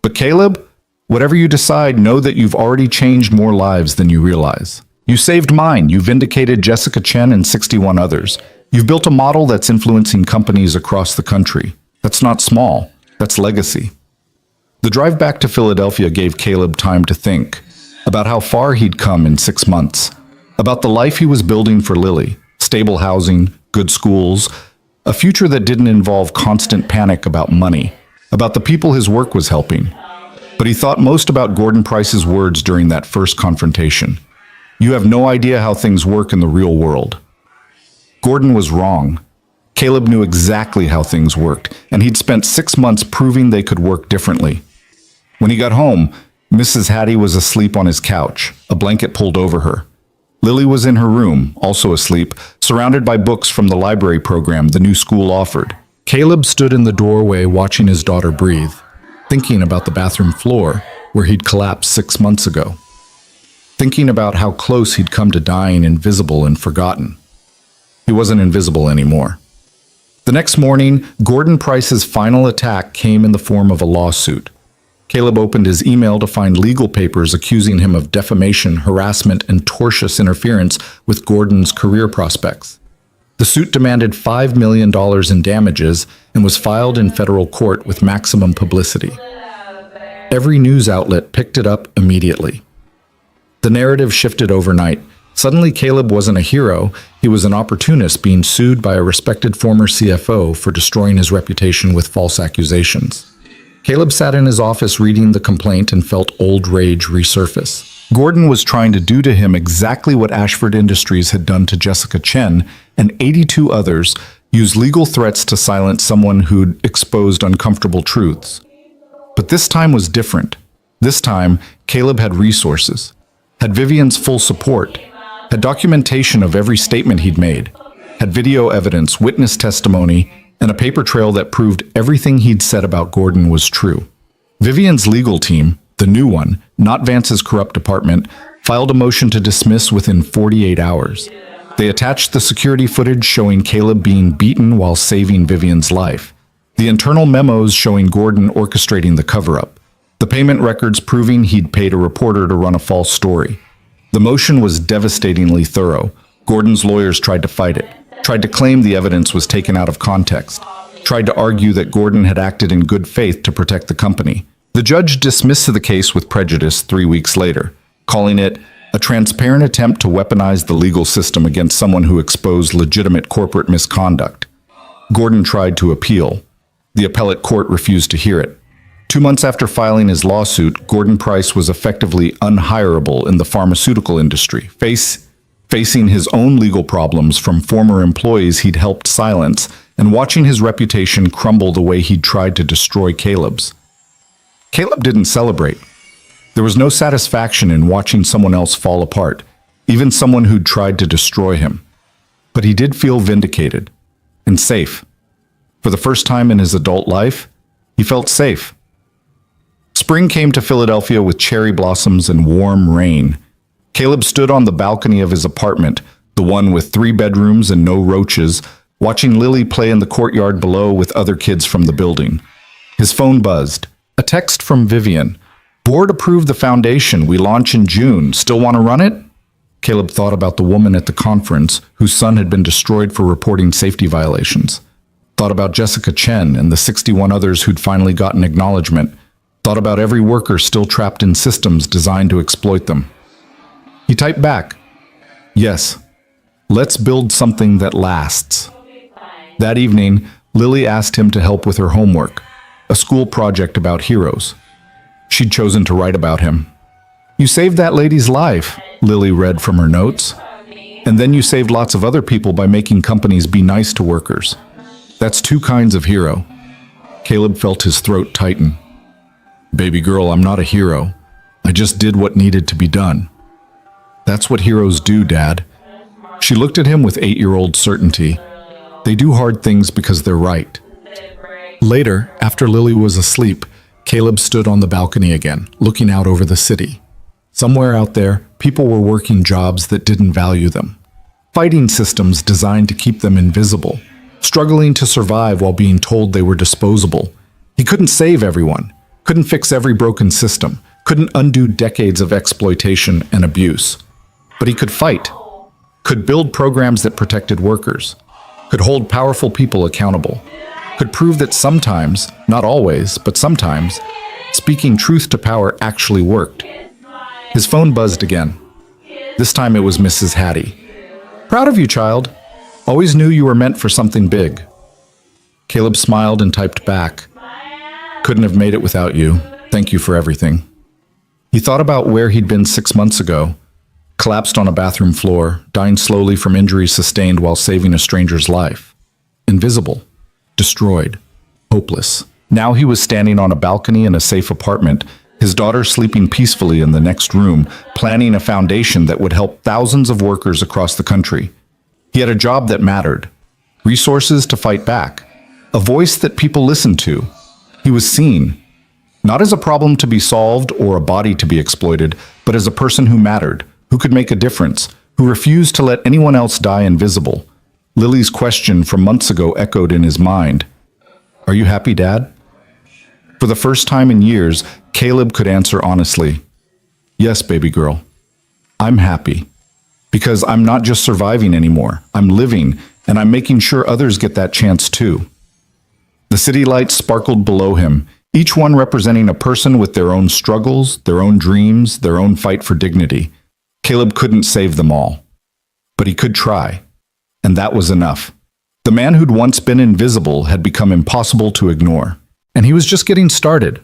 But Caleb, whatever you decide, know that you've already changed more lives than you realize. You saved mine. You vindicated Jessica Chen and 61 others. You've built a model that's influencing companies across the country. That's not small. That's legacy. The drive back to Philadelphia gave Caleb time to think about how far he'd come in 6 months, about the life he was building for Lily, stable housing, good schools, a future that didn't involve constant panic about money, about the people his work was helping. But he thought most about Gordon Price's words during that first confrontation. You have no idea how things work in the real world. Gordon was wrong. Caleb knew exactly how things worked, and he'd spent 6 months proving they could work differently. When he got home, Mrs. Hattie was asleep on his couch, a blanket pulled over her. Lily was in her room, also asleep, surrounded by books from the library program the new school offered. Caleb stood in the doorway watching his daughter breathe, thinking about the bathroom floor where he'd collapsed 6 months ago, thinking about how close he'd come to dying invisible and forgotten. He wasn't invisible anymore. The next morning, Gordon Price's final attack came in the form of a lawsuit. Caleb opened his email to find legal papers accusing him of defamation, harassment, and tortious interference with Gordon's career prospects. The suit demanded $5 million in damages and was filed in federal court with maximum publicity. Every news outlet picked it up immediately. The narrative shifted overnight. Suddenly, Caleb wasn't a hero. He was an opportunist being sued by a respected former CFO for destroying his reputation with false accusations. Caleb sat in his office reading the complaint and felt old rage resurface. Gordon was trying to do to him exactly what Ashford Industries had done to Jessica Chen and 82 others, use legal threats to silence someone who'd exposed uncomfortable truths. But this time was different. This time, Caleb had resources, had Vivian's full support, had documentation of every statement he'd made, had video evidence, witness testimony, and a paper trail that proved everything he'd said about Gordon was true. Vivian's legal team, the new one, not Vance's corrupt department, filed a motion to dismiss within 48 hours. They attached the security footage showing Caleb being beaten while saving Vivian's life, the internal memos showing Gordon orchestrating the cover-up, the payment records proving he'd paid a reporter to run a false story. The motion was devastatingly thorough. Gordon's lawyers tried to fight it, tried to claim the evidence was taken out of context, tried to argue that Gordon had acted in good faith to protect the company. The judge dismissed the case with prejudice 3 weeks later, calling it a transparent attempt to weaponize the legal system against someone who exposed legitimate corporate misconduct. Gordon tried to appeal. The appellate court refused to hear it. 2 months after filing his lawsuit, Gordon Price was effectively unhireable in the pharmaceutical industry, facing his own legal problems from former employees he'd helped silence and watching his reputation crumble the way he'd tried to destroy Caleb's. Caleb didn't celebrate. There was no satisfaction in watching someone else fall apart, even someone who'd tried to destroy him. But he did feel vindicated and safe. For the first time in his adult life, he felt safe. Spring came to Philadelphia with cherry blossoms and warm rain. Caleb stood on the balcony of his apartment, the one with 3 bedrooms and no roaches, watching Lily play in the courtyard below with other kids from the building. His phone buzzed. A text from Vivian. Board approved the foundation. We launch in June. Still want to run it? Caleb thought about the woman at the conference whose son had been destroyed for reporting safety violations. Thought about Jessica Chen and the 61 others who'd finally gotten acknowledgement. Thought about every worker still trapped in systems designed to exploit them. He typed back, "Yes, let's build something that lasts." That evening, Lily asked him to help with her homework, a school project about heroes. She'd chosen to write about him. "You saved that lady's life," Lily read from her notes. "And then you saved lots of other people by making companies be nice to workers. That's two kinds of hero." Caleb felt his throat tighten. "Baby girl, I'm not a hero. I just did what needed to be done." "That's what heroes do, Dad." She looked at him with 8-year-old certainty. "They do hard things because they're right." Later, after Lily was asleep, Caleb stood on the balcony again, looking out over the city. Somewhere out there, people were working jobs that didn't value them. Fighting systems designed to keep them invisible, struggling to survive while being told they were disposable. He couldn't save everyone, couldn't fix every broken system, couldn't undo decades of exploitation and abuse. But he could fight, could build programs that protected workers, could hold powerful people accountable, could prove that sometimes, not always, but sometimes, speaking truth to power actually worked. His phone buzzed again. This time it was Mrs. Hattie. "Proud of you, child. Always knew you were meant for something big." Caleb smiled and typed back, "Couldn't have made it without you. Thank you for everything." He thought about where he'd been 6 months ago, collapsed on a bathroom floor, dying slowly from injuries sustained while saving a stranger's life. Invisible, destroyed, hopeless. Now he was standing on a balcony in a safe apartment, his daughter sleeping peacefully in the next room, planning a foundation that would help thousands of workers across the country. He had a job that mattered, resources to fight back, a voice that people listened to. He was seen, not as a problem to be solved or a body to be exploited, but as a person who mattered, who could make a difference, who refused to let anyone else die invisible. Lily's question from months ago echoed in his mind. "Are you happy, Dad?" For the first time in years, Caleb could answer honestly, "Yes, baby girl. I'm happy. Because I'm not just surviving anymore. I'm living, and I'm making sure others get that chance too." The city lights sparkled below him, each one representing a person with their own struggles, their own dreams, their own fight for dignity. Caleb couldn't save them all, but he could try, and that was enough. The man who'd once been invisible had become impossible to ignore, and he was just getting started.